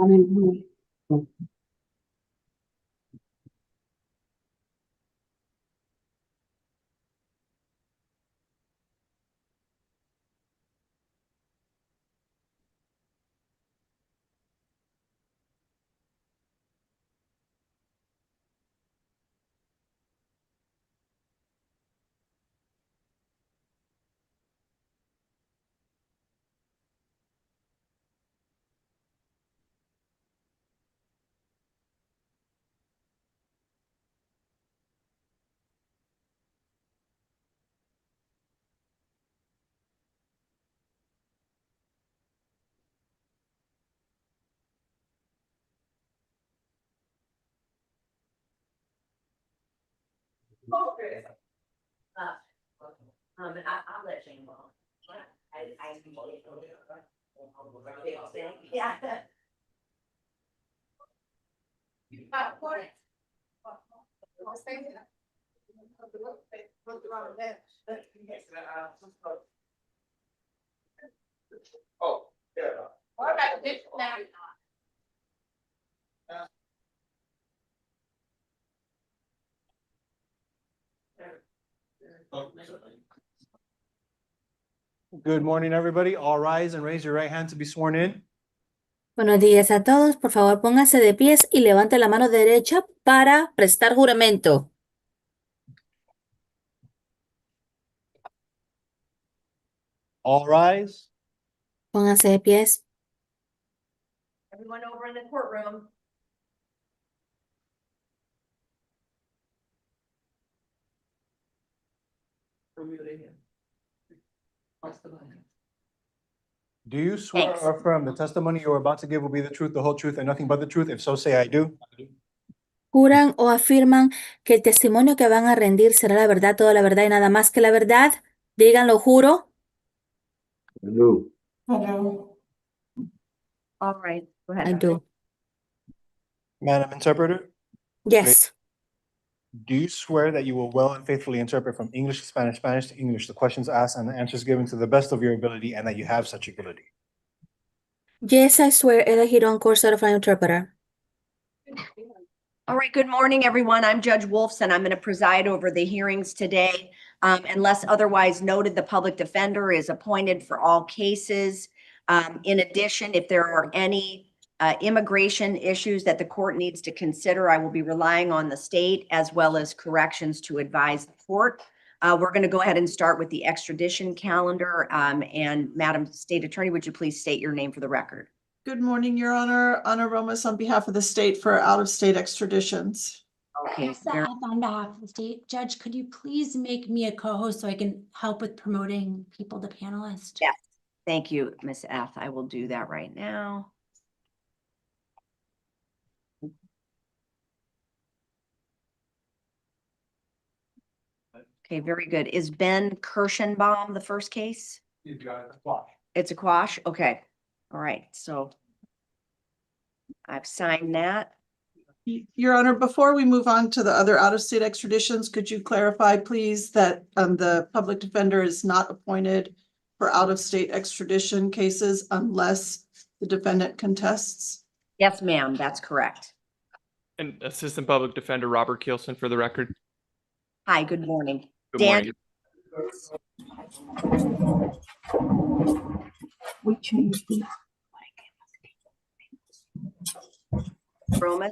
I'll let you know. Yeah. Oh, yeah. What about this now? Good morning, everybody. All rise and raise your right hand to be sworn in. Buenos días a todos. Por favor, pónganse de pies y levante la mano derecha para prestar juramento. All rise. Pónganse de pies. Everyone over in the courtroom. Do you swear Thanks. or affirm the testimony you are about to give will be the truth, the whole truth, and nothing but the truth? If so, say I do. ¿Juran o afirman que el testimonio que van a rendir será la verdad, toda la verdad y nada más que la verdad? Díganlo, juro. No. All right, go ahead. I do. Madam Interpreter, Yes. do you swear that you will well and faithfully interpret from English to Spanish, Spanish to English, the questions asked and the answers given to the best of your ability, and that you have such ability? Yes, I swear, Ella Giron, court certified interpreter. All right, good morning, everyone. I'm Judge Wolfson. I'm going to preside over the hearings today. Unless otherwise noted, the public defender is appointed for all cases. In addition, if there are any immigration issues that the court needs to consider, I will be relying on the state as well as corrections to advise the court. We're going to go ahead and start with the extradition calendar. And Madam State Attorney, would you please state your name for the record? Good morning, Your Honor. Ana Romas on behalf of the state for out-of-state extraditions. Okay. Yes, on behalf of the state. Judge, could you please make me a co-host so I can help with promoting people to panelists? Yes. Thank you, Ms. F. I will do that right now. Okay, very good. Is Ben Kirschenbaum the first case? You got it. Watch. It's a quash? Okay. All right, so I've signed that. Your Honor, before we move on to the other out-of-state extraditions, could you clarify, please, that the public defender is not appointed for out-of-state extradition cases unless the defendant contests? Yes, ma'am, that's correct. And Assistant Public Defender Robert Kielson for the record. Hi, good morning. Good Dan? morning. We changed the Roman?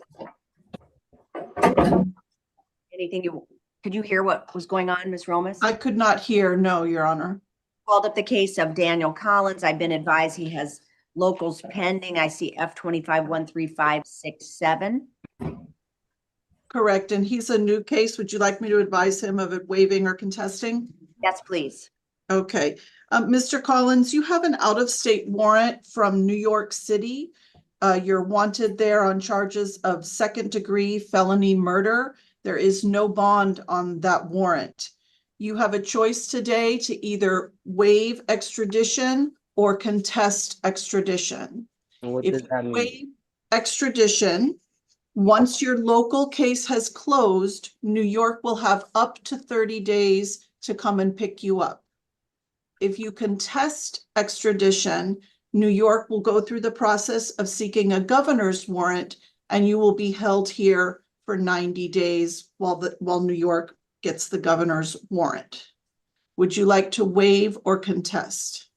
Anything could you hear what was going on, Ms. Romas? I could not hear, no, Your Honor. Called up the case of Daniel Collins. I've been advised he has locals pending. I see F-25-13567. Correct, and he's a new case. Would you like me to advise him of it waiving or contesting? Yes, please. Okay. Mr. Collins, you have an out-of-state warrant from New York City. You're wanted there on charges of second-degree felony murder. There is no bond on that warrant. You have a choice today to either waive extradition or contest extradition. What If does that you mean? waive extradition, once your local case has closed, New York will have up to 30 days to come and pick you up. If you contest extradition, New York will go through the process of seeking a governor's warrant, and you will be held here for 90 days while New York gets the governor's warrant. Would you like to waive or contest?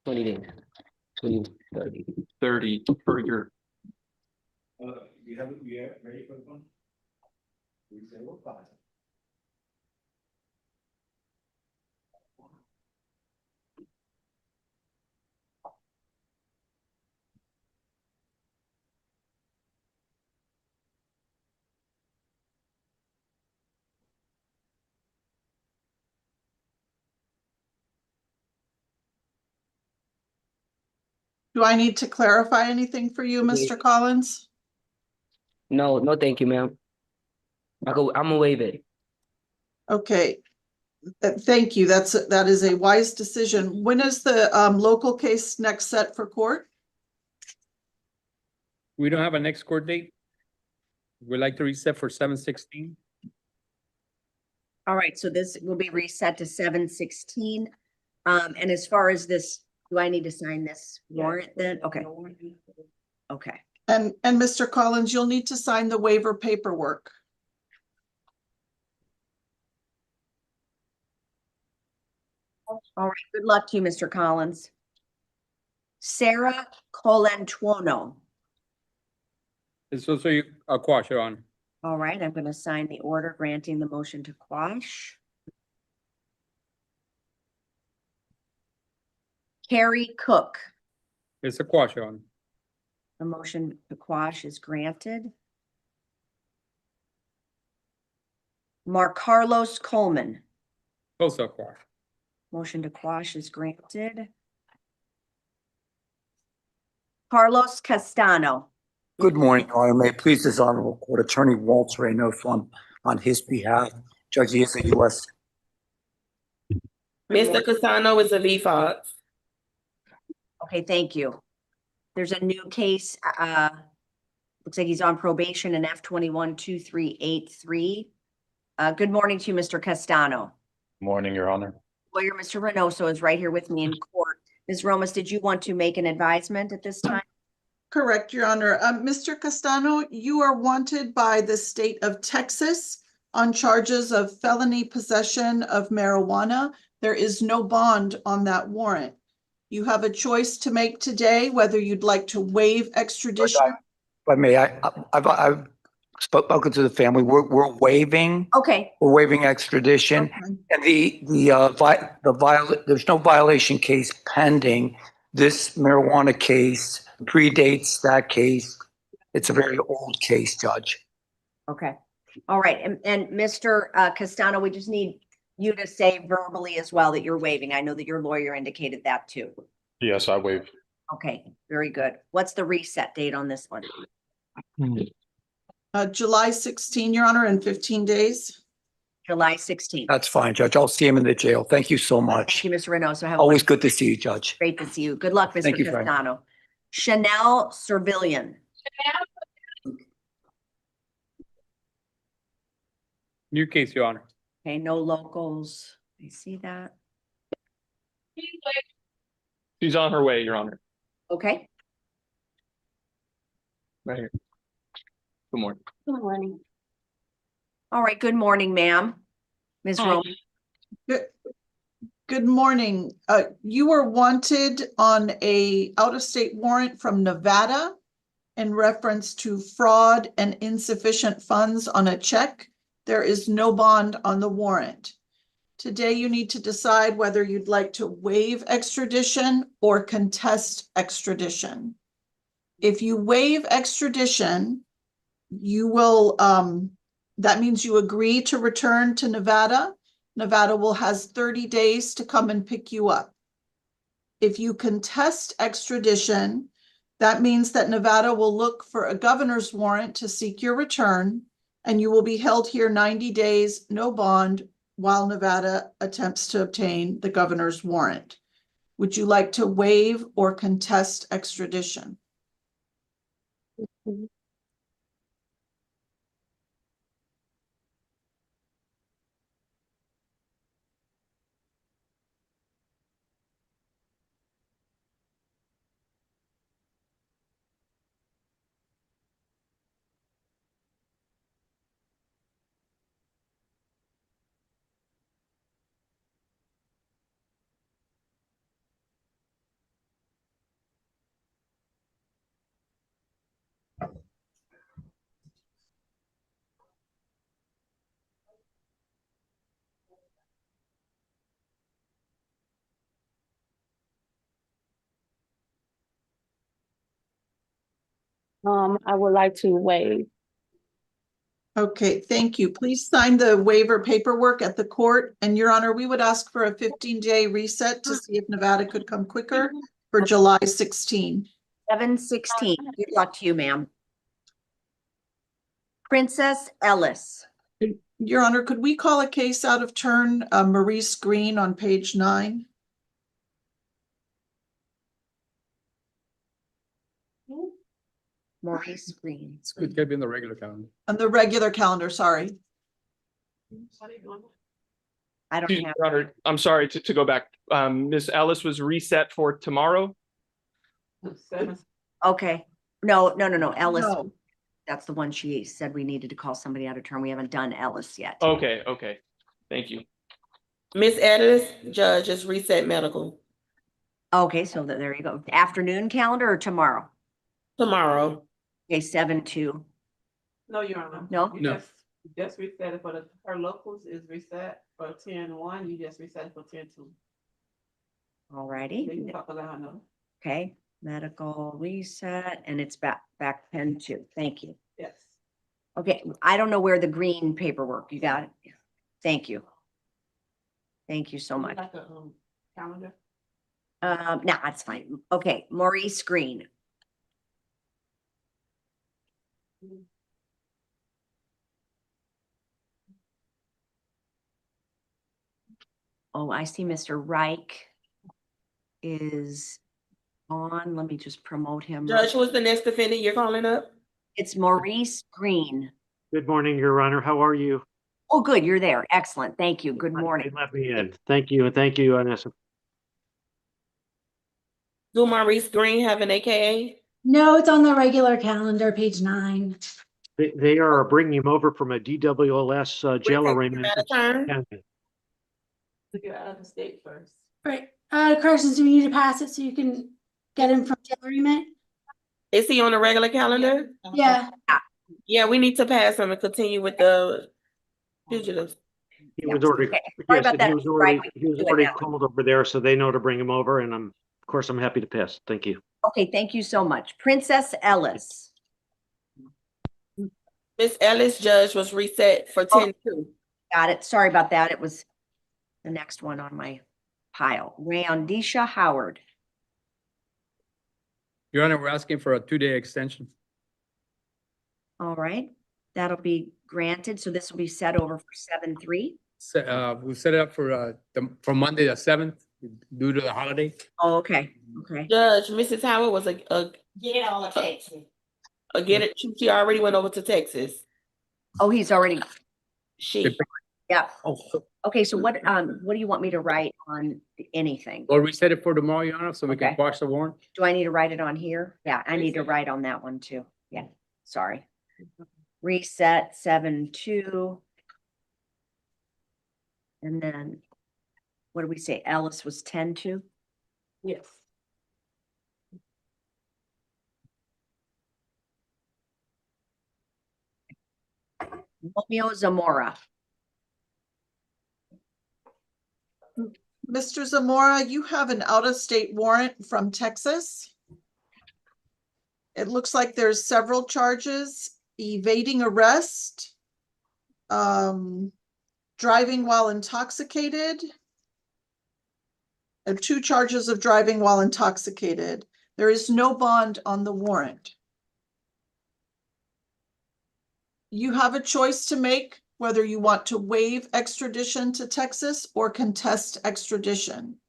Twenty days. 20, 30. 30 for your, You have it ready for the one? We say we're fine. Do I need to clarify anything for you, Mr. Collins? No, no, thank you, ma'am. I'm gonna waive it. Okay. Thank you. That is a wise decision. When is the local case next set for court? We don't have a next court date. We'd like to reset for 7/16. All right, so this will be reset to 7/16. And as far as this, do I need to sign this warrant then? Okay. Okay. And Mr. Collins, you'll need to sign the waiver paperwork. All right, good luck to you, Mr. Collins. Sarah Colantuono. It's also a quash, Your Honor. All right, I'm gonna sign the order granting the motion to quash. Carrie Cook, It's a quash, Your Honor. the motion to quash is granted. Mark Carlos Coleman, Also a quash. motion to quash is granted. Carlos Castano. Good morning, Your Honor. May it please this honorable court, Attorney Walter Reno from on his behalf. Judge, he is a U.S. Mr. Castano is a V5. Okay, thank you. There's a new case, looks like he's on probation in F212383. Good morning to you, Mr. Castano. Morning, Your Honor. Lawyer, Mr. Reynoso is right here with me in court. Ms. Romas, did you want to make an advisement at this time? Correct, Your Honor. Mr. Castano, you are wanted by the state of Texas on charges of felony possession of marijuana. There is no bond on that warrant. You have a choice to make today whether you'd like to waive extradition. But may I've spoken to the family. We're waiving. Okay, We're waiving extradition, Okay. and there's no violation case pending. This marijuana case predates that case. It's a very old case, Judge. okay. All right, and Mr. Castano, we just need you to say verbally as well that you're waiving. I know that your lawyer indicated that too. Yes, I waive. Okay, very good. What's the reset date on this one? July 16, Your Honor, in 15 days. July 16th. That's fine, Judge. I'll see him in the jail. Thank you so much. Thank you, Mr. Reynoso. Have a Always wonderful- good to see you, Judge. Great to see you. Good luck, Mr. Thank you, Frank. Castano. Chanel Servillian. New case, Your Honor. Okay, no locals. I see that. she's on her way, Your Honor. Okay. Right here. Good morning. Good morning. All right, good morning, ma'am. Ms. Hi. Roman. Good morning. You were wanted on a out-of-state warrant from Nevada in reference to fraud and insufficient funds on a check. There is no bond on the warrant. Today, you need to decide whether you'd like to waive extradition or contest extradition. If you waive extradition, you will, that means you agree to return to Nevada. Nevada has 30 days to come and pick you up. If you contest extradition, that means that Nevada will look for a governor's warrant to seek your return, and you will be held here 90 days, no bond, while Nevada attempts to obtain the governor's warrant. Would you like to waive or contest extradition? I would like to waive. Okay, thank you. Please sign the waiver paperwork at the court. And Your Honor, we would ask for a 15-day reset to see if Nevada could come quicker for July 16. 7:16. Good luck to you, ma'am. Princess Ellis. Your Honor, could we call a case out of turn, Maurice Green on page 9? Maurice Green. It's gonna be in the regular calendar. On the regular calendar, sorry. I don't Excuse me, have, Your Honor, I'm sorry to go back. Ms. Ellis was reset for tomorrow. okay. No. Ellis, No. that's the one she said we needed to call somebody out of turn. We haven't done Ellis yet. Okay. Thank you. Miss Ellis, judge is reset medical Okay, so there you go. Afternoon calendar or tomorrow? tomorrow. Okay, 7/2. No, Your Honor. No? You No. just reset it for her locals is reset for 10/1, you just reset it for 10/2. All righty. You can talk about her. Okay, medical reset, and it's back 10/2. Thank you. Yes. Okay, I don't know where the green paperwork, you got it? Thank you. Thank you so much. Like a calendar. No, that's fine. Okay, Maurice Green. Oh, I see Mr. Reich is on. Let me just promote him. Judge, what's the next defendant you're calling up? It's Maurice Green. Good morning, Your Honor. How are you? Oh, good, you're there. Excellent. Thank you. Good morning. Let me in. Thank you, and thank you, Anessa. Do Maurice Green have an AKA? No, it's on the regular calendar, page 9. They are bringing him over from a DWLS jail Wait, arraignment. out of turn? To get out of the state first. Right. Corrections, do we need to pass it so you can get him from jail arraignment? Is he on the regular calendar? Yeah. Yeah, we need to pass him and continue with the fugitives. He was already, Okay. Sorry yes, about and that, he was Mr. already, Reich. he was Do it already now. called over there, so they know to bring him over, and of course, I'm happy to pass. Thank you. Okay, thank you so much. Princess Ellis. Miss Ellis, judge, was reset for 10/2. Got it. Sorry about that. It was the next one on my pile. Rayondisha Howard. Your Honor, we're asking for a 2-day extension. All right, that'll be granted. So this will be set over for 7/3. We set it up for Monday the 7th due to the holiday. Oh, okay. Judge, Mrs. Howard was get all of Texas. Get it. She already went over to Texas. Oh, he's already. She. Yeah. Okay, so what do you want me to write on anything? Or we set it for tomorrow, Your Honor, so we can Okay. quash the warrant. Do I need to write it on here? Yeah, I need to write on that one too. Yeah, sorry. Reset 7/2. And then, what did we say? Ellis was 10/2? Yes. Romeo Zamora. Mr. Zamora, you have an out-of-state warrant from Texas. It looks like there's several charges: evading arrest, driving while intoxicated, and 2 charges of driving while intoxicated. There is no bond on the warrant. You have a choice to make whether you want to waive extradition to Texas or contest extradition.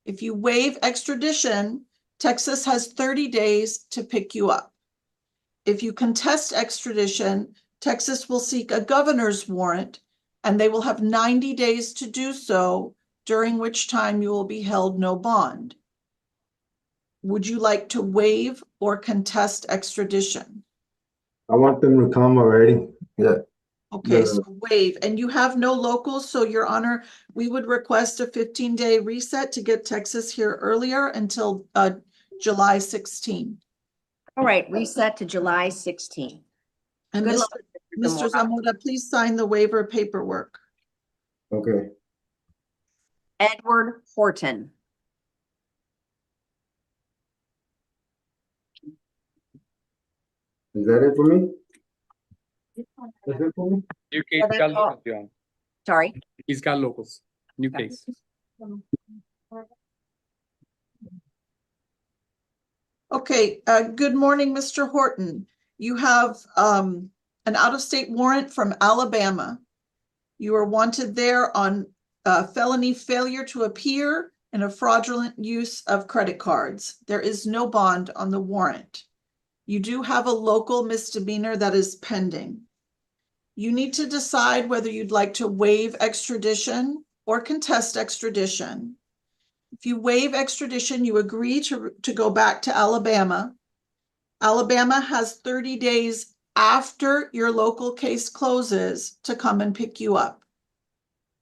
If you waive extradition, Texas has 30 days to pick you up. If you contest extradition, Texas will seek a governor's warrant, and they will have 90 days to do so, during which time you will be held no bond. Would you like to waive or contest extradition? I want them to come already. Yeah. Okay, The- so waive, and you have no locals, so Your Honor, we would request a 15-day reset to get Texas here earlier until July 16. All right, reset to July 16. And Good Mr. luck, Mr. Zamora, please sign the waiver paperwork. Okay. Edward Horton. Is that it for me? That's it for me? New case Yeah, that's got all. locals, John. Sorry. He's got locals. New case. Okay, good morning, Mr. Horton. You have an out-of-state warrant from Alabama. You are wanted there on felony failure to appear and a fraudulent use of credit cards. There is no bond on the warrant. You do have a local misdemeanor that is pending. You need to decide whether you'd like to waive extradition or contest extradition. If you waive extradition, you agree to go back to Alabama. Alabama has 30 days after your local case closes to come and pick you up.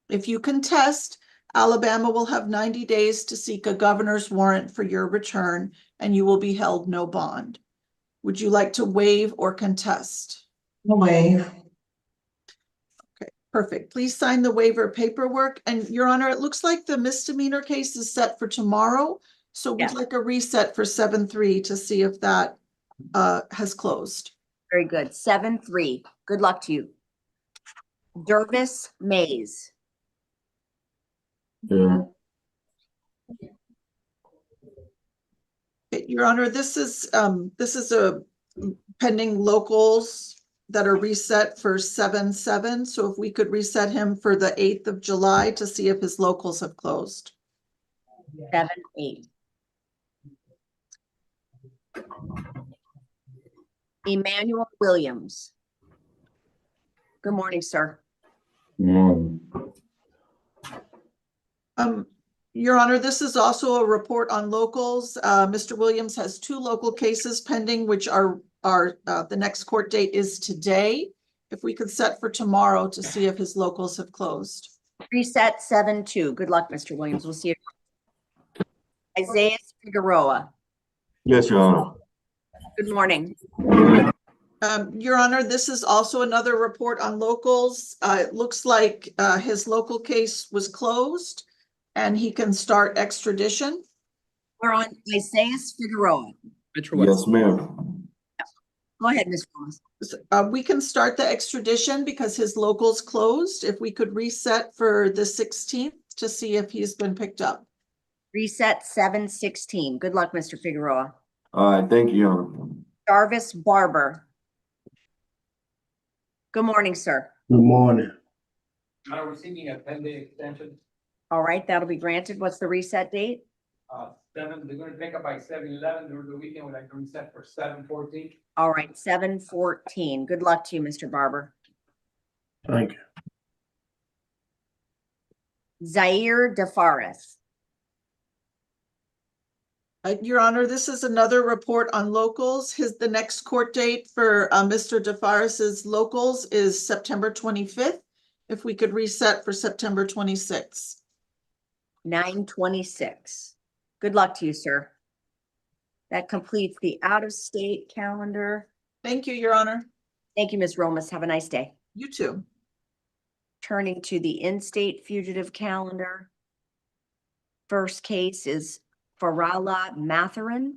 If you contest, Alabama will have 90 days to seek a governor's warrant for your return, and you will be held no bond. Would you like to waive or contest? Waive. Okay, perfect. Please sign the waiver paperwork. And Your Honor, it looks like the misdemeanor case is set for tomorrow. So we'd Yes. like a reset for 7-3 to see if that has closed. Very good. 7-3. Good luck to you. Dervis Mays. Yeah. Your Honor, this is a pending locals that are reset for 7-7. So if we could reset him for the 8th of July to see if his locals have closed. 7-8. Emmanuel Williams. Good morning, sir. Your Honor, this is also a report on locals. Mr. Williams has 2 local cases pending, which are the next court date is today. If we could set for tomorrow to see if his locals have closed. Reset 7-2. Good luck, Mr. Williams. We'll see you. Isaiah Figueroa. Yes, Your Honor. Good morning. Your Honor, this is also another report on locals. It looks like his local case was closed and he can start extradition. We're on Isaiah Figueroa. Metro West. Yes, ma'am. Go ahead, Ms. Williams. We can start the extradition because his locals closed. If we could reset for the 16th to see if he's been picked up. Reset 7-16. Good luck, Mr. Figueroa. All right, thank you, Your Honor. Jarvis Barber. Good morning, sir. Good morning. Are we seeking a 10-day extension? All right, that'll be granted. What's the reset date? 7, they're gonna pick up by 7-11 during the weekend. We'd like to reset for 7-14. All right, 7-14. Good luck to you, Mr. Barber. Thank you. Zaire DeFaris. Your Honor, this is another report on locals. The next court date for Mr. DeFaris's locals is September 25th. If we could reset for September 26th. 9/26. Good luck to you, sir. That completes the out-of-state calendar. Thank you, Your Honor. Thank you, Ms. Romas. Have a nice day. You too. Turning to the in-state fugitive calendar. First case is Peralta Matherin.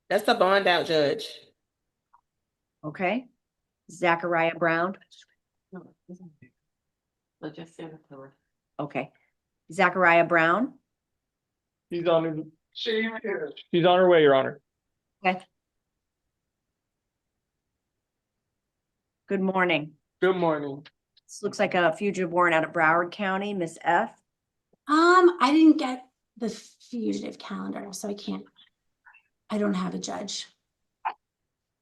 That's the bond out, Judge. Okay. Zachariah Brown. Let's just send it to her. Okay. Zachariah Brown. She's on her way, Your Honor. Okay. Good morning. Good morning. This looks like a fugitive warrant out of Broward County, Miss F. I didn't get the fugitive calendar, so I can't. I don't have a judge.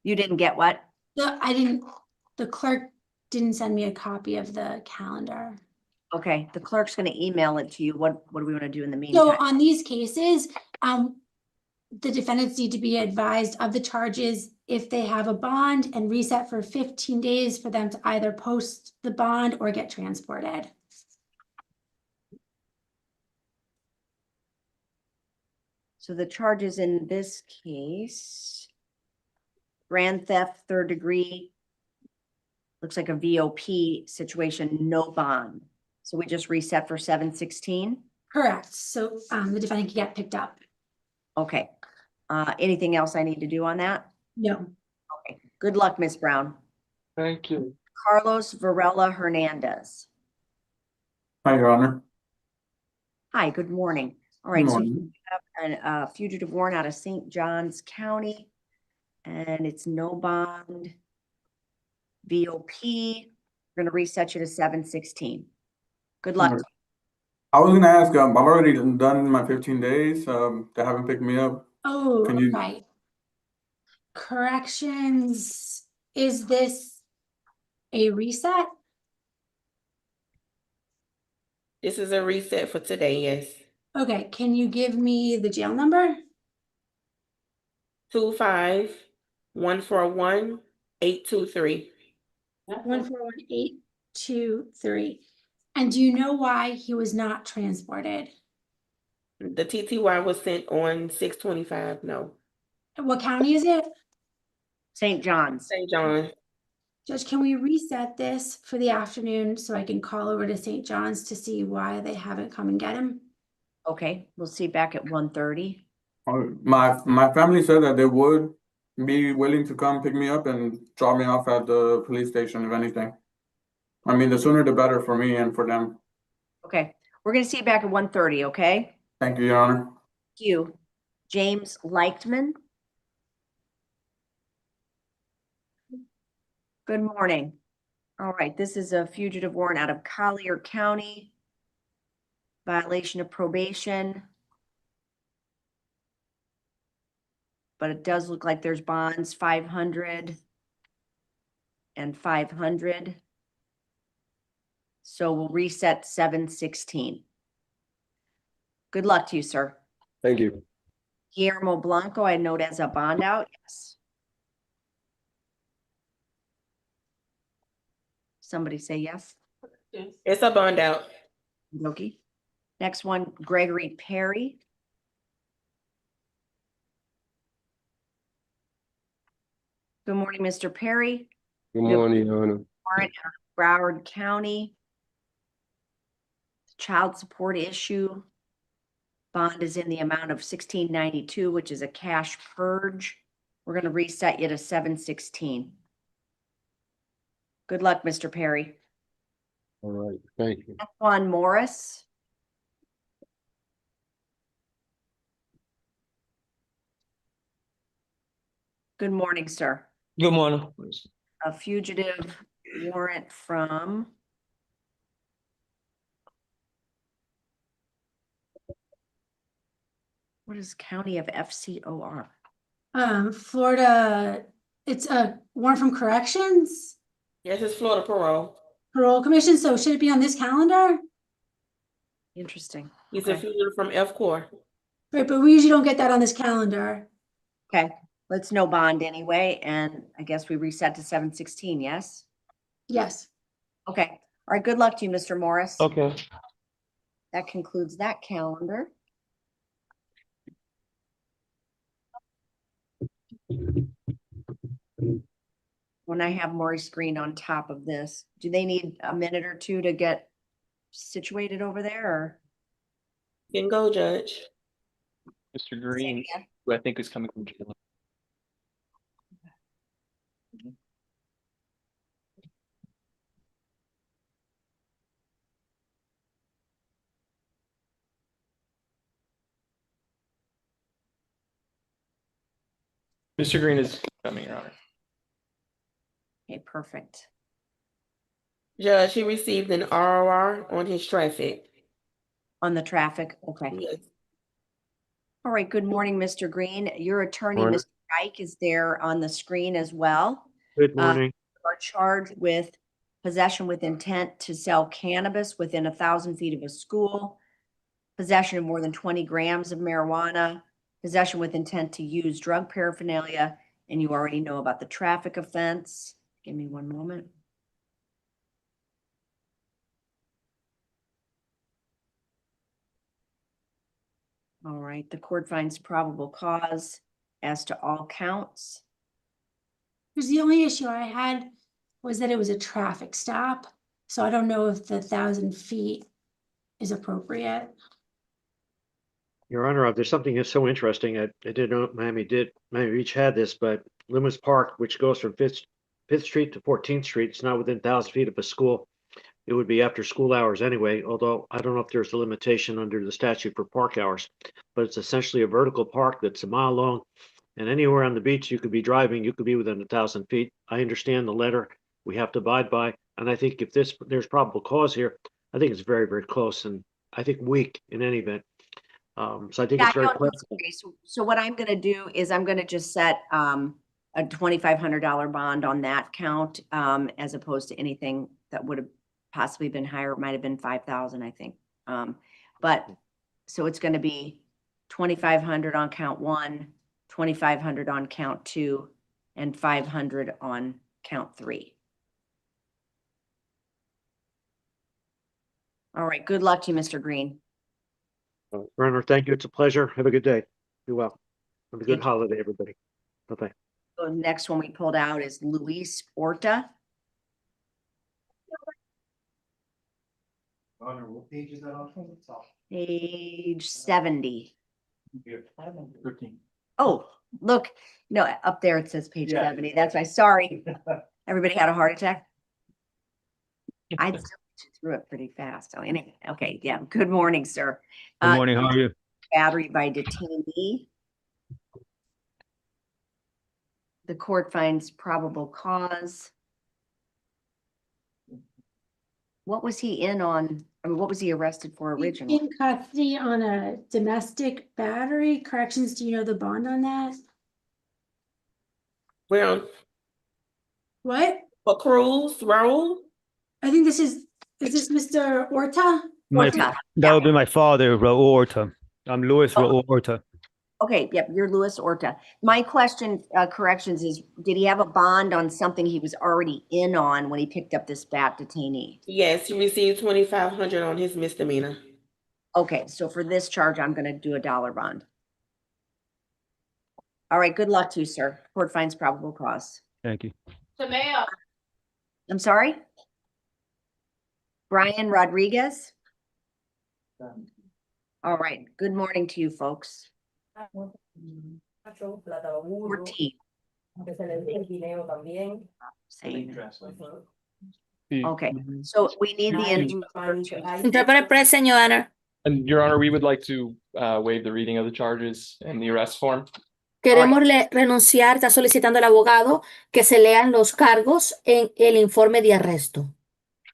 You didn't get what? The clerk didn't send me a copy of the calendar. Okay, the clerk's gonna email it to you. What do we want to do in the So meantime? on these cases, the defendants need to be advised of the charges if they have a bond and reset for 15 days for them to either post the bond or get transported. So the charges in this case, grand theft, 3rd degree, looks like a VOP situation, no bond. So we just reset for 716? Correct. So the defendant can get picked up. Okay. Anything else I need to do on that? No. Okay. Good luck, Ms. Brown. Thank you. Carlos Varela Hernandez. Hi, Your Honor. Hi, good morning. All right, so you have a fugitive warrant out of St. Johns County, and it's no bond. VOP, we're gonna reset you to 716. Good luck. Alright. I was gonna ask, I've already done my 15 days. They haven't picked me up. Oh, Can you- right. Corrections, is this a reset? This is a reset for today, yes. Okay, can you give me the jail number? 25-141-823. 141-823. And do you know why he was not transported? The TTY was sent on 6/25, no. What county is it? St. John's. St. John. Judge, can we reset this for the afternoon so I can call over to St. John's to see why they haven't come and get him? Okay, we'll see you back at 1:30. My family said that they would be willing to come pick me up and drop me off at the police station, if anything. I mean, the sooner the better for me and for them. Okay, we're gonna see you back at 1:30, okay? Thank you, Your Honor. Thank you. James Leichtman. Good morning. All right, this is a fugitive warrant out of Collier County. Violation of probation. But it does look like there's bonds, 500 and 500. So we'll reset 716. Good luck to you, sir. Thank you. Guillermo Blanco, I note as a bond out, yes. Somebody say yes. It's a bond out. Okay. Next one, Gregory Perry. Good morning, Mr. Perry. Good morning, Your Honor. Warrant out of Broward County. Child support issue. Bond is in the amount of 1692, which is a cash purge. We're going to reset you to 716. Good luck, Mr. Perry. All right, thank you. Juan Morris. Good morning, sir. Good morning. A fugitive warrant from what is county of FCOR? Florida, it's a warrant from corrections, Yes, it's Florida parole. parole commission. So should it be on this calendar? Interesting. He's a Okay. fugitive from F Corps. Right, but we usually don't get that on this calendar. Okay, let's no bond anyway, and I guess we reset to 716, yes? Yes. Okay, all right, good luck to you, Mr. Morris. Okay. That concludes that calendar. When I have Maury's screen on top of this, do they need a minute or two to get situated over there, or? You can go, Judge. Mr. Green, who I think is coming from jail. Mr. Green is coming, Your Honor. Okay, perfect. Judge, he received an ROR on his traffic. On the traffic, okay. Yes. All right, good morning, Mr. Green. Your attorney, Morning. Mr. Dyke, is there on the screen as well. Good morning. Are charged with possession with intent to sell cannabis within 1,000 feet of a school, possession of more than 20 grams of marijuana, possession with intent to use drug paraphernalia, and you already know about the traffic offense. Give me one moment. All right, the court finds probable cause as to all counts. Because the only issue I had was that it was a traffic stop. So I don't know if the 1,000 feet is appropriate. Your Honor, there's something that's so interesting. I didn't know Miami Beach had this, but Loomis Park, which goes from Fifth Street to 14th Street, it's not within 1,000 feet of a school. It would be after school hours anyway, although I don't know if there's a limitation under the statute for park hours. But it's essentially a vertical park that's a mile long. And anywhere on the beach you could be driving, you could be within 1,000 feet. I understand the letter we have to abide by. And I think if there's probable cause here, I think it's very, very close and I think weak in any event. So I think it's very clear. So what I'm gonna do is I'm gonna just set a $2,500 bond on that count, as opposed to anything that would have possibly been higher. It might have been 5,000, I think. But so it's gonna be 2,500 on count 1, 2,500 on count 2, and 500 on count 3. All right, good luck to you, Mr. Green. Your Honor, thank you. It's a pleasure. Have a good day. Be well. Have a good Thank you. holiday, everybody. Bye-bye. The next one we pulled out is Luis Orta. What page is that on? Page 70. 13. Oh, look, no, up there it says page Yeah. 70. That's why, sorry. Everybody had a heart attack? I still threw it pretty fast. So anyway, okay, yeah. Good morning, sir. Good morning, how are you? Battery by detainee. The court finds probable cause. What was he in on? I mean, what was he arrested for originally? In custody on a domestic battery. Corrections, do you know the bond on that? Well, What? for Cruz, Raul? I think is this Mr. Orta? Orta. That would be my father, Raul Orta. I'm Luis Raul Orta. Okay, yep, you're Luis Orta. My question, corrections is, did he have a bond on something he was already in on when he picked up this bat detainee? Yes, he received 2,500 on his misdemeanor. Okay, so for this charge, I'm gonna do a $1 bond. All right, good luck to you, sir. Court finds probable cause. Thank you. I'm sorry? Brian Rodriguez? All right, good morning to you, folks. 14. Same. Okay, so we need the Interpreter present, Your Honor. And Your Honor, we would like to waive the reading of the charges and the arrest form. Queremos renunciar, está solicitando el abogado que se lean los cargos en el informe de arresto.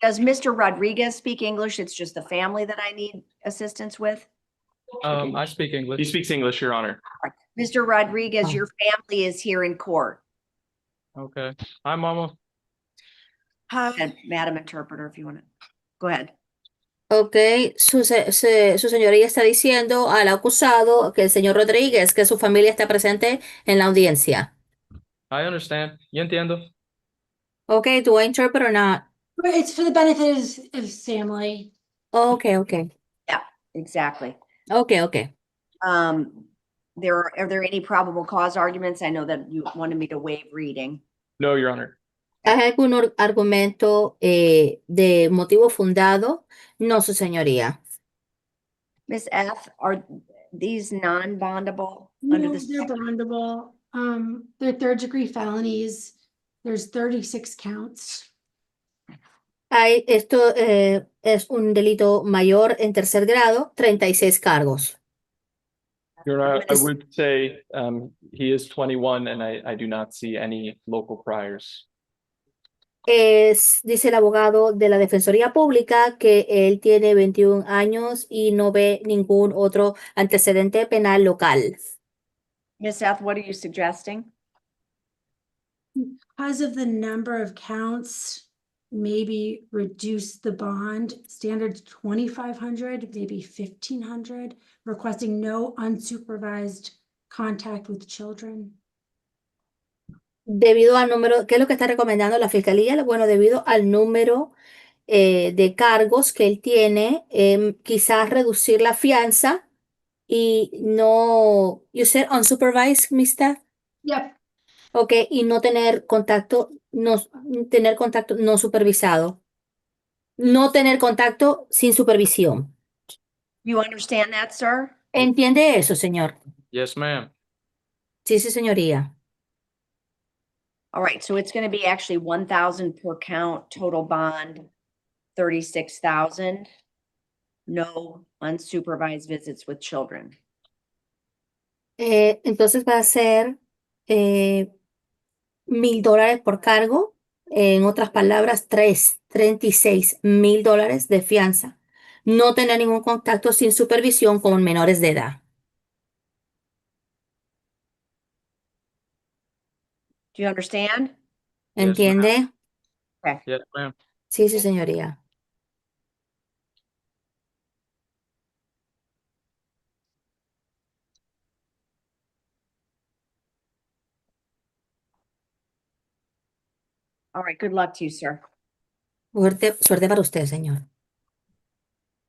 Does Mr. Rodriguez speak English? It's just the family that I need assistance with. I speak English. He speaks English, Your Honor. Mr. Rodriguez, your family is here in court. Okay. Hi, Mama. And Madam Interpreter, if you want to, go ahead. Ok, su señoría está diciendo al acusado que el señor Rodríguez, que su familia está presente en la audiencia. I understand. Yo entiendo. Ok, do I interpret or not? It's for the benefit of his family. Okay, okay. Yeah, exactly. Okay, okay. Are there any probable cause arguments? I know that you wanted me to waive reading. No, Your Honor. ¿Hay algún argumento de motivo fundado? No, su señoría. Ms. F, are these non-bondable? No, under they're bondable. They're third-degree felonies. There's 36 counts. Esto es un delito mayor en tercer grado, 36 cargos. Your Honor, I would say he is 21 and I do not see any local priors. Dice el abogado de la Defensoría Pública que él tiene 21 años y no ve ningún otro antecedente penal local. Ms. F, what are you suggesting? Because of the number of counts, maybe reduce the bond standard to 2,500, maybe 1,500, requesting no unsupervised contact with children. Debido al número, ¿qué es lo que está recomendando la Fiscalía? Bueno, debido al número de cargos que él tiene, quizás reducir la fianza y no, you said unsupervised, Mr. Yep. Ok, y no tener contacto no supervisado. No tener contacto sin supervisión. You understand that, sir? ¿Entiende eso, señor? Yes, ma'am. Sí, sí, señoría. All right, so it's gonna be actually 1,000 per count, total bond, 36,000. No unsupervised visits with children. Entonces va a ser $1,000 por cargo. En otras palabras, 36,000 de fianza. No tener ningún contacto sin supervisión con menores de edad. Do you understand? ¿Entiende? Okay. Yes, ma'am. Sí, sí, señoría. All right, good luck to you, sir. Suerte para usted, señor.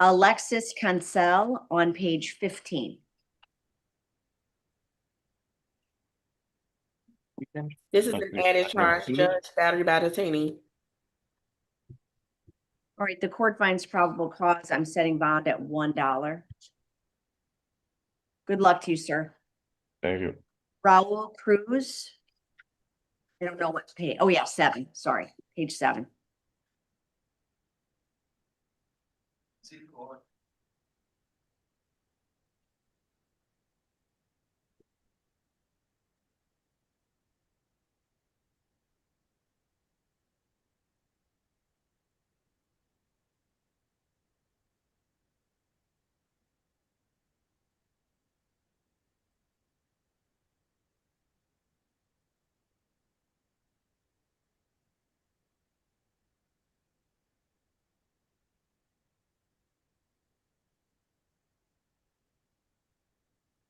Alexis Cancel on page 15. This is an added charge, Judge, battery by detainee. All right, the court finds probable cause. I'm setting bond at $1. Good luck to you, sir. Thank you. Raul Cruz. I don't know what page. Oh, yeah, 7. Sorry, page 7.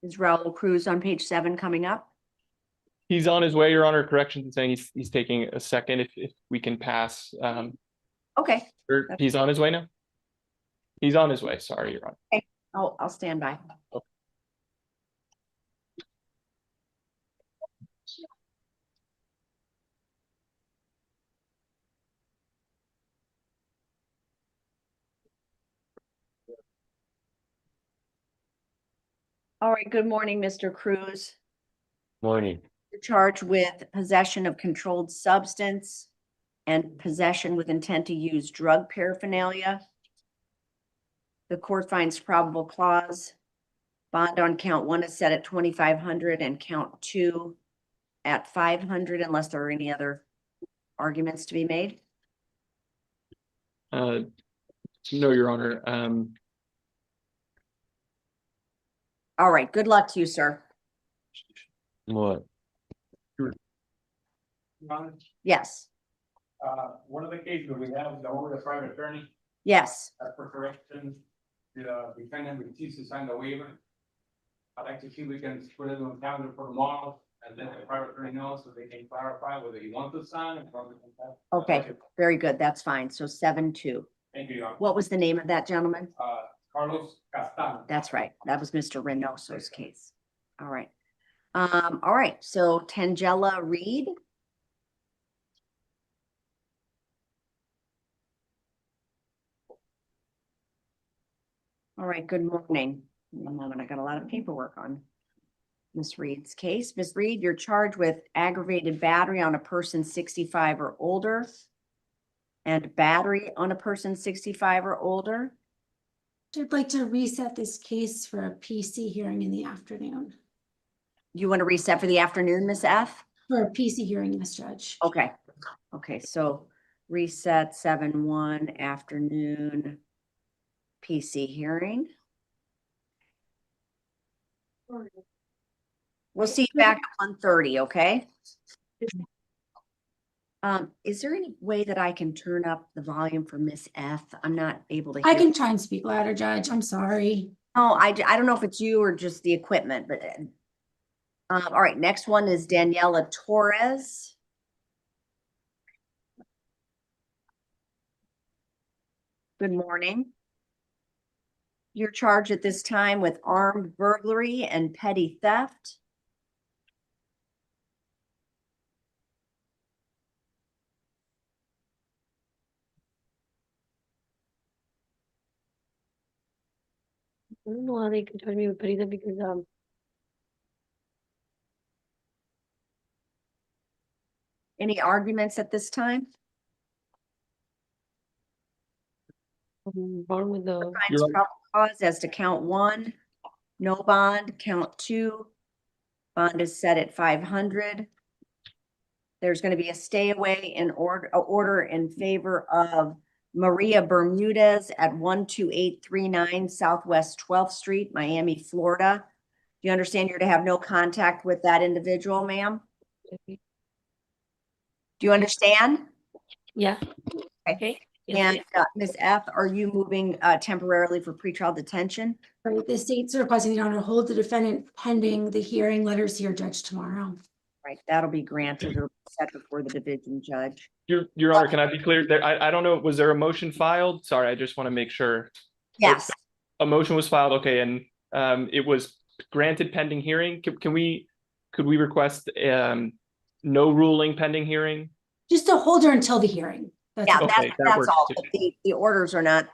Is Raul Cruz on page 7 coming up? He's on his way, Your Honor. Corrections is saying he's taking a second if we can pass. Okay. Or he's on his way now? He's on his way. Sorry, Your Honor. Okay. I'll stand by. Okay. All right, good morning, Mr. Cruz. Morning. You're charged with possession of controlled substance and possession with intent to use drug paraphernalia. The court finds probable cause. Bond on count 1 is set at 2,500 and count 2 at 500 unless there are any other arguments to be made. No, Your Honor. All right, good luck to you, sir. What? Yes, One of the cases we have is the over the private attorney, yes. for correction, the defendant refuses to sign the waiver. I'd like to see if we can put it on calendar for tomorrow and let the private attorney know so they can clarify whether he wants to sign and whether he can. Okay, very good. That's fine. So 7-2. Thank you, Your Honor. What was the name of that gentleman? Carlos Castano. That's right. That was Mr. Reynoso's case. All right. All right. So Tangela Reed. All right. Good morning. One moment. I got a lot of paperwork on Miss Reed's case. Miss Reed, you're charged with aggravated battery on a person 65 or older and battery on a person 65 or older. I'd like to reset this case for a PC hearing in the afternoon. You want to reset for the afternoon, Miss F? For a PC hearing, Ms. Judge. Okay. Okay. So Reset 7/1 afternoon PC hearing. We'll see you back at 1:30, okay? Is there any way that I can turn up the volume for Miss F? I'm not able to hear. I can try and speak louder, Judge. I'm sorry. Oh, I don't know if it's you or just the equipment, but all right, next one is Daniela Torres. Good morning. You're charged at this time with armed burglary and petty theft. I don't know how they can charge me with petty theft because Any arguments at this time? born with the Finds probable cause as to count 1, no bond. Count 2, bond is set at 500. There's going to be a stay away in order in favor of Maria Bermudez at 12839 Southwest 12th Street, Miami, Florida. Do you understand you're to have no contact with that individual, ma'am? Do you understand? Yeah. Okay. Yes, And Ms. F, are you moving temporarily for pretrial detention? Right, the state's requesting the honor hold the defendant pending the hearing. Letters to your judge tomorrow. Right, that'll be granted or set before the division judge. Your Honor, can I be clear there? I don't know, was there a motion filed? Sorry, I just want to make sure. Yes. A motion was filed, okay, and it was granted pending hearing. Could we request no ruling pending hearing? Just to hold her until the hearing. That's Yeah, all. Okay, that that's works all. too. But the orders are not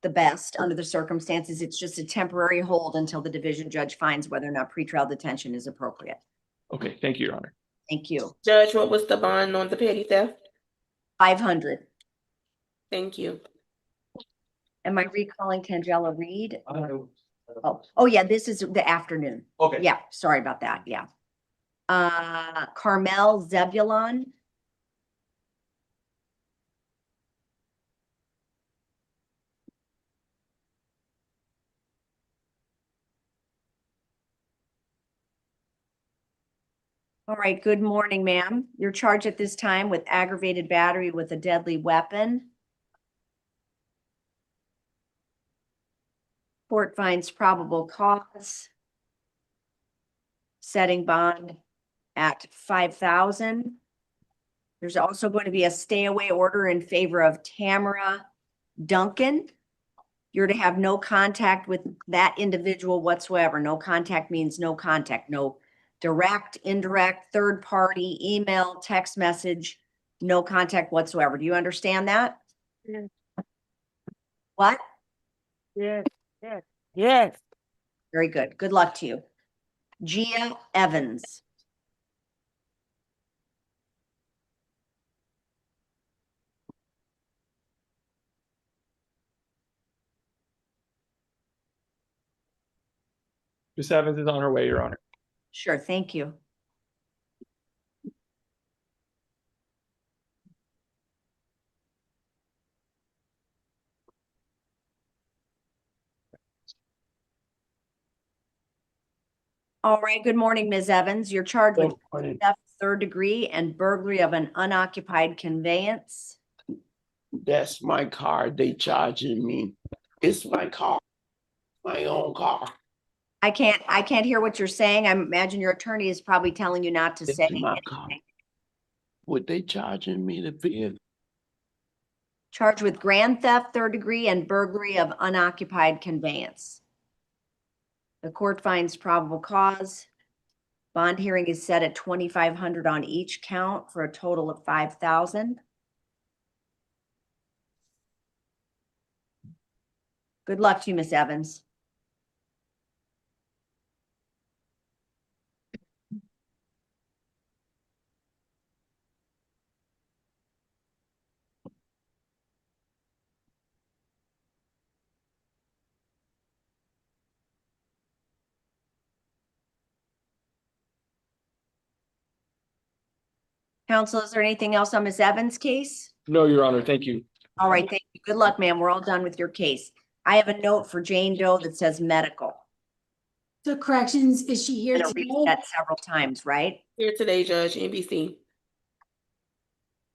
the best under the circumstances. It's just a temporary hold until the division judge finds whether or not pretrial detention is appropriate. Okay, thank you, Your Honor. Thank you. Judge, what was the bond on the petty theft? 500. Thank you. Am I recalling Tangela Reed? Oh yeah, this is the afternoon. Okay. Yeah, sorry about that. Yeah. Carmel Zebulon. All right, good morning, ma'am. You're charged at this time with aggravated battery with a deadly weapon. Court finds probable cause. Setting bond at 5,000. There's also going to be a stay away order in favor of Tamara Duncan. You're to have no contact with that individual whatsoever. No contact means no contact, no direct, indirect, third party, email, text message, no contact whatsoever. Do you understand that? Yes. What? Yes. Yes. Yes. Very good. Good luck to you. Gia Evans. Ms. Evans is on her way, Your Honor. Sure, thank you. All right, good morning, Ms. Evans. You're charged with theft, 3rd degree and burglary of an unoccupied conveyance. That's my car. They charging me. It's my car, my own car. I can't hear what you're saying. I imagine your attorney is probably telling you not to It's say my anything. car. What they charging me to be? Charged with grand theft, 3rd degree and burglary of unoccupied conveyance. The court finds probable cause. Bond hearing is set at 2,500 on each count for a total of 5,000. Good luck to you, Ms. Evans. Counsel, is there anything else on Ms. Evans' case? No, Your Honor, thank you. All right, thank you. Good luck, ma'am. We're all done with your case. I have a note for Jane Doe that says medical. So corrections, is she here I'm gonna today? read that several times, right? Here today, Judge, NBC.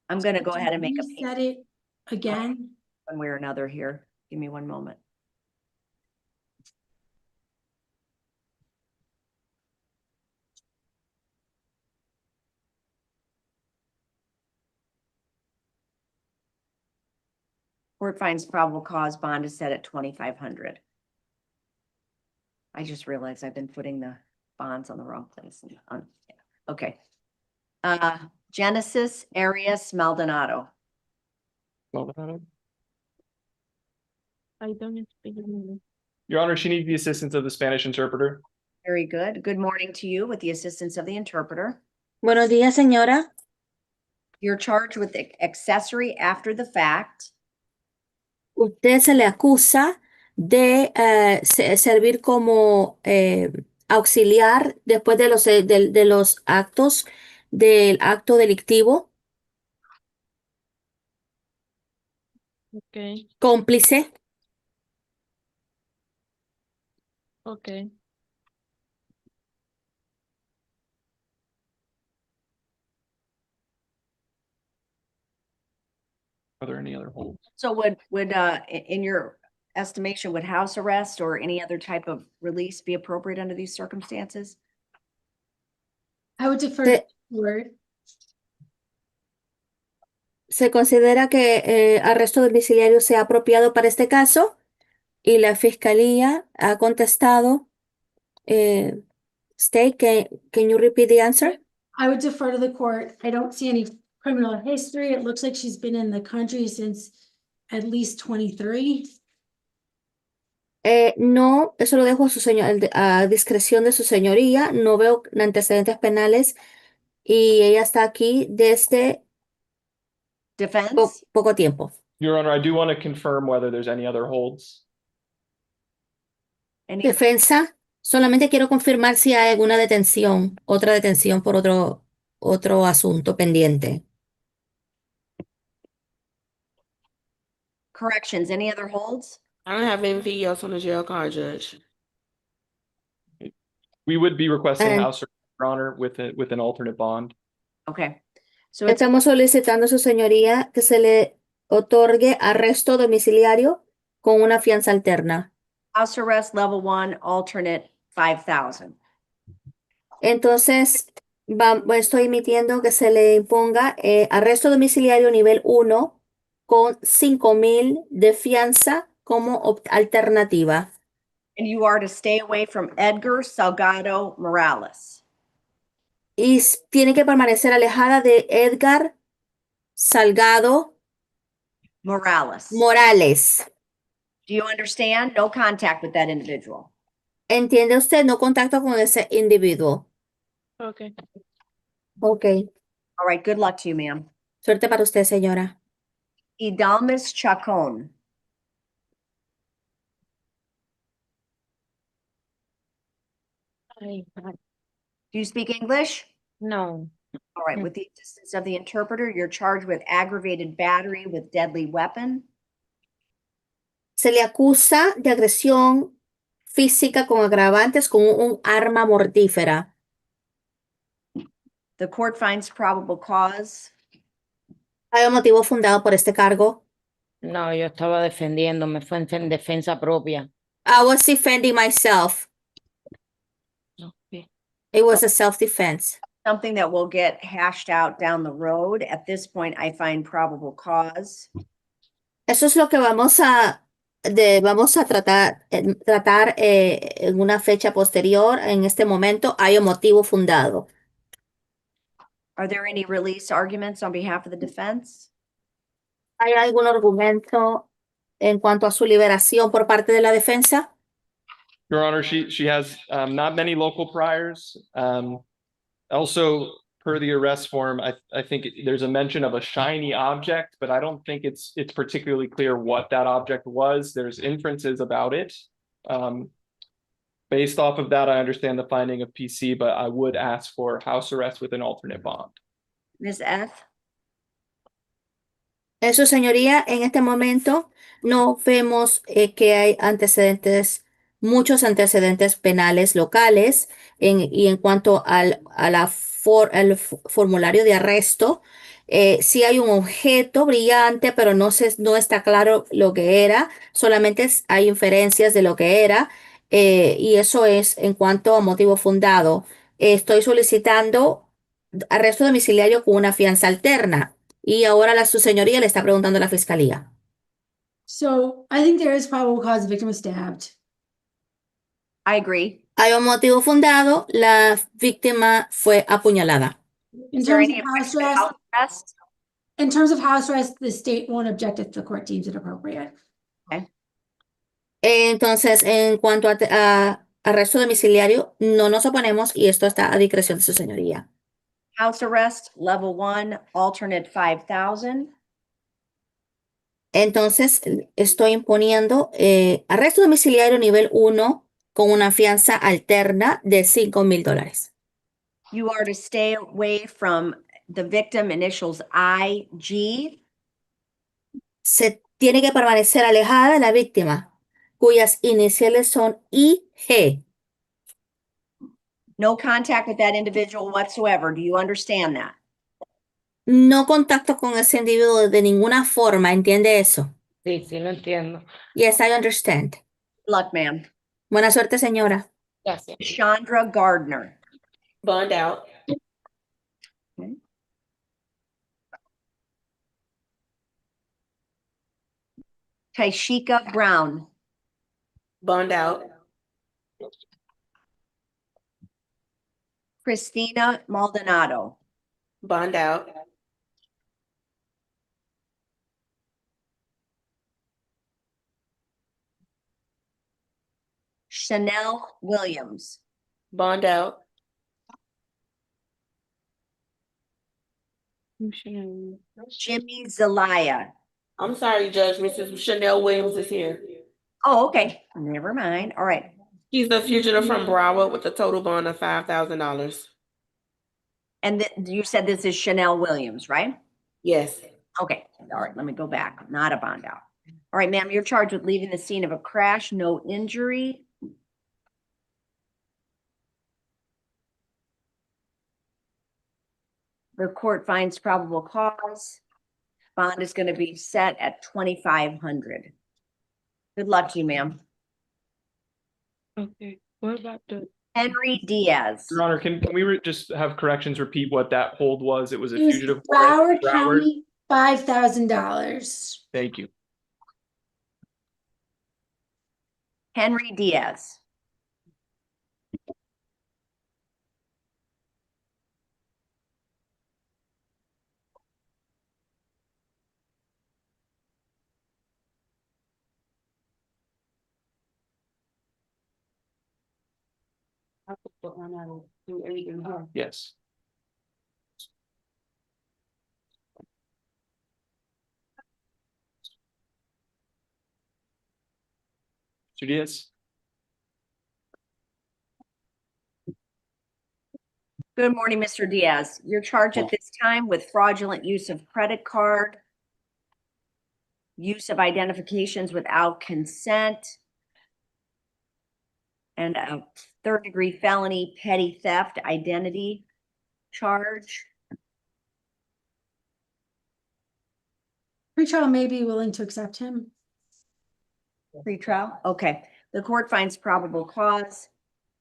I'm gonna go ahead and make a Reset it again. one way or another here. Give me one moment. Court finds probable cause, bond is set at 2,500. I just realized I've been putting the bonds on the wrong place. Okay. Genesis Arias Maldonado. I don't speak English. Your Honor, she needs the assistance of the Spanish interpreter. Very good. Good morning to you with the assistance of the interpreter. Buenos días, señora. You're charged with accessory after the fact. Usted se le acusa de servir como auxiliar después de los actos del acto delictivo, Okay, cómplice. okay. Are there any other holds? So would in your estimation, would house arrest or any other type of release be appropriate under these circumstances? I would defer to the word. Se considera que arresto domiciliario sea apropiado para este caso y la fiscalía ha contestado. State, can you repeat the answer? I would defer to the court. I don't see any criminal history. It looks like she's been in the country since at least 23. No, eso lo dejo a discreción de su señoría. No veo antecedentes penales y ella está aquí desde Defense? poco tiempo. Your Honor, I do want to confirm whether there's any other holds. Defensa, solamente quiero confirmar si hay alguna detención, otra detención por otro asunto pendiente. Corrections, any other holds? I don't have anything else on the jail card, Judge. We would be requesting And- house arrest, Your Honor, with an alternate bond. Okay. So it's Estamos solicitando a su señoría que se le otorgue arresto domiciliario con una fianza alterna. house arrest level 1, alternate 5,000. Entonces, estoy emitiendo que se le imponga arresto domiciliario nivel 1 con 5,000 de fianza como alternativa. And you are to stay away from Edgar Salgado Morales. Y tiene que permanecer alejada de Edgar Salgado Morales. Do you understand? No contact with that individual. ¿Entiende usted? No contacto con ese individuo. Okay. Ok. All right, good luck to you, ma'am. Suerte para usted, señora. Idalmis Chacon. Do you speak English? No. All right, with the assistance of the interpreter, you're charged with aggravated battery with deadly weapon. Se le acusa de agresión física con agravantes con un arma mortífera. The court finds probable cause. ¿Hay un motivo fundado por este cargo? No, yo estaba defendiéndome, fue en defensa propia. I was defending myself. Okay. It was a self-defense. Something that will get hashed out down the road. At this point, I find probable cause. Eso es lo que vamos a tratar en una fecha posterior. En este momento hay un motivo fundado. Are there any release arguments on behalf of the defense? ¿Hay algún argumento en cuanto a su liberación por parte de la defensa? Your Honor, she has not many local priors. Also, per the arrest form, I think there's a mention of a shiny object, but I don't think it's particularly clear what that object was. There's inferences about it. Based off of that, I understand the finding of PC, but I would ask for house arrest with an alternate bond. Ms. F? Su señoría, en este momento no vemos que hay antecedentes, muchos antecedentes penales locales y en cuanto al formulario de arresto, sí hay un objeto brillante, pero no está claro lo que era, solamente hay inferencias de lo que era, y eso es en cuanto a motivo fundado. Estoy solicitando arresto domiciliario con una fianza alterna. Y ahora su señoría le está preguntando a la fiscalía. So I think there is probable cause the victim was stabbed. I agree. Hay un motivo fundado, la víctima fue apuñalada. In Is there terms any of house objection to arrest, house arrest? in terms of house arrest, the state won't object if the court deems it appropriate. Entonces, en cuanto a arresto domiciliario, no nos oponemos y esto está a discreción de su señoría. House arrest, level 1, alternate 5,000. Entonces, estoy imponiendo arresto domiciliario nivel 1 con una fianza alterna de $5,000. You are to stay away from the victim initials IG. Se tiene que permanecer alejada de la víctima, cuyas iniciales son IG. No contact with that individual whatsoever. Do you understand that? No contacto con ese individuo de ninguna forma, ¿entiende eso? Sí, sí, lo entiendo. Yes, I understand. Good luck, ma'am. Buena suerte, señora. Gracias. Chandra Gardner. Bond out. Taishika Brown. Bond out. Christina Maldonado. Bond out. Chanel Williams. Bond out. Jimmy Zelaya. I'm sorry, Judge. Mrs. Chanel Williams is here. Oh, okay. Never mind. All right. She's a fugitive from Broward with a total bond of $5,000. And you said this is Chanel Williams, right? Yes. Okay. All right. Let me go back. Not a bond out. All right, ma'am, you're charged with leaving the scene of a crash, no injury. The court finds probable cause. Bond is going to be set at $2,500. Good luck to you, ma'am. Okay, what about the? Henry Diaz. Your Honor, can we just have corrections repeat what that hold was? It was a It was fugitive. Broward County, $5,000. Thank you. Henry Diaz. Yes. Mr. Diaz. Good morning, Mr. Diaz. You're charged at this time with fraudulent use of credit card, use of identifications without consent, and a third-degree felony petty theft identity charge. Pretrial may be willing to accept him. Pretrial? Okay. The court finds probable cause.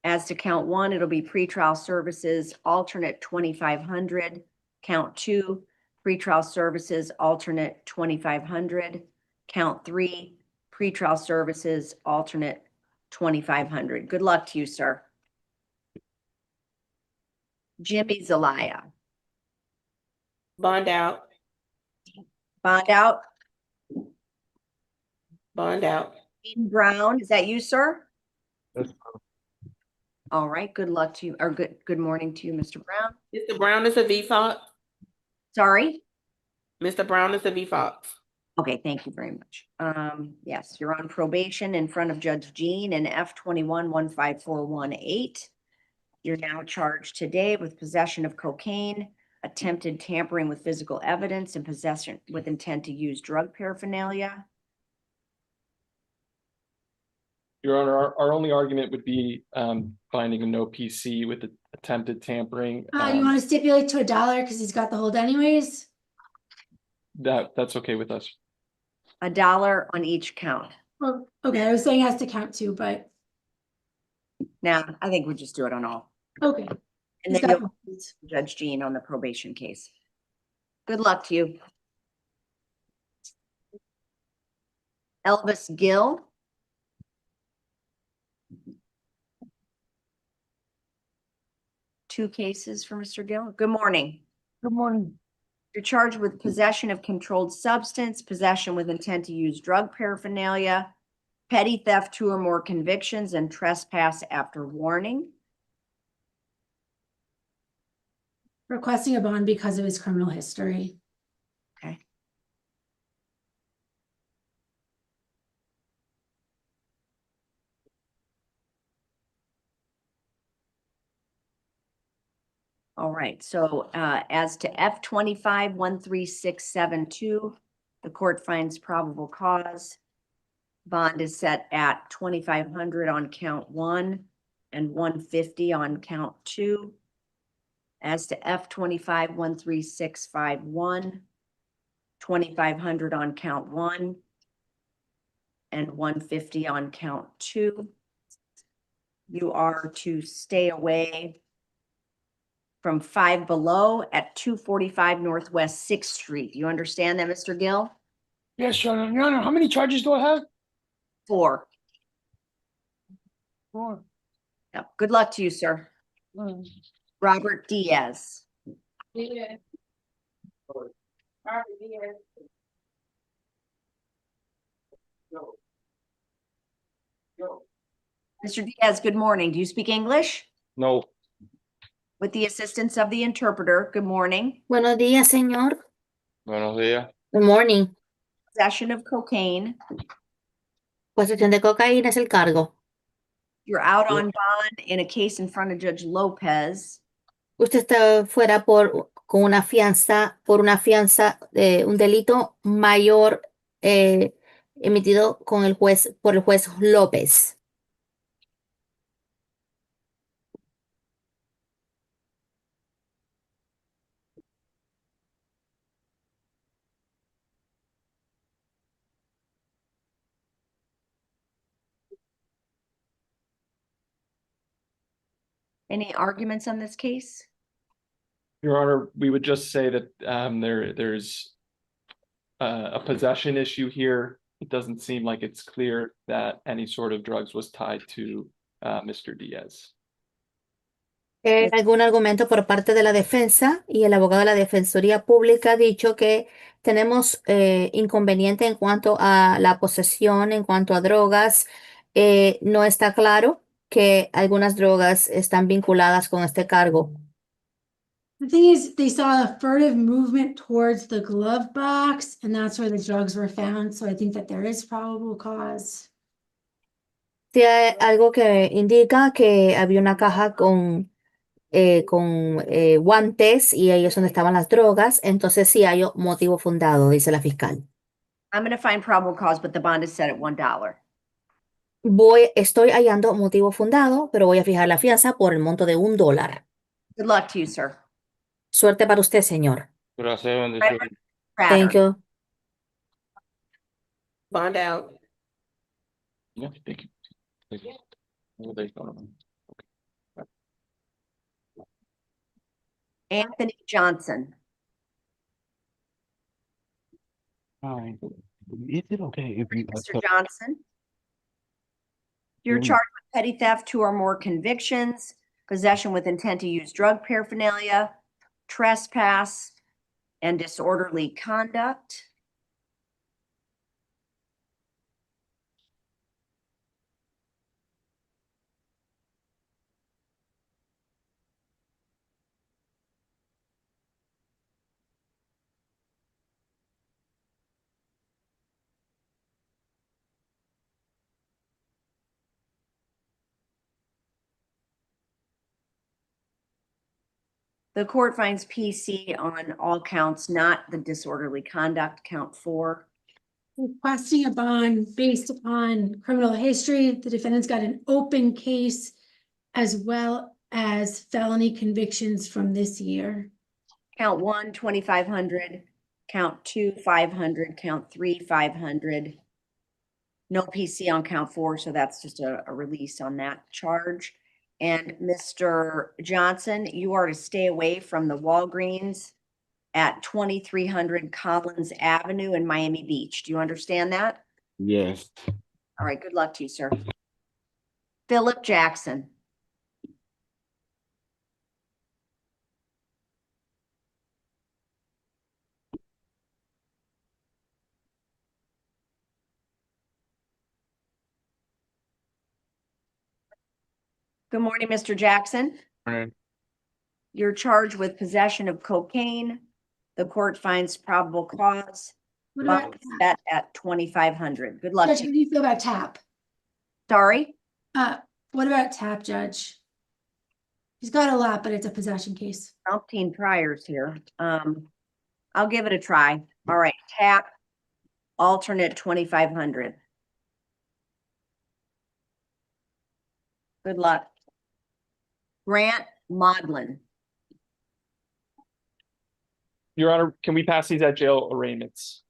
As to count 1, it'll be pretrial services, alternate 2,500. Count 2, pretrial services, alternate 2,500. Count 3, pretrial services, alternate 2,500. Good luck to you, sir. Jimmy Zelaya. Bond out. Bond out. Bond out. Dean Brown, is that you, sir? Yes. All right, good luck to you, or good morning to you, Mr. Brown. Mr. Brown is a V Fox. Sorry? Mr. Brown is a V Fox. Okay, thank you very much. Yes, you're on probation in front of Judge Jean and F21-15418. You're now charged today with possession of cocaine, attempted tampering with physical evidence and possession with intent to use drug paraphernalia. Your Honor, our only argument would be finding a no PC with the attempted tampering. You want to stipulate to $1 because he's got the hold anyways? That's okay with us. $1 on each count. Well, okay, I was saying has to count too, but Now, I think we just do it on all. okay. And He's then got you'll Judge Jean on the probation case. Good luck to you. Elvis Gill. Two cases for Mr. Gill. Good morning. Good morning. You're charged with possession of controlled substance, possession with intent to use drug paraphernalia, petty theft, 2 or more convictions, and trespass after warning. requesting a bond because of his criminal history. Okay. All right, so as to F 13672, the court finds probable cause. Bond is set at 2,500 on count 1 and 150 on count 2. As to F 13651, 2,500 on count 1 and 150 on count 2. You are to stay away from Five Below at 245 Northwest 6th Street. You understand that, Mr. Gill? Yes, Your Honor. Your Honor, how many charges do I have? 4. 4. Yep. Good luck to you, sir. Robert Diaz. Yeah. Mr. Diaz, good morning. Do you speak English? No. With the assistance of the interpreter, good morning. Buenos días, señor. Buenos días. Good morning. Possession of cocaine. Posesión de cocaína es el cargo. You're out on bond in a case in front of Judge Lopez. Usted está fuera con una fianza, por una fianza de un delito mayor emitido con el juez, por el juez López. Any arguments on this case? Your Honor, we would just say that there's a possession issue here. It doesn't seem like it's clear that any sort of drugs was tied to Mr. Diaz. Algún argumento por parte de la defensa y el abogado de la Defensoría Pública ha dicho que tenemos inconveniente en cuanto a la posesión, en cuanto a drogas. No está claro que algunas drogas están vinculadas con este cargo. The thing is, they saw a furtive movement towards the glove box, and that's where the drugs were found. So I think that there is probable cause. Sí, hay algo que indica que había una caja con guantes y ahí es donde estaban las drogas. Entonces sí hay motivo fundado, dice la fiscal. I'm going to find probable cause, but the bond is set at $1. Estoy hallando motivo fundado, pero voy a fijar la fianza por el monto de $1. Good luck to you, sir. Suerte para usted, señor. Gracias, bendiciones. Thank you. Bond out. Yeah, thank you. Thank you. Oh, they don't know. Anthony Johnson. Hi. Is it okay if you Mr. Johnson. You're charged with petty theft, 2 or more convictions, possession with intent to use drug paraphernalia, trespass, and disorderly conduct. The court finds PC on all counts, not the disorderly conduct, count 4. Requesting a bond based upon criminal history. The defendant's got an open case as well as felony convictions from this year. Count 1, 2,500. Count 2, 500. Count 3, 500. No PC on count 4, so that's just a release on that charge. And Mr. Johnson, you are to stay away from the Walgreens at 2300 Collins Avenue in Miami Beach. Do you understand that? Yes. All right, good luck to you, sir. Philip Jackson. Good morning, Mr. Jackson. Morning. You're charged with possession of cocaine. The court finds probable cause. What about Bond set at 2,500. Good luck. Judge, to how you. do you feel about TAP? Sorry? What about TAP, Judge? He's got a lot, but it's a possession case. Umpteen priors here. I'll give it a try. All right, tap, alternate 2,500. Good luck. Grant Modlin. Your Honor, can we pass these at jail arraignments?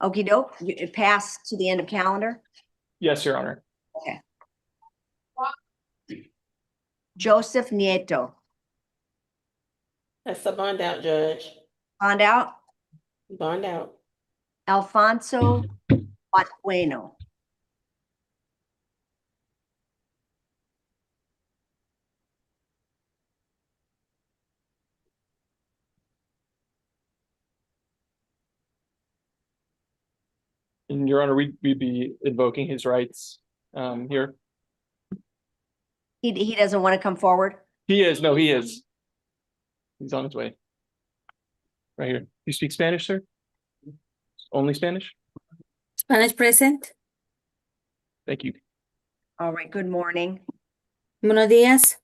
Okey doke, it passed to the end of calendar. Yes, Your Honor. Okay. Joseph Nieto. That's a bond out, Judge. Bond out. Bond out. Alfonso Bueno. And Your Honor, we'd be invoking his rights here. He doesn't want to come forward. He is. No, he is. He's on his way. Right here. You speak Spanish, sir? Only Spanish? Spanish present. Thank you. All right, good morning. Buenos días.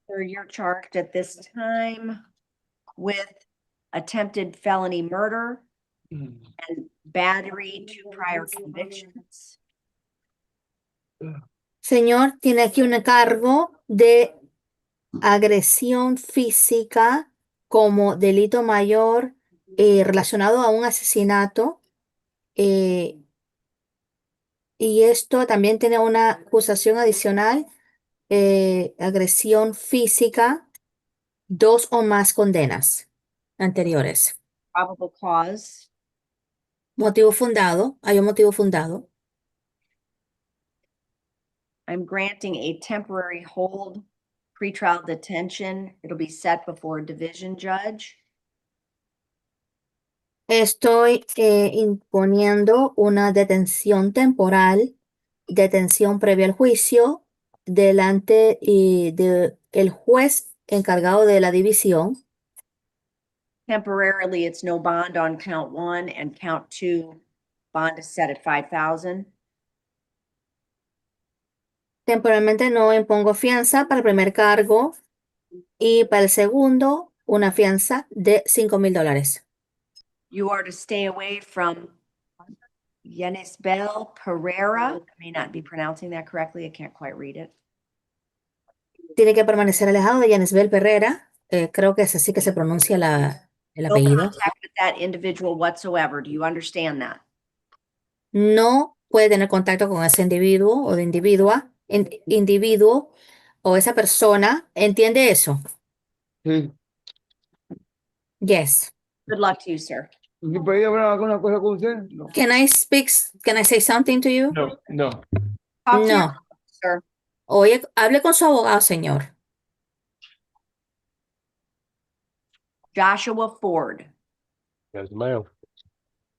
Sir, you're charged at this time with attempted felony murder and battery, 2 prior convictions. Señor, tiene aquí un cargo de agresión física como delito mayor relacionado a un asesinato. Y esto también tiene una acusación adicional, agresión física, 2 o más condenas anteriores. Probable cause. Motivo fundado, hay un motivo fundado. I'm granting a temporary hold, pretrial detention. It'll be set before a division judge. Estoy imponiendo una detención temporal, detención previa al juicio, delante del juez encargado de la división. Temporarily, it's no bond on count 1 and count 2. Bond is set at 5,000. Temporalmente no impongo fianza para el primer cargo y para el segundo una fianza de $5,000. You are to stay away from Yenisbel Pereira. I may not be pronouncing that correctly. I can't quite read it. Tiene que permanecer alejado de Yanisbel Perrera. Creo que es así que se pronuncia el No apellido. contact with that individual whatsoever. Do you understand that? No puede tener contacto con ese individuo o de individuo o esa persona. ¿Entiende eso? Sí. Yes. Good luck to you, sir. ¿Podría hablar alguna cosa con usted? No. Can I say something to you? No, no. Talk to No. your sir. Oye, hable con su abogado, señor. Joshua Ford. Yes, ma'am.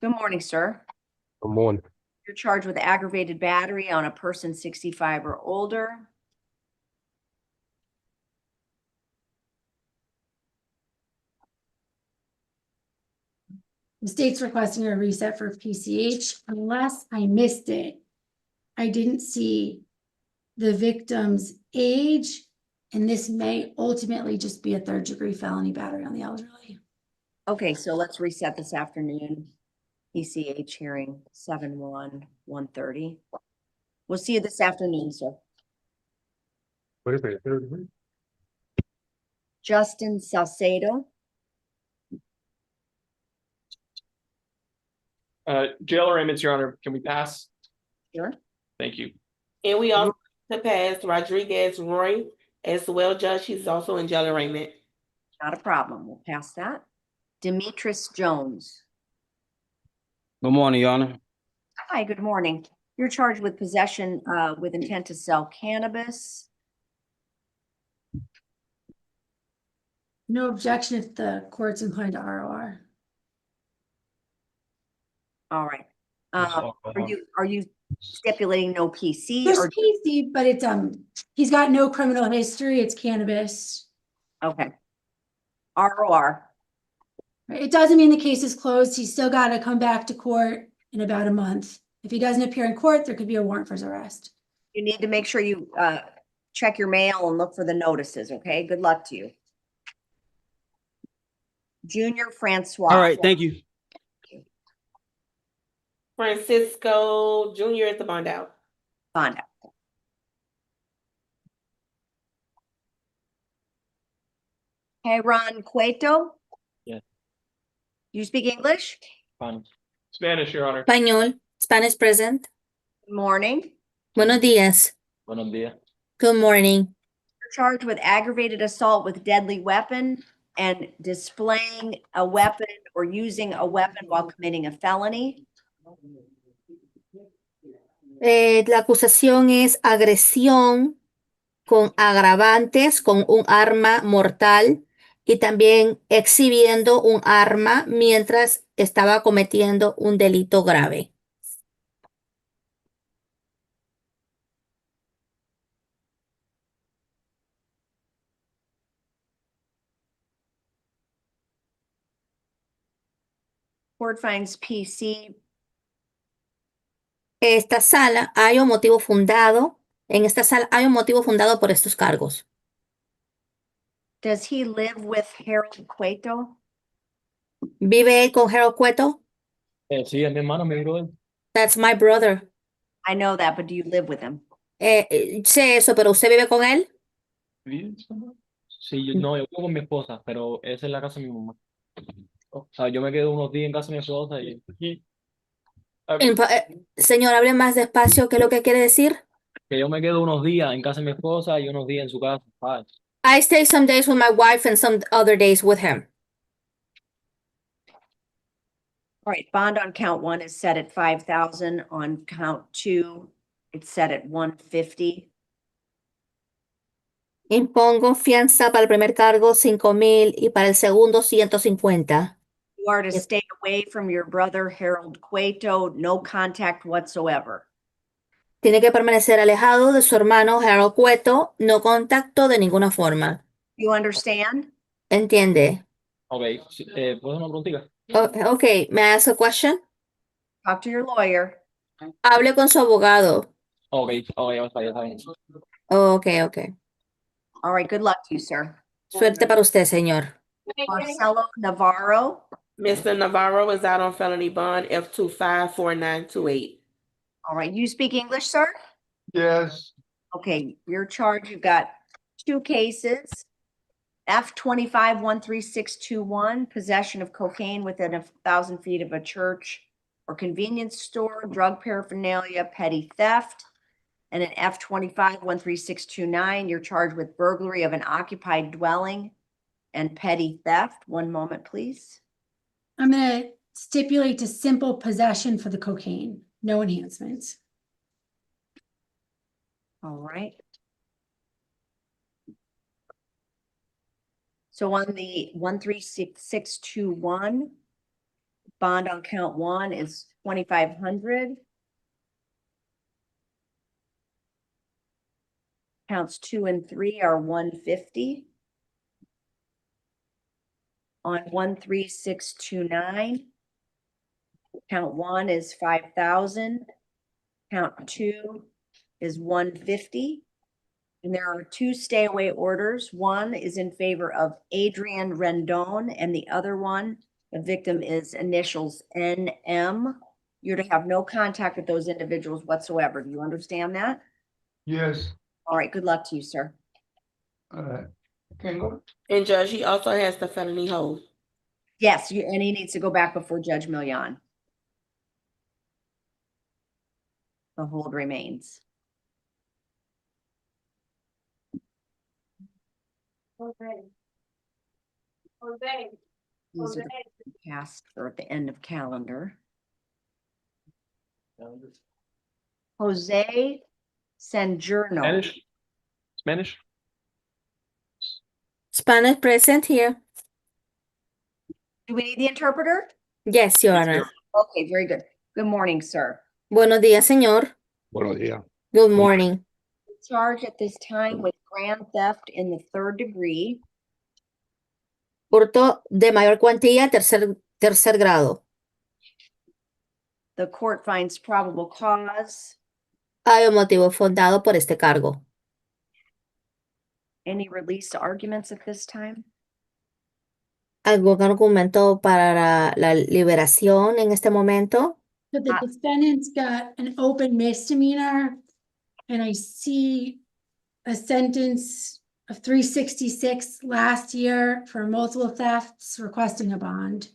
Good morning, sir. Good morning. You're charged with aggravated battery on a person 65 or older. The state's requesting a reset for PCH unless I missed it. I didn't see the victim's age And this may ultimately just be a third-degree felony battery on the elderly. Okay, so let's reset this afternoon. ECH hearing 7/1/130. We'll see you this afternoon, sir. What is it? Third degree? Justin Salcedo. Jail arraignments, Your Honor, can we pass? Sure. Thank you. And we also to pass Rodriguez Roy as well, Judge. He's also in jail arraignment. Not a problem. We'll pass that. Demetris Jones. Good morning, Your Honor. Hi, good morning. You're charged with possession with intent to sell cannabis. No objection if the court's inclined to ROR. All right. Are you stipulating no PC? There's or PC, but it's he's got no criminal history. It's cannabis. Okay. ROR. It doesn't mean the case is closed. He's still got to come back to court in about a month. If he doesn't appear in court, there could be a warrant for his arrest. You need to make sure you check your mail and look for the notices, okay? Good luck to you. Junior Francois. All right, thank you. Francisco Jr. is the bond out. Bond out. Hey, Ron Cueto. Yes. You speak English? Spanish, Your Honor. Español. Spanish present. Good morning. Buenos días. Buenos días. Good morning. You're charged with aggravated assault with deadly weapon and displaying a weapon or using a weapon while committing a felony. La acusación es agresión con agravantes, con un arma mortal y también exhibiendo un arma mientras estaba cometiendo un delito grave. Court finds PC. Esta sala hay un motivo fundado. En esta sala hay un motivo fundado por estos cargos. Does he live with Harold Cueto? ¿Vive él con Harold Cueto? Sí, es mi hermano, mi brother. That's my brother. I know that, but do you live with him? Sé eso, pero ¿usted vive con él? Sí, no, yo vivo con mi esposa, pero esa es la casa de mi mamá. O sea, yo me quedo unos días en casa de mi esposa y Señor, hable más despacio. ¿Qué es lo que quiere decir? que yo me quedo unos días en casa de mi esposa y unos días en su casa. I stay some days with my wife and some other days with him. All right, bond on count 1 is set at 5,000. On count 2, it's set at 150. Impongo fianza para el primer cargo 5,000 y para el segundo 150. You are to stay away from your brother Harold Cueto, no contact whatsoever. Tiene que permanecer alejado de su hermano Harold Cueto, no contacto de ninguna forma. You understand? ¿Entiende? Ok, ¿puedo hacer una preguntita? Okay, may I ask a question? Talk to your lawyer. Hable con su abogado. Ok, está bien. Okay. All right, good luck to you, sir. Suerte para usted, señor. Marcelo Navarro. Mr. Navarro is out on felony bond F254928. All right, you speak English, sir? Yes. Okay, your charge, you've got 2 cases. F25-13621, possession of cocaine within 1,000 feet of a church or convenience store, drug paraphernalia, petty theft. And an F25-13629, you're charged with burglary of an occupied dwelling and petty theft. One moment, please. I'm going to stipulate to simple possession for the cocaine, no enhancements. All right. So on the 13621, bond on count 1 is 2,500. Counts 2 and 3 are 150. On 13629, count 1 is 5,000. Count 2 is 150. And there are two stay away orders. One is in favor of Adrian Rendon and the other one, the victim is initials NM. You're to have no contact with those individuals whatsoever. Do you understand that? Yes. All right, good luck to you, sir. Can go. And Judge, he also has the felony hold. Yes, and he needs to go back before Judge Millian. The hold remains. These are the past or at the end of calendar. Jose Sanjurno. Spanish? Spanish present here. Do we need the interpreter? Yes, Your Honor. Okay, very good. Good morning, sir. Buenos días, señor. Buenos días. Good morning. Charged at this time with grand theft in the 3rd degree. Hurto de mayor cuantía, tercer grado. The court finds probable cause. Hay un motivo fundado por este cargo. Any release arguments at this time? ¿Algún argumento para la liberación en este momento? So the defendant's got an open misdemeanor, and I see a sentence of 366 last year for multiple thefts requesting a bond.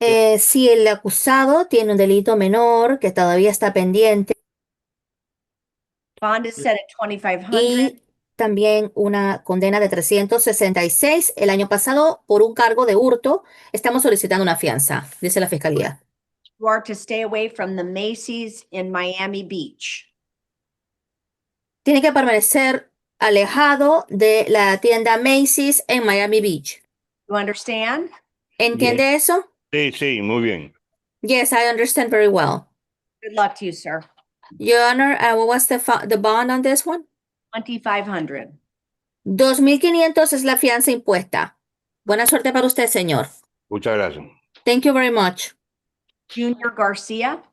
Si el acusado tiene un delito menor que todavía está pendiente Bond is set at 2,500. y también una condena de 366 el año pasado por un cargo de hurto, estamos solicitando una fianza, dice la fiscalía. You are to stay away from the Macy's in Miami Beach. Tiene que permanecer alejado de la tienda Macy's en Miami Beach. You understand? ¿Entiende eso? Sí, sí, muy bien. Yes, I understand very well. Good luck to you, sir. Your Honor, what was the bond on this one? 2,500. 2,500 es la fianza impuesta. Buena suerte para usted, señor. Muchas gracias. Thank you very much. Junior Garcia.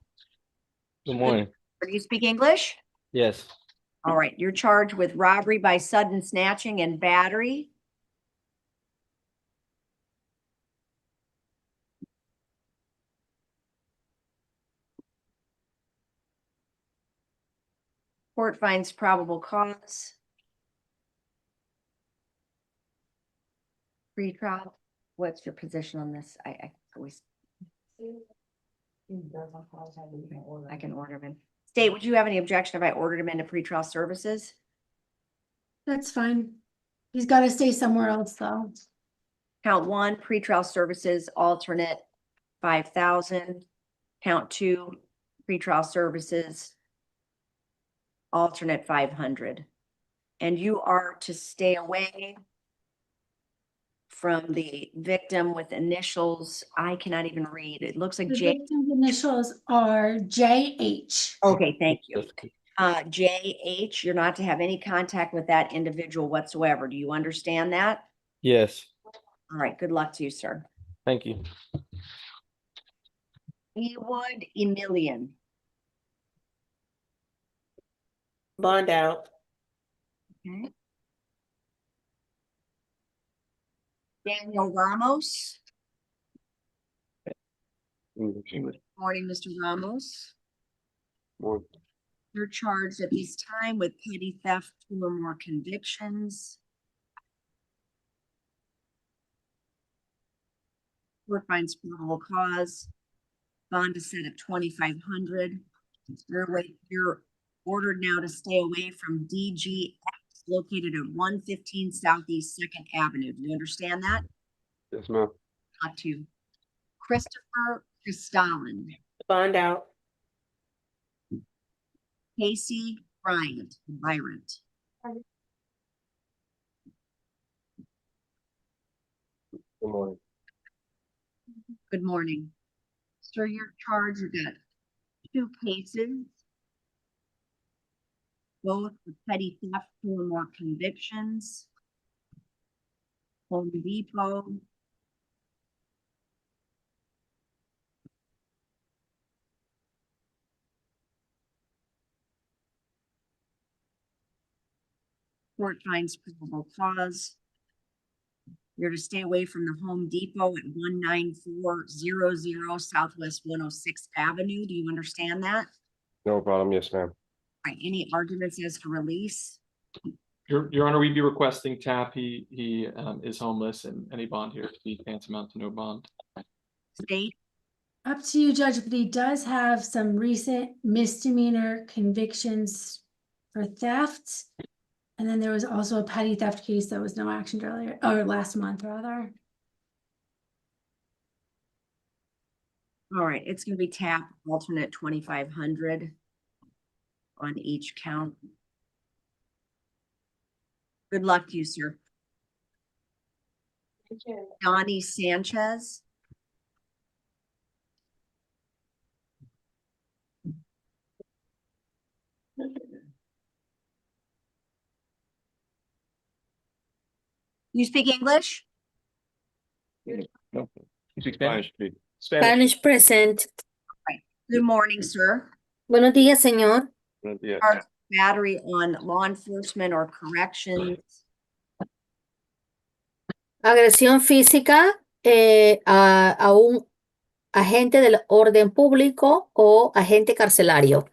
Good morning. Do you speak English? Yes. All right, you're charged with robbery by sudden snatching and battery. Court finds probable cause. Pretrial, what's your position on this? I always. I can order him in. State, would you have any objection if I ordered him into pretrial services? That's fine. He's got to stay somewhere else, though. Count 1, pretrial services, alternate 5,000. Count 2, pretrial services, alternate 500. And you are to stay away from the victim with initials. I cannot even read. It looks like The J. victim's initials are JH. Okay, thank you. JH, you're not to have any contact with that individual whatsoever. Do you understand that? Yes. All right, good luck to you, sir. Thank you. Eastwood Emilian. Bond out. Okay. Daniel Ramos. Morning, Mr. Ramos. You're charged at this time with petty theft, 2 or more convictions. Court finds probable cause. Bond is set at 2,500. You're ordered now to stay away from DGX located at 115 Southeast 2nd Avenue. Do you understand that? Yes, ma'am. Not to Christopher Cristalin. Bond out. Casey Bryant. Good morning. Good morning. Sir, you're charged with 2 cases, both with petty theft, 2 or more convictions. Home Depot. Court finds probable cause. You're to stay away from the Home Depot at 19400 Southwest 106th Avenue. Do you understand that? No problem. Yes, ma'am. Right, any arguments as to release? Your Honor, we'd be requesting TAP. He is homeless and any bond here to be tantamount to no bond. State? Up to you, Judge, but he does have some recent misdemeanor convictions for theft. And then there was also a petty theft case that was no action earlier, or last month rather. All right, it's gonna be TAP alternate 2,500 on each count. Good luck to you, sir. Donnie Sanchez. You speak English? No. You speak Spanish? Spanish present. Right. Good morning, sir. Buenos días, señor. Yes. Battery on law enforcement or corrections. Agresión física a un agente del orden público o agente carcelario.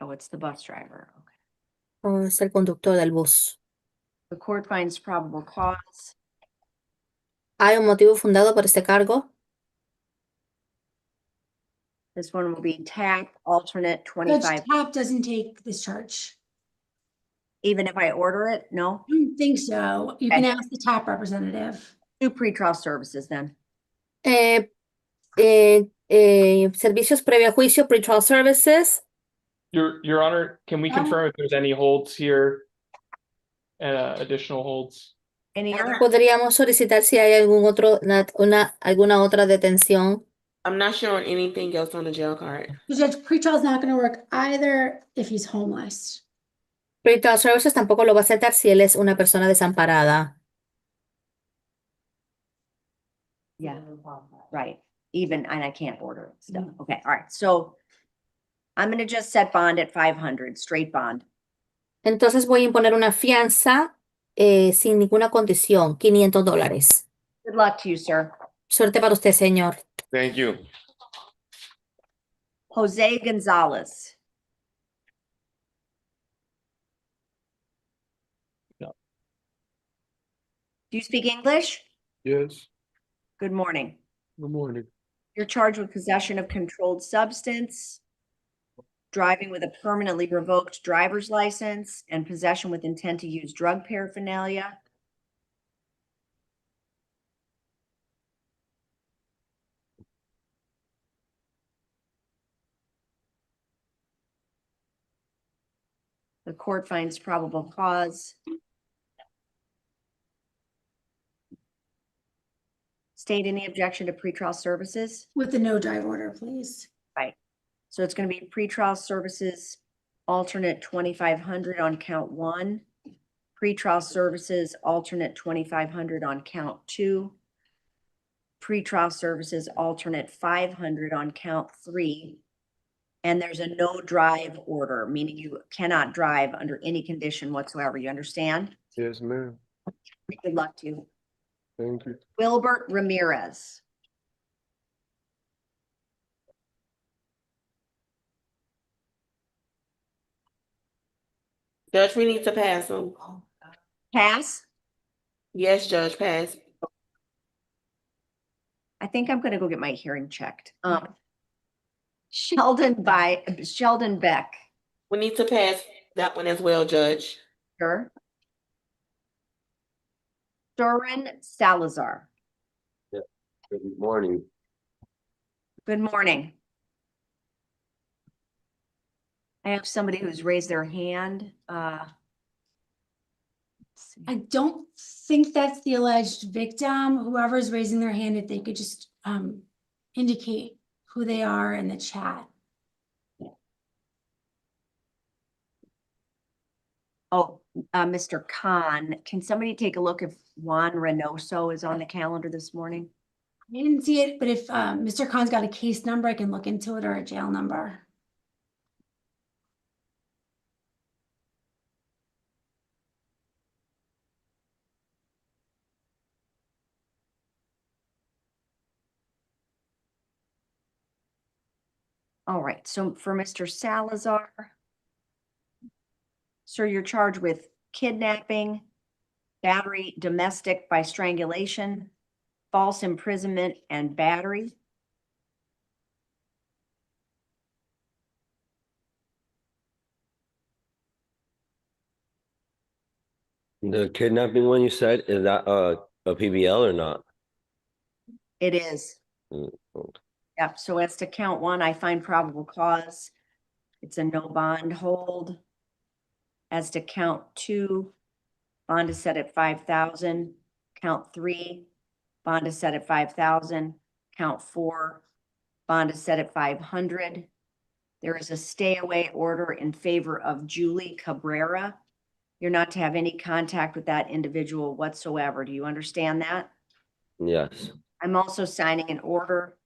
Oh, it's the bus driver. Okay. O es el conductor del bus. The court finds probable cause. ¿Hay un motivo fundado por este cargo? This one will be TAP alternate Judge 25. TAP doesn't take this charge. Even if I order it, no? I don't think so. You can ask the TAP representative. Do pretrial services then. Servicios previo a juicio, pretrial services. Your Honor, can we confirm if there's any holds here? Additional holds? Any other? Podríamos solicitar si hay algún otro, alguna otra detención. I'm not showing anything else on the jail card. The judge, pretrial is not going to work either if he's homeless. Pretrial services tampoco lo va a aceptar si él es una persona desamparada. Yeah, right. Even, and I can't order it stuff. Okay, all right. So I'm gonna just set bond at 500, straight bond. Entonces voy a imponer una fianza sin ninguna condición, $500. Good luck to you, sir. Suerte para usted, señor. Thank you. Jose Gonzalez. No. Do you speak English? Yes. Good morning. Good morning. You're charged with possession of controlled substance, driving with a permanently revoked driver's license, and possession with intent to use drug paraphernalia. The court finds probable cause. State any objection to pretrial services? With the no drive order, please. Right. So it's going to be pretrial services, alternate 2,500 on count 1. Pretrial services, alternate 2,500 on count 2. Pretrial services, alternate 500 on count 3. And there's a no drive order, meaning you cannot drive under any condition whatsoever. You understand? Yes, ma'am. Good luck to you. Thank you. Wilbert Ramirez. Judge, we need to pass them. Pass? Yes, Judge, pass. I think I'm gonna go get my hearing checked. Sheldon Beck. We need to pass that one as well, Judge. Sure. Duran Salazar. Yeah. Good morning. Good morning. I have somebody who's raised their hand. I don't think that's the alleged victim. Whoever's raising their hand, if they could just indicate who they are in the chat. Oh, Mr. Khan, can somebody take a look if Juan Reynoso is on the calendar this morning? I didn't see it, but if Mr. Khan's got a case number, I can look into it, or a jail number. All right, so for Mr. Salazar, sir, you're charged with kidnapping, battery, domestic by strangulation, false imprisonment, and battery. The kidnapping one you said, is that a PBL or not? It is. Mm, okay. Yep, so as to count one, I find probable cause. It's a no bond hold. As to count two, bond is set at 5,000. Count three, bond is set at 5,000. Count four, bond is set at 500. There is a stay away order in favor of Julie Cabrera. You're not to have any contact with that individual whatsoever. Do you understand that? Yes. I'm also signing an order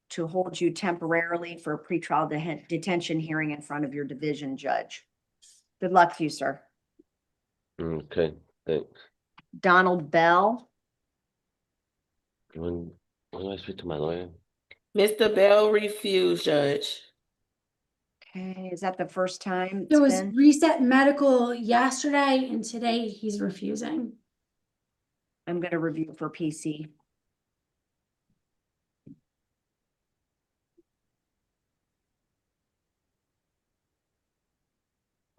to hold you temporarily for a pretrial detention hearing in front of your division judge. Good luck to you, sir. Okay, thanks. Donald Bell. When do I speak to my lawyer? Mr. Bell refused, Judge. Okay, is that the first time There it's was been? reset medical yesterday, and today he's refusing. I'm going to review for PC.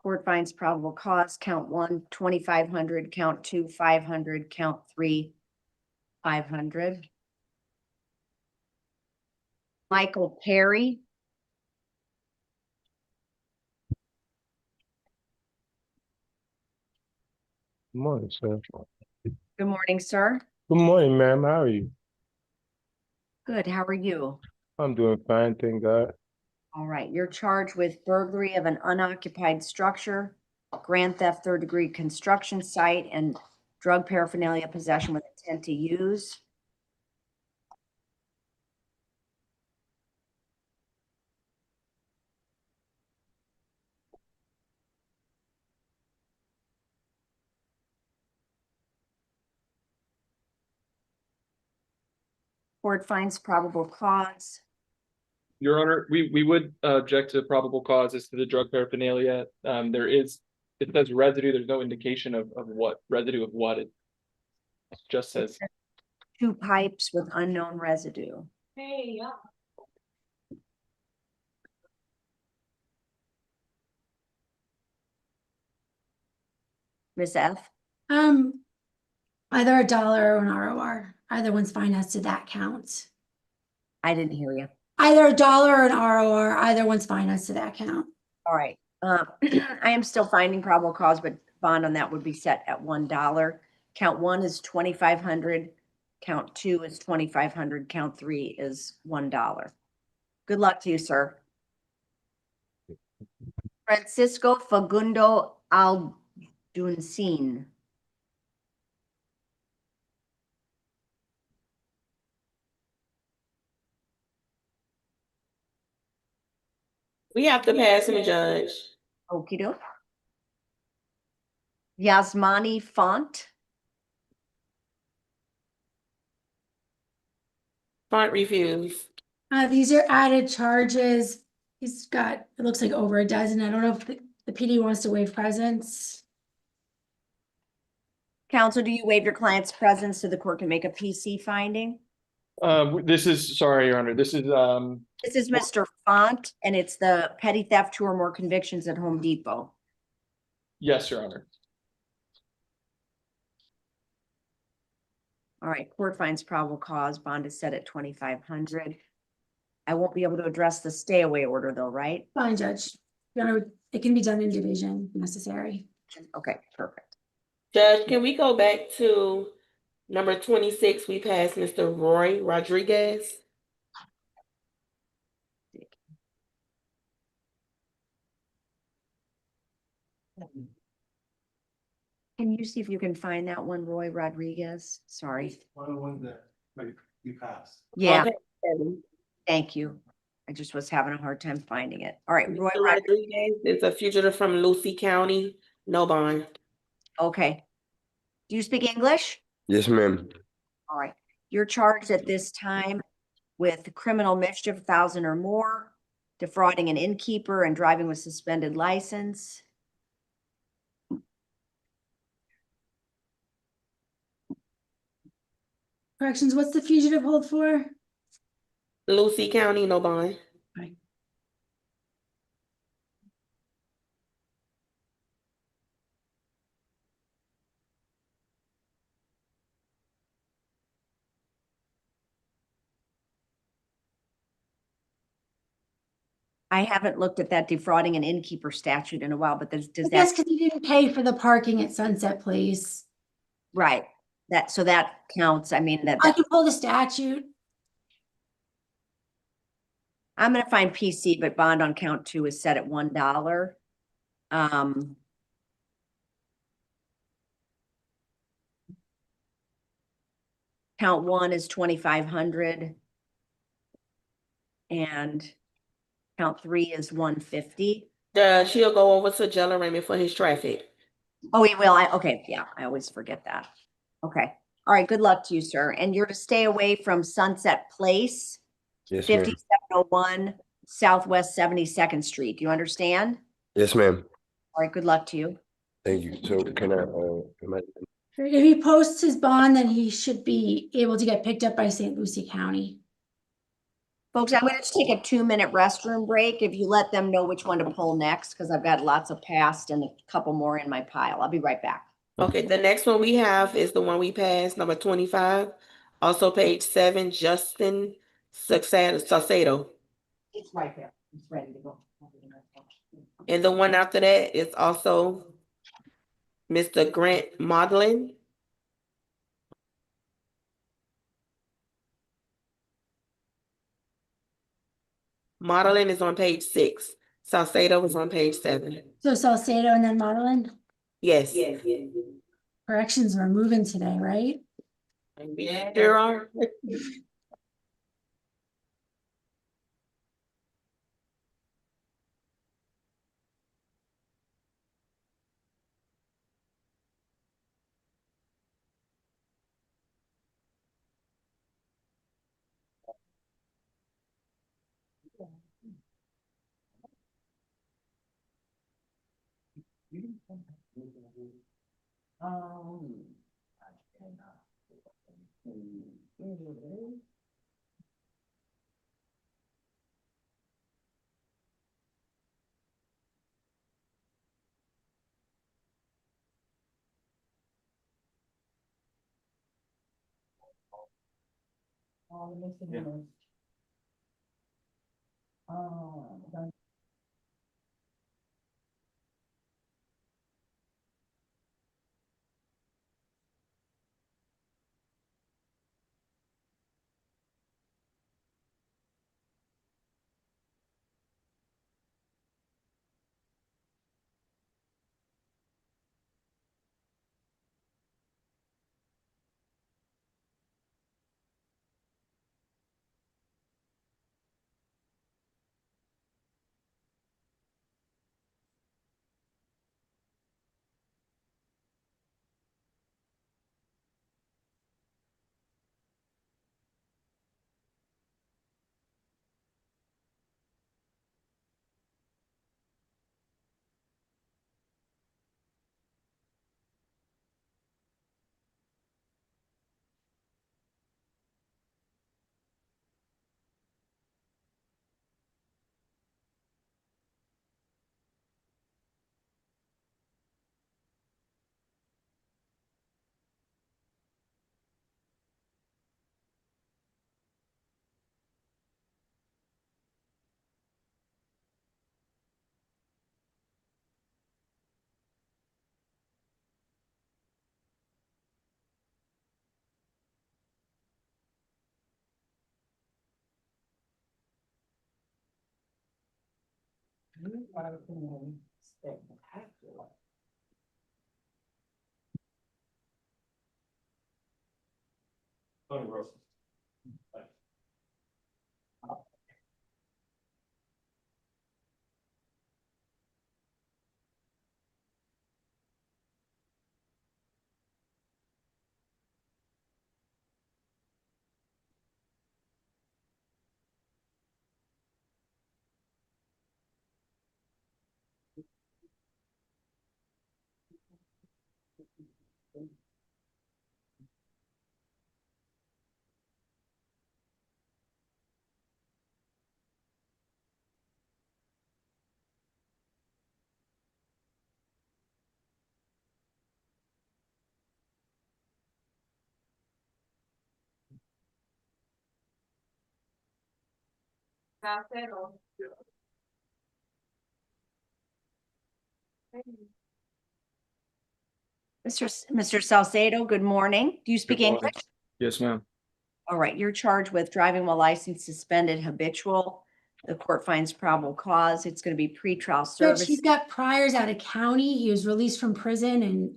Court finds probable cause, count one, 2,500, count two, 500, count three, 500. Michael Perry. Good morning, sir. Good morning, sir. Good morning, ma'am. How are you? Good, how are you? I'm doing fine, thank God. All right, you're charged with burglary of an unoccupied structure, grand theft, third-degree construction site, and drug paraphernalia possession with intent to use. Court finds probable cause. Your Honor, we would object to probable cause as to the drug paraphernalia. It says residue, there's no indication of what residue of what. It just says. 2 pipes with unknown residue. Hey, yeah. Ms. F? Either a dollar or an ROR. Either one's fine as to that count. I didn't hear you. Either a dollar or an ROR, either one's fine as to that count. All right. I am still finding probable cause, but bond on that would be set at $1. Count one is 2,500. Count two is 2,500. Count three is $1. Good luck to you, sir. Francisco Fagundo Alduncin. We have to pass him, Judge. Okie doke. Yasmani Font. Font refused. These are added charges. He's got, it looks like over a dozen. I don't know if the PD wants to waive presence. Counsel, do you waive your client's presence so the court can make a PC finding? This is, sorry, Your Honor, this is Mr. Font, and it's the petty theft 2 or more convictions at Home Depot. yes, Your Honor. All right, court finds probable cause, bond is set at 2,500. I won't be able to address the stay away order though, right? Fine, Judge. Your Honor, it can be done in division if necessary. Okay, perfect. Judge, can we go back to number 26? We passed Mr. Roy Rodriguez. Can you see if you can find that one, Roy Rodriguez? Sorry. One of the ones that, like, You passed. Yeah, On page 7. thank you. I just was having a hard time finding it. All right, Roy, Still at 3 days. It's a fugitive from Lucy County, no bond. okay. Do you speak English? Yes, ma'am. All right. You're charged at this time with criminal mischief, 1,000 or more, defrauding an innkeeper and driving with suspended license. Corrections, what's the fugitive hold for? Lucy County, no bond. I haven't looked at that defrauding an innkeeper statute in a while, but does That's that, because you didn't pay for the parking at Sunset Place. right, so that counts. I mean, that, I can pull the statute. I'm gonna find PC, but bond on count 2 is set at $1. Count 1 is 2,500. And count 3 is 150. She'll go over to Jella Raymond for his traffic. Oh, he will. Okay, yeah, I always forget that. Okay. All right, good luck to you, sir. And you're to stay away from Sunset Place, Yes, ma'am. 5701 Southwest 72nd Street. Do you understand? Yes, ma'am. All right, good luck to you. Thank you. So can I, If he posts his bond, then he should be able to get picked up by St. Lucie County. Folks, I'm going to take a 2-minute restroom break if you let them know which one to pull next, because I've got lots of past and a couple more in my pile. I'll be right back. Okay, the next one we have is the one we passed, number 25. Also page 7, Justin Saucedo. It's right there. It's ready to go. And the one after that is also Mr. Grant Maudlin. Modeling is on page 6. Saucedo is on page 7. So Salcedo and then Modeling. Yes. Corrections are moving today, right? Yeah, there are. Mr. Salcedo, good morning. Do you speak Good morning. English? Yes, ma'am. All right, you're charged with driving while license suspended habitual. The court finds probable cause. It's going to be pretrial Judge, service. he's got priors out of county. He was released from prison in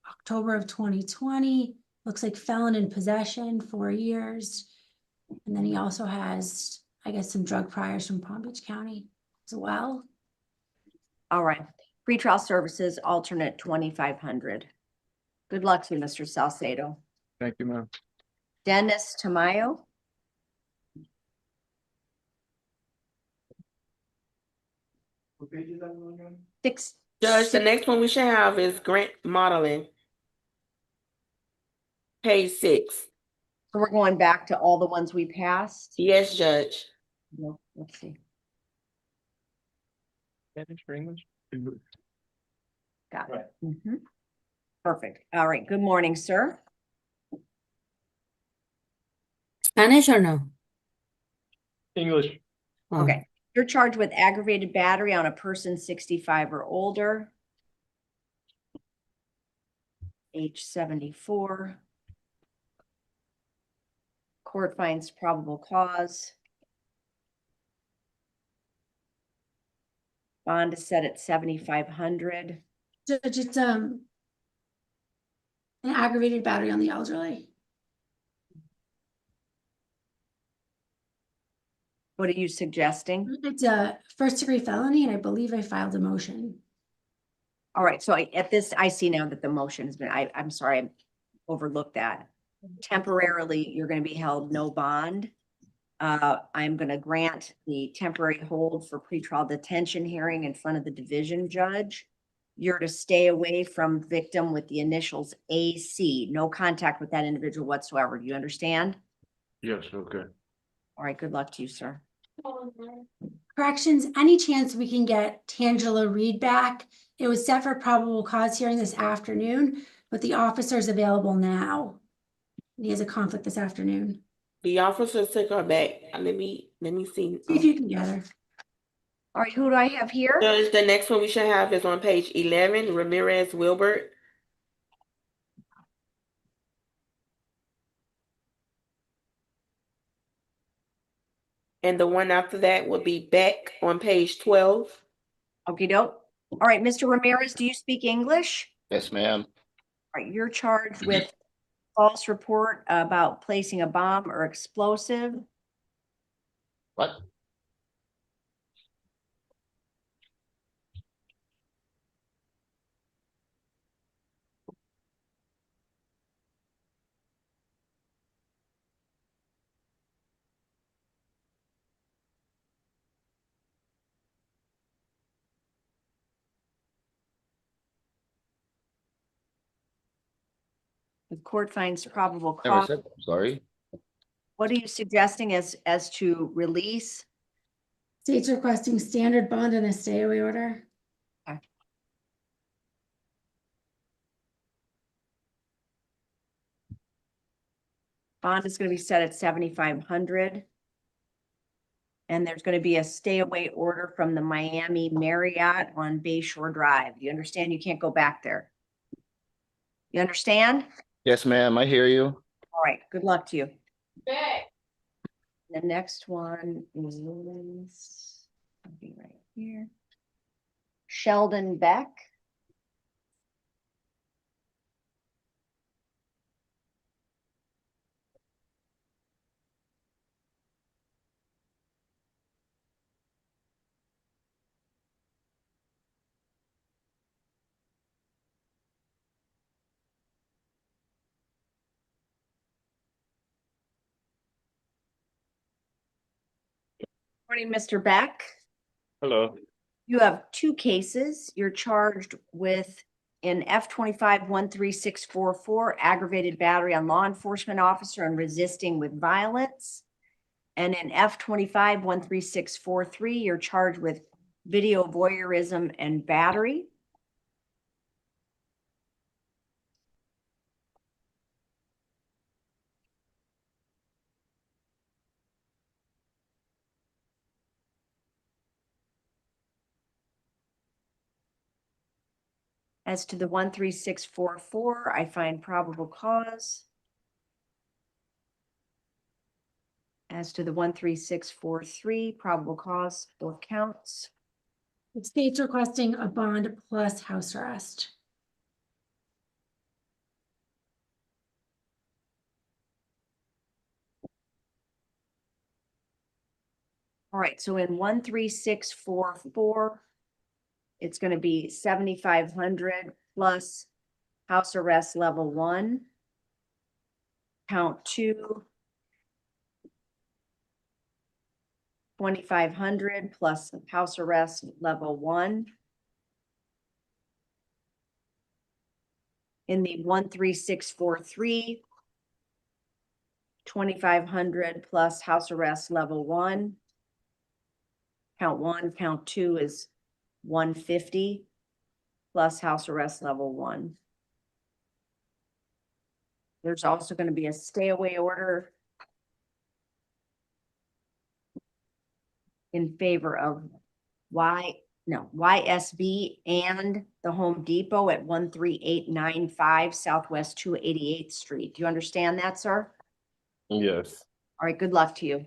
October of 2020. Looks like felon in possession, 4 years. And then he also has, I guess, some drug priors from Palm Beach County as well. All right, pretrial services, alternate 2,500. Good luck to you, Mr. Salcedo. Thank you, ma'am. Dennis Tamayo. What page is that one again? Judge, the next one we should have is grant modeling. Page 6. So we're going back to all the ones we passed. Yes, Judge. No, let's see. Spanish or English? Got it. Mhm. Perfect. All right. Good morning, sir. Spanish or no? English. Oh. Okay. You're charged with aggravated battery on a person 65 or older. Age 74. Court finds probable cause. Bond is set at 7,500. Judge, it's an aggravated battery on the elderly. What are you suggesting? It's a first-degree felony, and I believe I filed a motion. All right, so at this, I see now that the motion has been, I'm sorry, I overlooked that. Temporarily, you're going to be held no bond. I'm going to grant the temporary hold for pretrial detention hearing in front of the division judge. You're to stay away from victim with the initials AC, no contact with that individual whatsoever. Do you understand? Yes, okay. All right, good luck to you, sir. Corrections, any chance we can get Tangela Reed back? It was set for probable cause hearing this afternoon, but the officer's available now. He has a conflict this afternoon. The officers took her back. Let me see. See if you can get her. All right, who do I have here? Judge, the next one we should have is on page 11, Ramirez Wilbert. And the one after that would be Beck on page 12. Okie doke. All right, Mr. Ramirez, do you speak English? Yes, ma'am. All right, you're charged with false report about placing a bomb or explosive. What? The court finds probable Never cause. said, sorry. What are you suggesting as to release? State's requesting standard bond and a stay away order. Okay. Bond is going to be set at 7,500. And there's going to be a stay away order from the Miami Marriott on Bayshore Drive. You understand? You can't go back there. You understand? Yes, ma'am, I hear you. All right, good luck to you. The next one is, I'll be right here. Sheldon Beck. Morning, Mr. Beck. Hello. You have two cases. You're charged with an F-25-13644 aggravated battery on law enforcement officer and resisting with violence. And an F-25-13643, you're charged with video voyeurism and battery. As to the 13644, I find probable cause. As to the 13643, probable cause, both counts. The state's requesting a bond plus house arrest. All right, so in 13644, it's going to be 7,500 plus house arrest level 1. Count 2, 2,500 plus house arrest level 1. In the 13643, 2,500 plus house arrest level 1. Count 1, count 2 is 150 plus house arrest level 1. There's also going to be a stay away order in favor of YSB and the Home Depot at 13895 Southwest 288th Street. Do you understand that, sir? Yes. All right, good luck to you.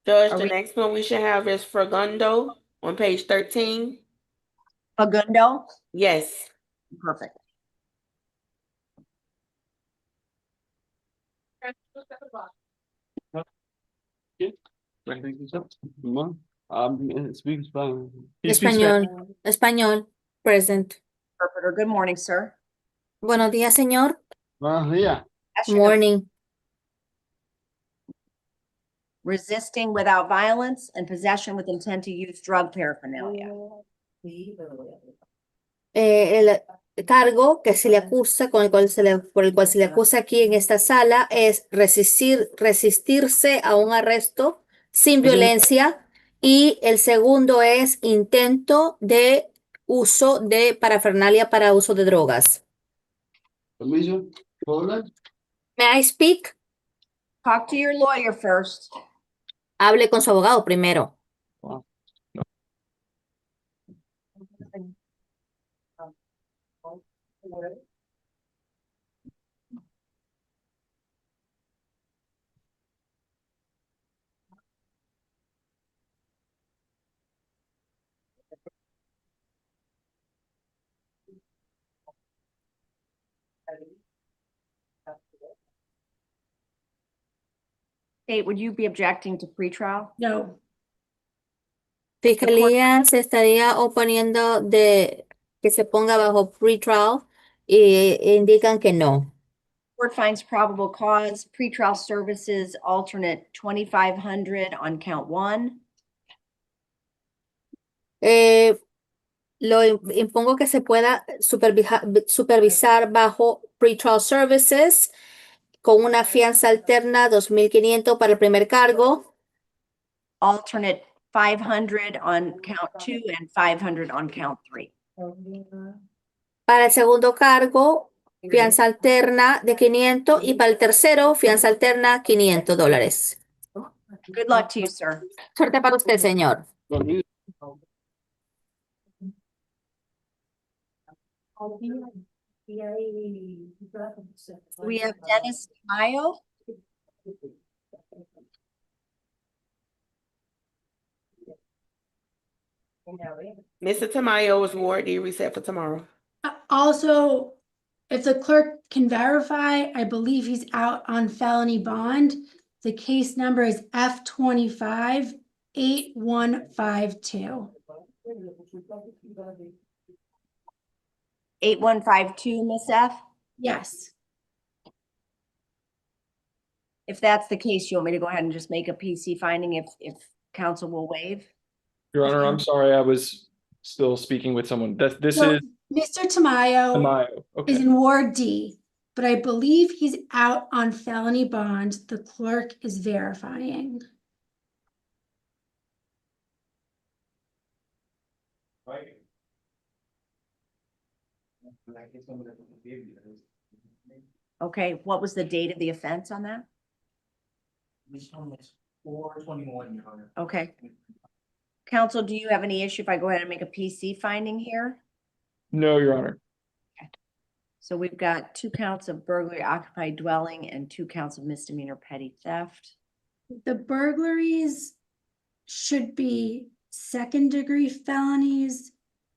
Judge, Are the we- next one we should have is Fragundo on page 13. Fagundo? Yes. Perfect. Speak Spanish. Español, español, present. Interpreter, good morning, sir. Buenos días, señor. Buenos días. Morning. Resisting without violence and possession with intent to use drug paraphernalia. El cargo que se le acusa, por el cual se le acusa aquí en esta sala es resistirse a un arresto sin violencia, y el segundo es intento de uso de parafernalia para uso de drogas. Permiso, ¿puedo hablar? May I speak? Talk to your lawyer first. Hable con su abogado primero. Kate, would you be objecting to pretrial? No. Fiscalía se estaría oponiendo de que se ponga bajo pretrial y indican que no. Court finds probable cause, pretrial services alternate 2,500 on count 1. Lo impongo que se pueda supervisar bajo pretrial services con una fianza alterna 2,500 para el primer cargo. Alternate 500 on count 2 and 500 on count 3. Para el segundo cargo, fianza alterna de 500, y para el tercero, fianza alterna $500. Good luck to you, sir. Suerte para usted, señor. We have Dennis Mayo. Mr. Tamayo is Ward D reset for tomorrow. Also, if the clerk can verify, I believe he's out on felony bond. The case number is F-25-8152. 8152, Miss F. Yes. If that's the case, you want me to go ahead and just make a PC finding if council will waive? Your Honor, I'm sorry, I was still speaking with someone. This So is Mr. Tamayo Tamayo. is Okay. in Ward D, but I believe he's out on felony bond. The clerk is verifying. Right. Okay, what was the date of the offense on that? This one was 4/21, Your Honor. Okay. Council, do you have any issue if I go ahead and make a PC finding here? No, Your Honor. So we've got 2 counts of burglary, occupied dwelling, and 2 counts of misdemeanor petty theft. The burglaries should be second-degree felonies.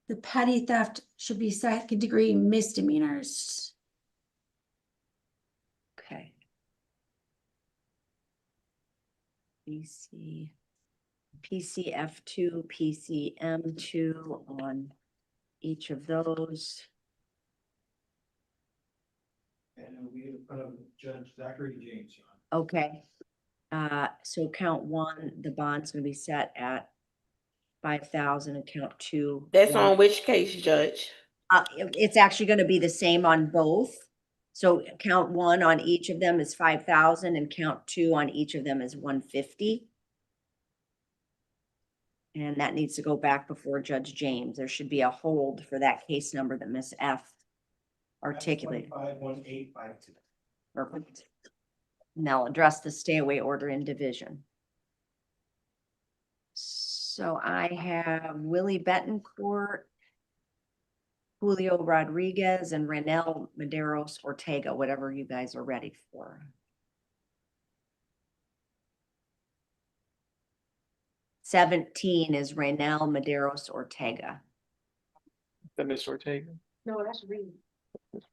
The petty theft should be second-degree misdemeanors. Okay. PCF2, PCM2 on each of those. And we in front of Judge Zachary James, Your Honor. Okay. So count 1, the bond's gonna be set at 5,000, and count 2. That's on which case, Judge? It's actually gonna be the same on both. So count 1 on each of them is 5,000, and count 2 on each of them is 150. And that needs to go back before Judge James. There should be a hold for that case number that Miss F articulated. 51852. Perfect. And they'll address the stay away order in division. So I have Willie Betancourt, Julio Rodriguez, and Renel Medeiros Ortega, whatever you guys are ready for. '17 is Renel Medeiros Ortega. The Miss Ortega. No, that's Reed.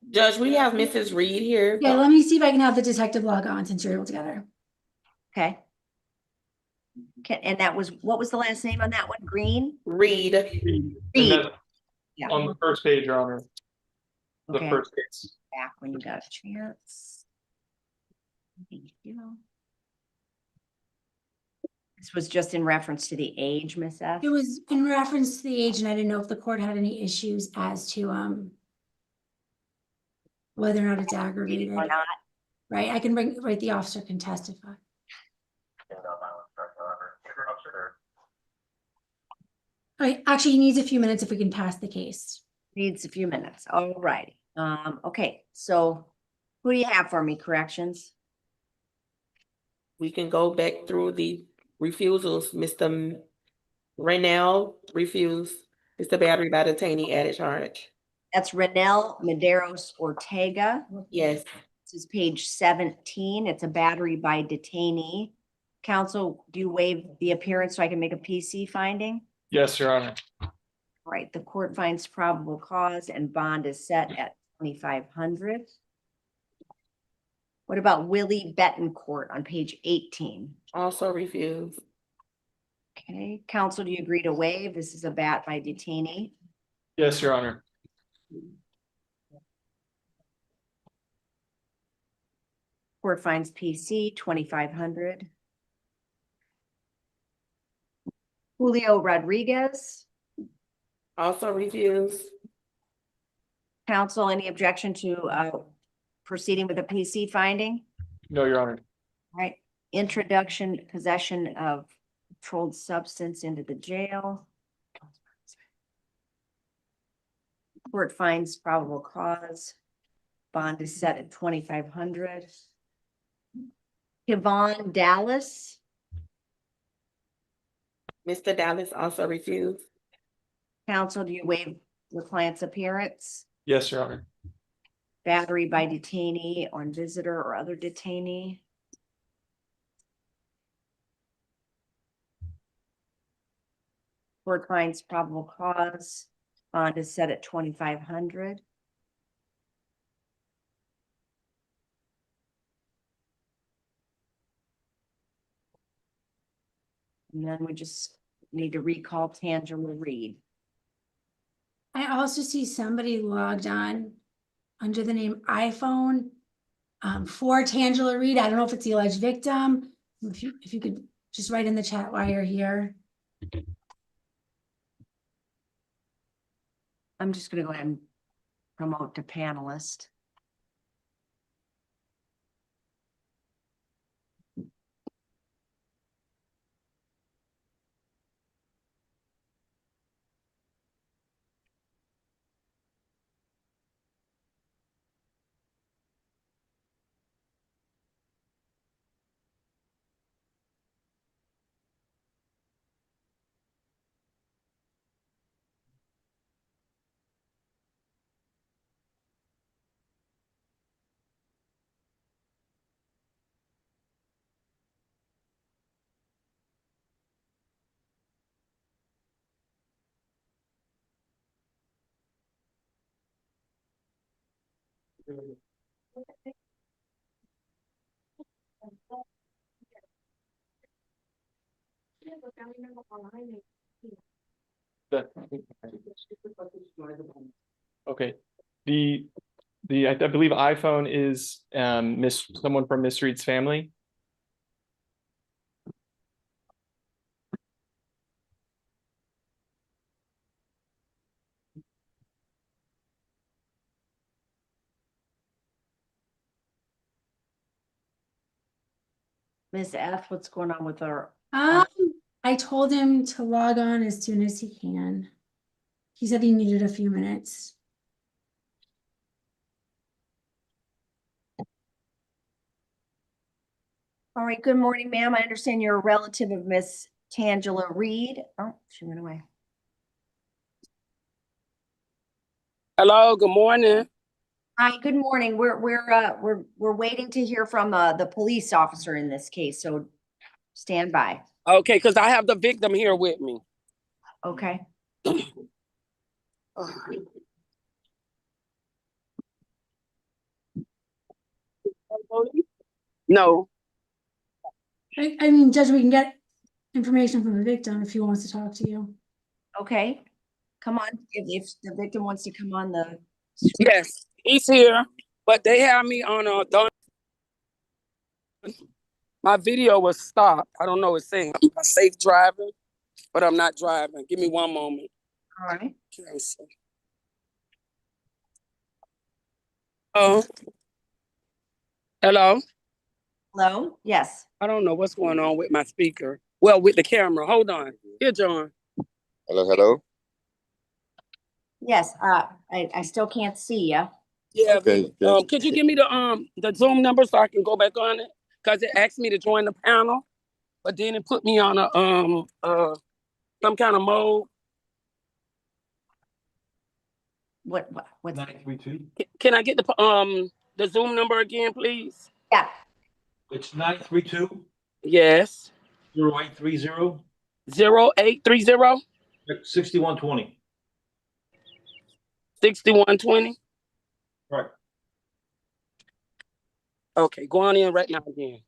Judge, we have Mrs. Reed here. Yeah, let me see if I can have the detective log on since you're able together. Okay. And that was, what was the last name on that one? Green? Reed. And Reed. that's Yeah. on the first page, Your Honor. The Okay. first case. Back when you got a chance. Thank you. This was just in reference to the age, Miss F. It was in reference to the age, and I didn't know if the court had any issues as to whether or not it's aggravated. Or not. Right, I can bring, right, the officer can testify. Right, actually, he needs a few minutes if we can pass the case. Needs a few minutes. All righty. Okay, so who do you have for me? Corrections? We can go back through the refusals. Mr. Raynell refused. Mr. Battery by detainee added charge. That's Renel Medeiros Ortega. Yes. This is page 17. It's a battery by detainee. Counsel, do you waive the appearance so I can make a PC finding? Yes, Your Honor. All right, the court finds probable cause and bond is set at 2,500. What about Willie Betancourt on page 18? Also refused. Okay, counsel, do you agree to waive? This is a bat by detainee. Yes, Your Honor. Court finds PC 2,500. Julio Rodriguez. Also refused. Counsel, any objection to proceeding with a PC finding? No, Your Honor. All right, introduction, possession of controlled substance into the jail. Court finds probable cause. Bond is set at 2,500. Yvonne Dallas. Mr. Dallas also refused. Counsel, do you waive your client's appearance? Yes, Your Honor. Battery by detainee on visitor or other detainee. Court finds probable cause. Bond is set at 2,500. And then we just need to recall Tangela Reed. I also see somebody logged on under the name iPhone. For Tangela Reed, I don't know if it's the alleged victim. If you could just write in the chat while you're here. I'm just gonna go ahead and promote to panelist. Okay, I believe iPhone is someone from Miss Reed's family. Ms. F, what's going on with our? I told him to log on as soon as he can. He said he needed a few minutes. All right, good morning, ma'am. I understand you're a relative of Miss Tangela Reed. Oh, she went away. Hello, good morning. Hi, good morning. We're waiting to hear from the police officer in this case, so stand by. Okay, because I have the victim here with me. Okay. No. I mean, Judge, we can get information from the victim if he wants to talk to you. Okay, come on. If the victim wants to come on the. Yes, he's here, but they have me on my video was stopped. I don't know. It's saying I'm safe driving, but I'm not driving. Give me one moment. All right. Okay, so. Oh. Hello. Hello. Yes. I don't know what's going on with my speaker. Well, with the camera. Hold on. Here, John. Hello, hello. Yes. I still can't see you. Yeah. Okay. Could you give me the Zoom number so I can go back on it? Because it asked me to join the panel, but then it put me on a some kind of mode. What 932? Can I get the Zoom number again, please? Yeah. It's 932. Yes. 0830. 0830. 6120. 6120. Right. Okay, go on in right now again.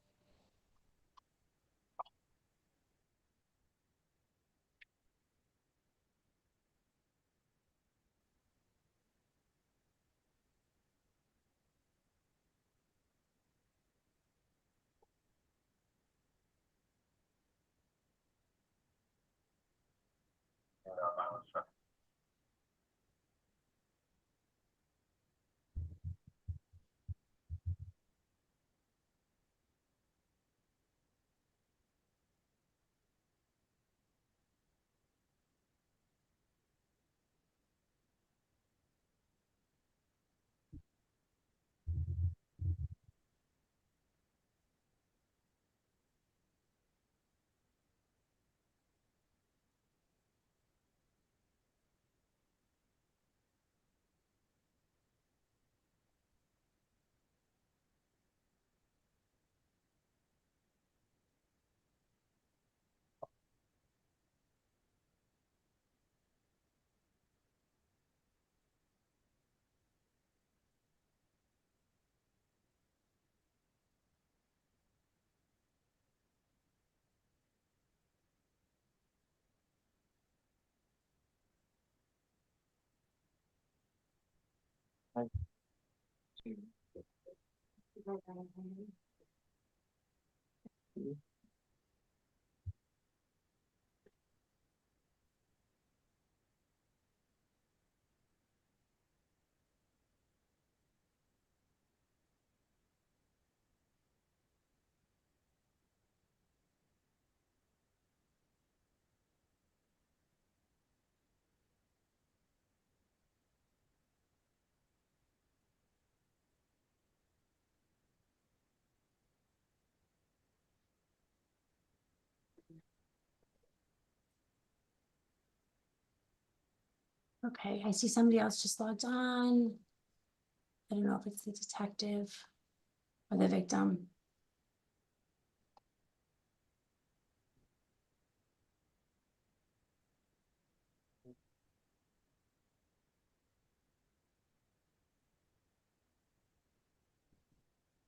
Okay, I see somebody else just logged on. I don't know if it's the detective or the victim.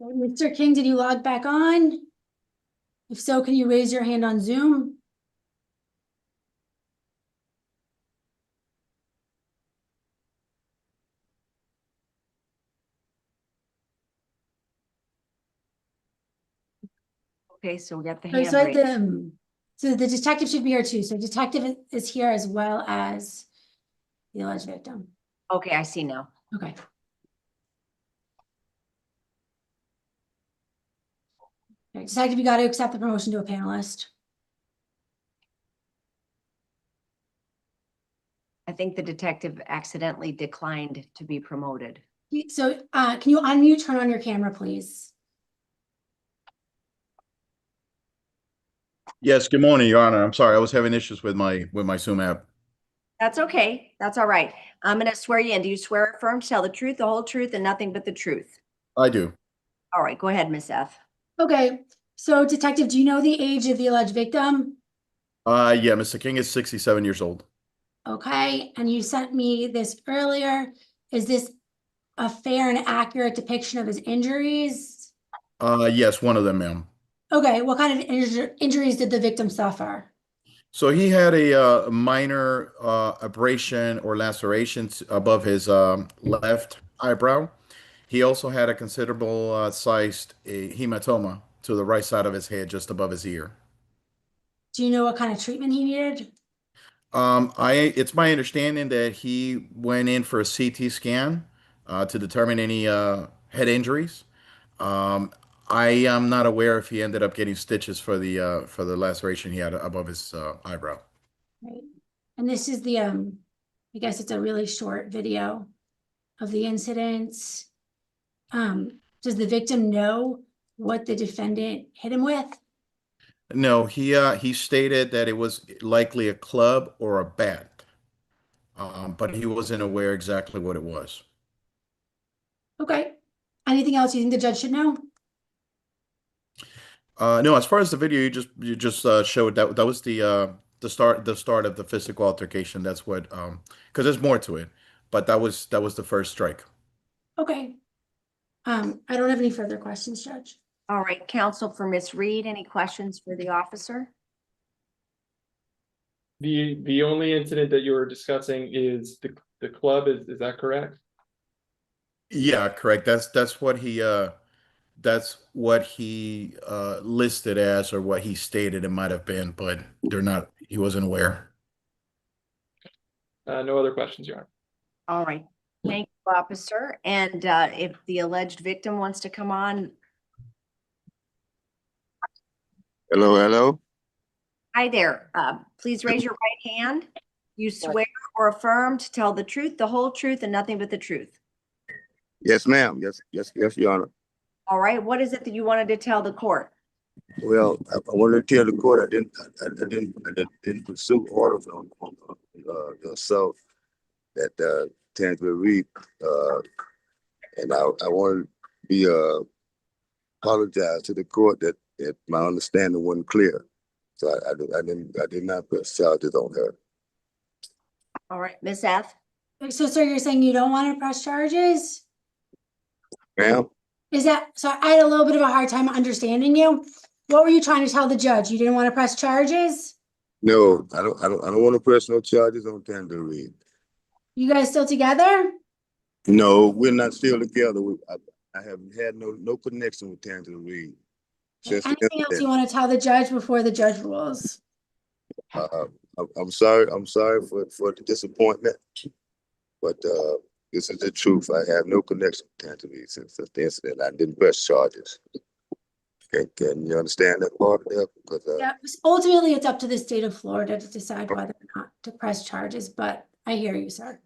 Mr. King, did you log back on? If so, can you raise your hand on Zoom? Okay, so we got the Okay, hand so raised. so the detective should be here too. So detective is here as well as the alleged victim. Okay, I see now. Okay. Okay, detective, you got to accept the promotion to a panelist. I think the detective accidentally declined to be promoted. So can you unmute, turn on your camera, please? Yes, good morning, Your Honor. I'm sorry, I was having issues with my Zoom app. That's okay. That's all right. I'm going to swear you in. Do you swear or affirm to tell the truth, the whole truth, and nothing but the truth? I do. All right, go ahead, Miss F. Okay, so detective, do you know the age of the alleged victim? Yeah, Mr. King is 67 years old. Okay, and you sent me this earlier. Is this a fair and accurate depiction of his injuries? Yes, one of them, ma'am. Okay, what kind of injuries did the victim suffer? So he had a minor abrasion or lacerations above his left eyebrow. He also had a considerable sized hematoma to the right side of his head, just above his ear. Do you know what kind of treatment he needed? It's my understanding that he went in for a CT scan to determine any head injuries. Um, I am not aware if he ended up getting stitches for the laceration he had above his eyebrow. Right. And this is the I guess it's a really short video of the incident. Does the victim know what the defendant hit him with? No, he stated that it was likely a club or a bat, but he wasn't aware exactly what it was. Okay. Anything else you think the judge should know? No, as far as the video, you just showed that was the start of the physical altercation. That's what because there's more to it, but that was the first strike. Okay. I don't have any further questions, Judge. All right, counsel for Miss Reed, any questions for the officer? The only incident that you were discussing is the club, is that correct? Yeah, correct. That's what he listed as, or what he stated it might have been, but they're not. He wasn't aware. No other questions, Your Honor. All right, thank you, officer. And if the alleged victim wants to come on. Hello, hello. Hi there. Please raise your right hand. You swear or affirm to tell the truth, the whole truth, and nothing but the truth? Yes, ma'am. Yes, Your Honor. All right, what is it that you wanted to tell the court? Well, I wanted to tell the court I didn't pursue orders on yourself that tends to read, and I wanted to be apologize to the court that my understanding wasn't clear, so I did not press charges on her. All right, Miss F. So, sir, you're saying you don't want to press charges? Ma'am? Is that, so I had a little bit of a hard time understanding you. What were you trying to tell the judge? You didn't want to press charges? No, I don't want to press no charges on Tender Reed. You guys still together? No, we're not still together. I have had no connection with Tangela Reed. Since the Anything else incident. you want to tell the judge before the judge rules? I'm sorry for the disappointment, but this is the truth. I have no connection with Tangela Reed since the incident. I didn't press charges. Can you understand that part there? Because Yeah, ultimately, it's up to the state of Florida to decide whether or not to press charges, but I hear you, sir.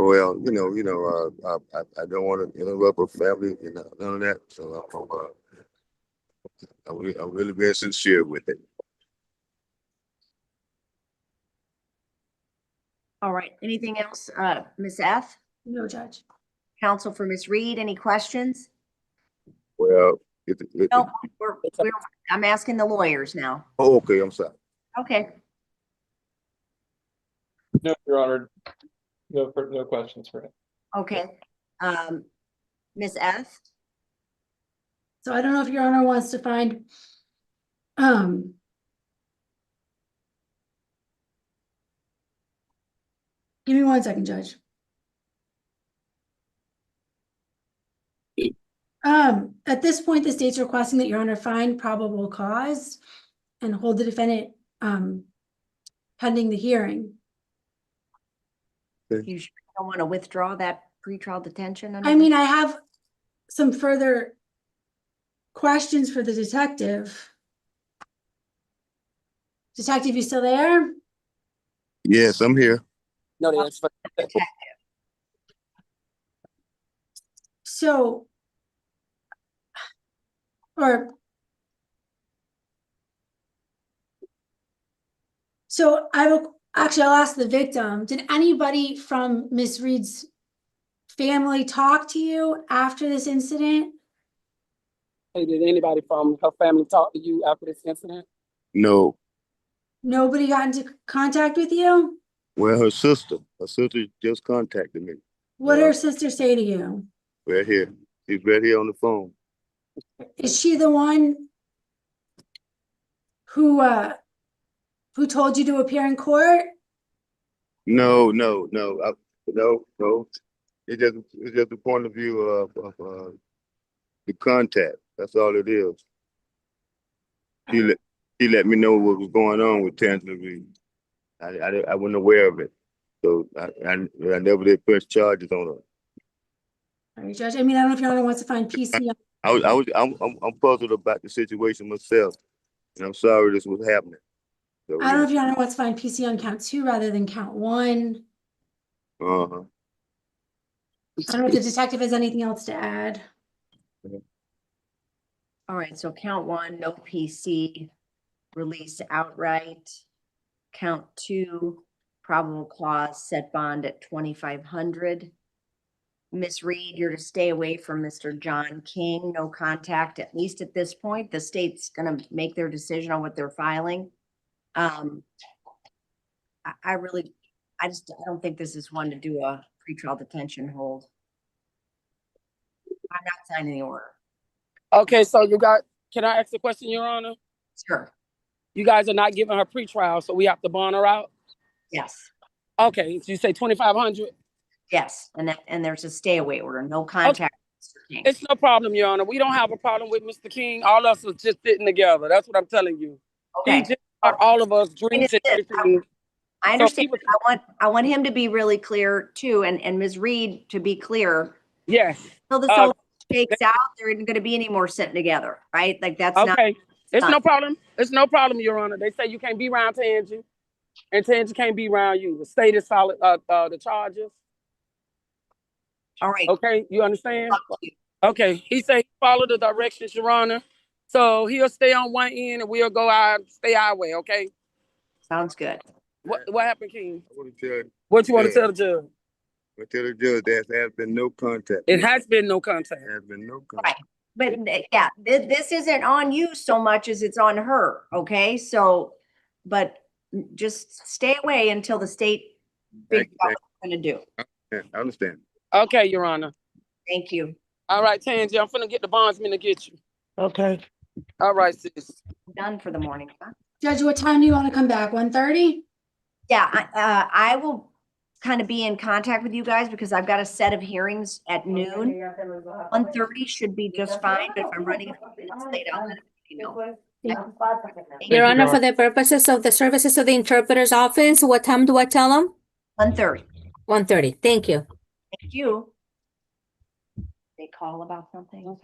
well, I don't want to interrupt a family, none of that. So I'm really being sincere with it. All right, anything else, Ms. F? No, Judge. Counsel for Ms. Reed, any questions? Well, No, I'm asking the lawyers now. oh, okay, I'm sorry. Okay. No, Your Honor. No questions for him. Okay. Ms. F? So I don't know if Your Honor wants to find, give me 1 second, Judge. At this point, the state's requesting that Your Honor find probable cause and hold the defendant, pending the hearing. You don't want to withdraw that pretrial detention? I mean, I have some further questions for the detective. Detective, you still there? Yes, I'm here. No, that's So, actually, I'll ask the victim. Did anybody from Miss Reed's family talk to you after this incident? Hey, did anybody from her family talk to you after this incident? No. Nobody got into contact with you? Well, her sister just contacted me. What did her sister say to you? Right here. She's right here on the phone. Is she the one who told you to appear in court? No. It's just the point of view of the contact. That's all it is. She let me know what was going on with Tangela Reed. I wasn't aware of it, so I never did press charges on her. All right, Judge. I mean, I don't know if Your Honor wants to find PC. I'm puzzled about the situation myself, and I'm sorry this was happening. So, I don't know if Your Honor wants to find PC on count 2 rather than count 1. Uh-huh. I don't know if the detective has anything else to add. All right, so count 1, no PC, release outright. Count 2, probable cause, set bond at 2,500. Ms. Reed, you're to stay away from Mr. John King, no contact, at least at this point. The state's gonna make their decision on what they're filing. I don't think this is one to do a pretrial detention hold. I'm not signing the order. Okay, so can I ask a question, Your Honor? Sure. You guys are not giving her pretrial, so we have to bond her out? Yes. Okay, so you say 2,500? Yes, and there's a stay away order, no contact. Okay. It's no problem, Your Honor. We don't have a problem with Mr. King. All of us are just sitting together. That's what I'm telling you. Okay. He just got all of us drinks and everything. I understand. I want him to be really clear too, and Ms. Reed to be clear. Yes. Until this all shakes out, there isn't going to be any more sitting together, right? Like that's not. Okay. It's no problem. It's no problem, Your Honor. They say you can't be around Tangi, and Tangi can't be around you. The state is solid. The charges. All right. Okay, you understand? Okay. He said he follow the directions, Your Honor. So he'll stay on one end, and we'll stay our way. Okay. Sounds good. What happened, King? I want to tell you. What you want to tell the judge? I tell the judge there has been no contact. It has been no contact. There has been no contact. Right. But yeah, this isn't on you so much as it's on her. Okay. So, but just stay away until the state figures out what they're going to do. I understand. Okay, Your Honor. Thank you. All right, Tangi, I'm finna get the bondsman to get you. Okay. All right, sis. Done for the morning. Judge, what time do you want to come back? 1:30? Yeah, I will. kind of be in contact with you guys because I've got a set of hearings at noon. 1:30 should be just fine, but if I'm running a few minutes late, I'll let you know. Your Honor, for the purposes of the services of the interpreter's office, what time do I tell them? 1:30. 1:30. Thank you. Thank you. They call about something.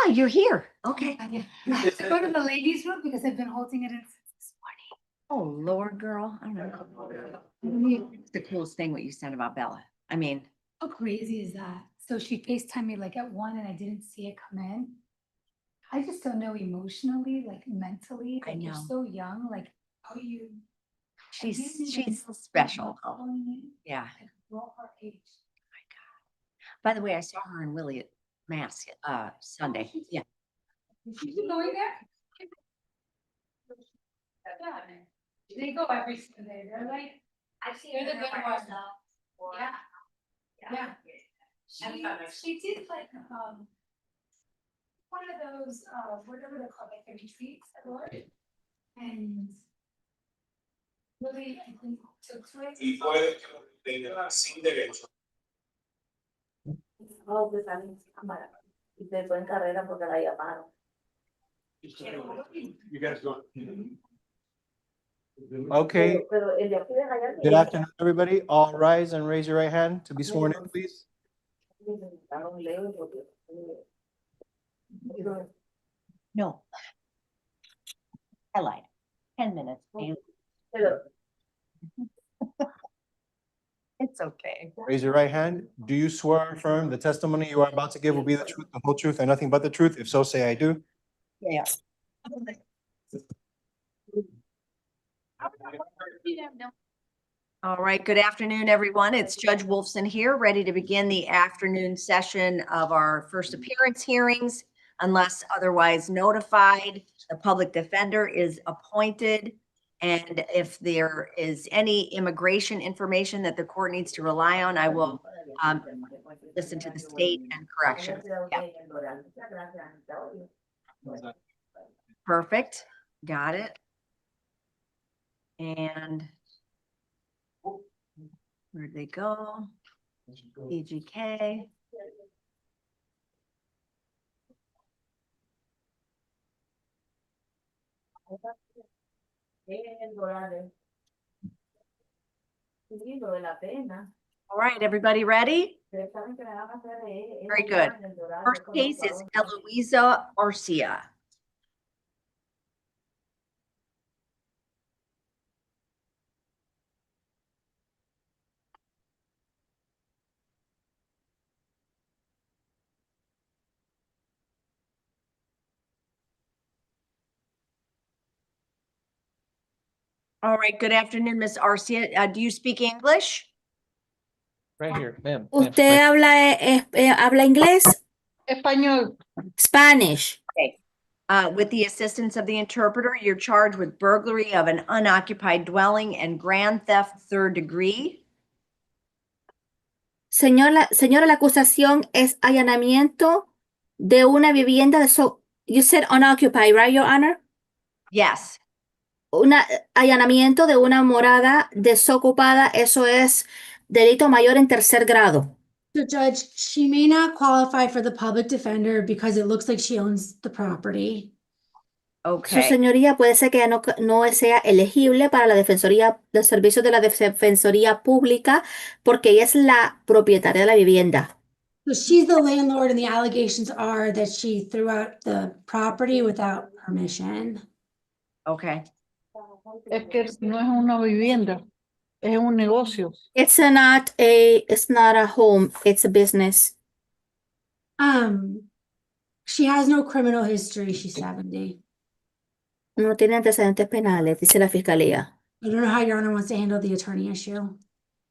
Oh, you're here. Okay. I have to go to the ladies' room because I've been holding it in since this morning. Oh, Lord, girl. I don't know. It's the coolest thing what you said about Bella. I mean, How crazy is that? So she FaceTimed me like at 1 and I didn't see it come in. I just don't know emotionally, like mentally, I like you're know. so young, like how you. she's special. Yeah. Her age. By the way, I saw her and Willie at Mass Sunday. Yeah. She's going there? Yeah. They go every Sunday. They're like, they're the good ones. Yeah. Yeah. She did like, one of those, whatever they're called, like the retreats at work. And really, I think, took to it. Sin derecho. No, que salen sin cámara. Y se fue en carrera porque la llamaron. You guys go. Okay. Pero el de aquí de allá. Good afternoon, everybody. All rise and raise your right hand to be sworn in, please. No. I lied. 10 minutes. Man. It's okay. Raise your right hand. Do you swear or affirm the testimony you are about to give will be the truth, the whole truth, and nothing but the truth? If so, say I do. Yeah. All right, good afternoon, everyone. It's Judge Wolfson here, ready to begin the afternoon session of our first appearance hearings. Unless otherwise notified, the public defender is appointed. And if there is any immigration information that the court needs to rely on, I will listen to the state and corrections. Yeah. Perfect. Got it. And where'd they go? EGK. All right, everybody ready? Very good. First case is Eloisa Arcia. All right, good afternoon, Miss Arcia. Do you speak English? Right here, ma'am. ¿Usted habla inglés? Español. Spanish. Okay. With the assistance of the interpreter, you're charged with burglary of an unoccupied dwelling and grand theft third degree. Señora, la acusación es allanamiento de una vivienda de you said unoccupied, right, Your Honor? Yes. Allanamiento de una morada desocupada, eso es delito mayor en tercer grado. So Judge, she may not qualify for the public defender because it looks like she owns the property. Su señoría puede ser que no sea elegible para la defensoría, los servicios de la defensoría pública porque ella es la propietaria de la vivienda. So she's the landlord and the allegations are that she threw out the property without permission. Okay. Es que no es una vivienda, es un negocio. It's not a home, it's a business. She has no criminal history, she's 70. No tiene antecedentes penales, dice la fiscalía. I don't know how Your Honor wants to handle the attorney issue.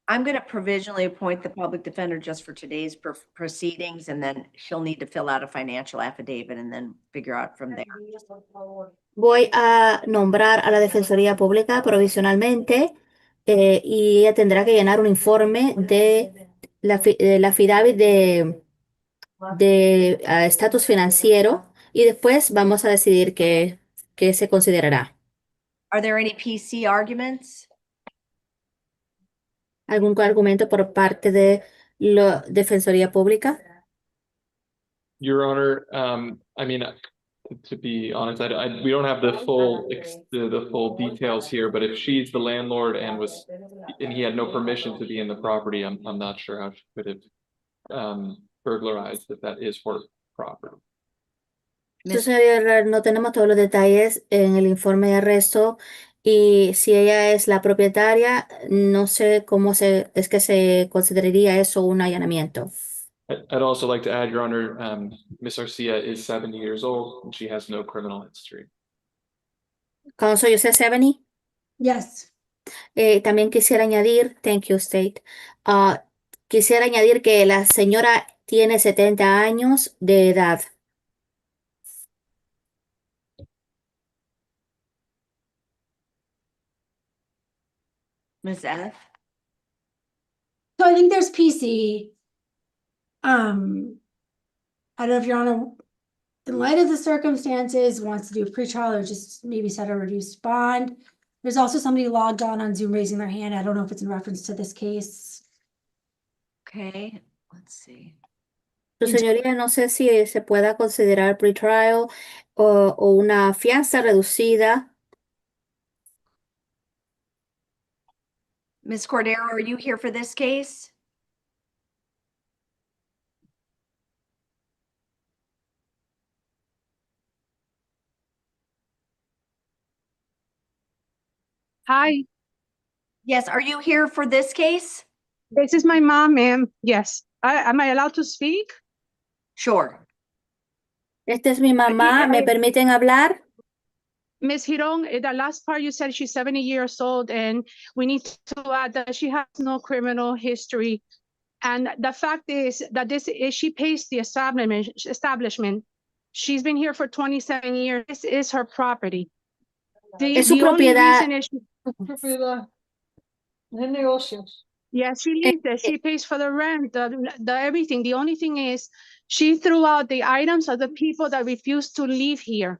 I'm going to provisionally appoint the public defender just for today's proceedings, and then she'll need to fill out a financial affidavit and then figure out from there. Voy a nombrar a la defensoría pública provisionalmente y ella tendrá que llenar un informe de la affidavit de estatus financiero y después vamos a decidir qué se considerará. Are there any PC arguments? ¿Algún argumento por parte de la defensoría pública? Your Honor, I mean, to be honest, we don't have the full details here, but if she's the landlord and he had no permission to be in the property, I'm not sure how she could have burglarized if that is her property. Entonces, no tenemos todos los detalles en el informe de arresto y si ella es la propietaria, no sé cómo es que se consideraría eso un allanamiento. I'd also like to add, Your Honor, Ms. Arcia is 70 years old and she has no criminal history. Counsel, you said 70? Yes. También quisiera añadir, thank you, State. Quisiera añadir que la señora tiene 70 años de edad. Ms. F? So I think there's PC. I don't know if Your Honor, in light of the circumstances, wants to do a pretrial or just maybe set a reduced bond. There's also somebody logged on Zoom raising their hand. I don't know if it's in reference to this case. Okay, let's see. Su señoría, no sé si se pueda considerar pretrial o una fianza reducida. Ms. Cordero, are you here for this case? Hi, Yes, are you here for this case? this is my mom, ma'am. Yes. Am I allowed to speak? Sure. Esta es mi mamá, ¿me permiten hablar? Ms. Hiron, the last part you said she's 70 years old and we need to add that she has no criminal history. And the fact is that she pays the establishment. She's been here for 27 years. This is her property. Es su propiedad. Propiedad de negocios. Yeah, she lives there. She pays for the rent, the everything. The only thing is she threw out the items of the people that refuse to live here.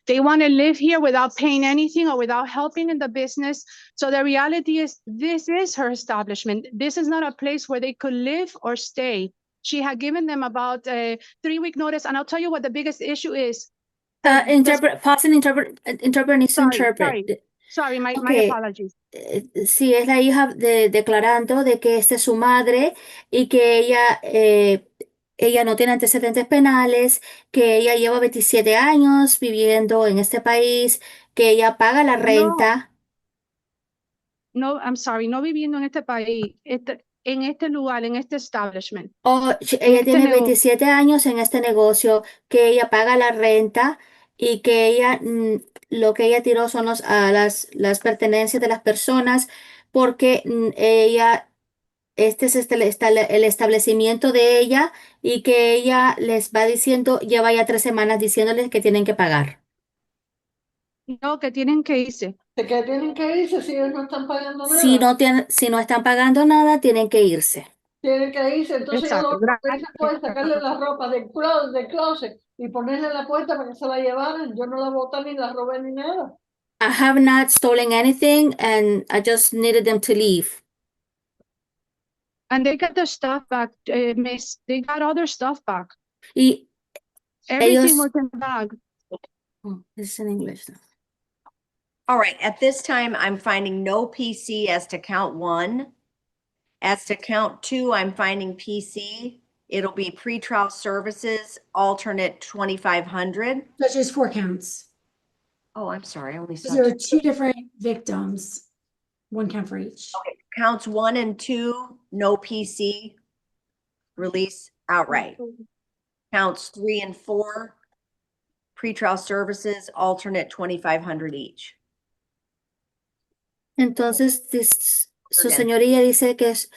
They want to live here without paying anything or without helping in the business. So the reality is this is her establishment. This is not a place where they could live or stay. She had given them about a 3-week notice. And I'll tell you what the biggest issue is. Pause and interpret needs to interpret. Sorry, my Okay. apologies. Sí, es la hija declarando de que esta es su madre y que ella no tiene antecedentes penales, que ella lleva 27 años viviendo en este país, que ella paga la renta. No, I'm sorry, no viviendo en este país, en este lugar, en este establishment. Ella tiene 27 años en este negocio, que ella paga la renta y que ella lo que ella tiró son las pertenencias de las personas porque este es el establecimiento de ella y que ella les va diciendo, lleva ya 3 semanas diciéndoles que tienen que pagar. No, que tienen que irse. Que tienen que irse si ellos no están pagando nada. Si no están pagando nada, tienen que irse. Tienen que irse, entonces Exacto, lo que hice fue sacarle la ropa del closet y ponerle en la puerta para que se la llevaran. Yo no la boté ni la robé ni nada. I have not stolen anything and I just needed them to leave. And they got their stuff back, miss. They got all their stuff back. Y Everything ellos... was in the bag. Oh, this is in English now. All right, at this time, I'm finding no PC as to count 1. As to count 2, I'm finding PC. It'll be pretrial services, alternate 2,500. That's just 4 counts. Oh, I'm sorry, I only saw There are 2. 2 different victims, 1 count for each. Okay, counts 1 and 2, no PC. Release outright. Counts 3 and 4, pretrial services, alternate 2,500 each. Entonces, su señoría dice que es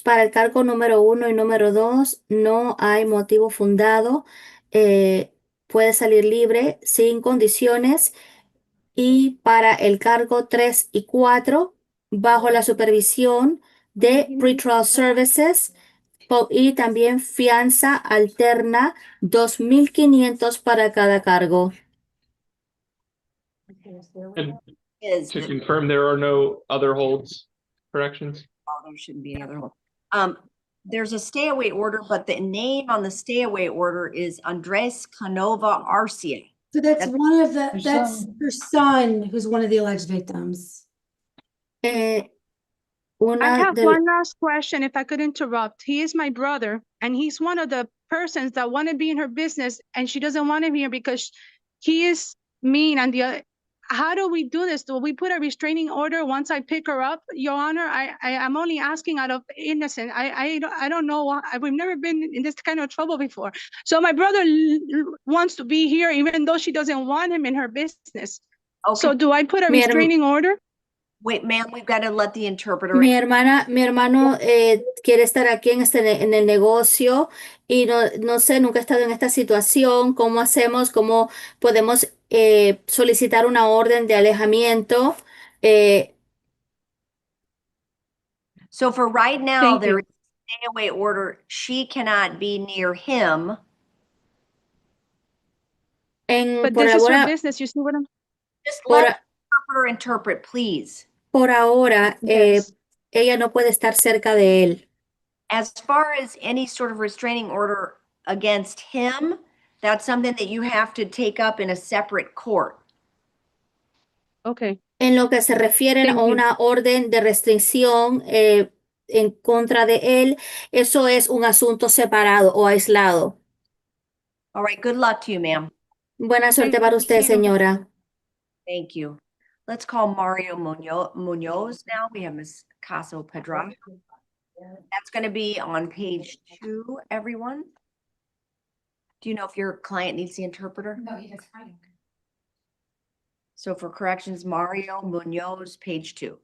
para el cargo número 1 y número 2, no hay motivo fundado, puede salir libre sin condiciones. Y para el cargo 3 y 4, bajo la supervisión de Pretrial Services y también fianza alterna, 2,500 para cada cargo. And to confirm, there are no other holds, corrections? Oh, there shouldn't be any other one. There's a stay away order, but the name on the stay away order is Andres Canova Arcia. So that's her son who's one of the alleged victims. I have one last question, if I could interrupt. He is my brother, and he's one of the persons that want to be in her business, and she doesn't want him here because he is mean. And how do we do this? Do we put a restraining order once I pick her up? Your Honor, I'm only asking out of innocence. I don't know. We've never been in this kind of trouble before. So my brother wants to be here, even though she doesn't want him in her business. Okay. So do I put a restraining order? Wait, ma'am, we've got to let the interpreter. Mi hermano quiere estar aquí en el negocio y no sé, nunca he estado en esta situación. ¿Cómo hacemos? ¿Cómo podemos solicitar una orden de alejamiento? So for right now, there is a stay away order. She cannot be near him. But this is her business. You see what I'm? Just let the interpreter interpret, please. Por ahora, ella no puede estar cerca de él. As far as any sort of restraining order against him, that's something that you have to take up in a separate court. Okay. En lo que se refiere a una orden de restricción en contra de él, eso es un asunto separado o aislado. All right, good luck to you, ma'am. Buena suerte para usted, señora. Thank you. Let's call Mario Munoz now. We have Ms. Caso Pedra. That's going to be on page 2, everyone. Do you know if your client needs the interpreter? No, he does. So for corrections, Mario Munoz, page 2.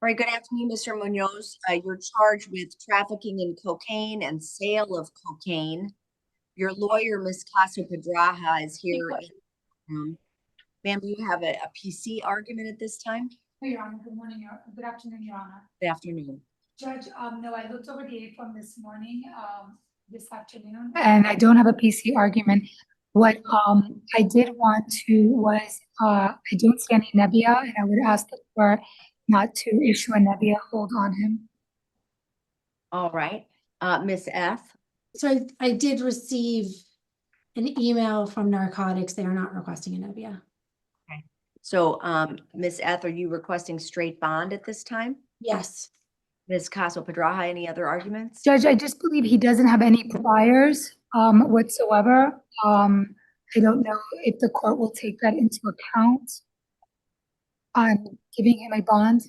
All right, good afternoon, Mr. Munoz. You're charged with trafficking in cocaine and sale of cocaine. Your lawyer, Ms. Caso Pedraja, is here. Ma'am, do you have a PC argument at this time? No, Your Honor, good morning, good afternoon, Your Honor. Good afternoon. Judge, no, I looked over the form this morning, this afternoon, and I don't have a PC argument. What I did want to was, I don't see any nebia, and I would ask the court not to issue a nebia hold on him. All right, Ms. F. So I did receive an email from narcotics. They are not requesting a nebia. Okay. So, Ms. F, are you requesting straight bond at this time? Yes. Ms. Caso Pedraja, any other arguments? Judge, I just believe he doesn't have any priors whatsoever. I don't know if the court will take that into account on giving him a bond.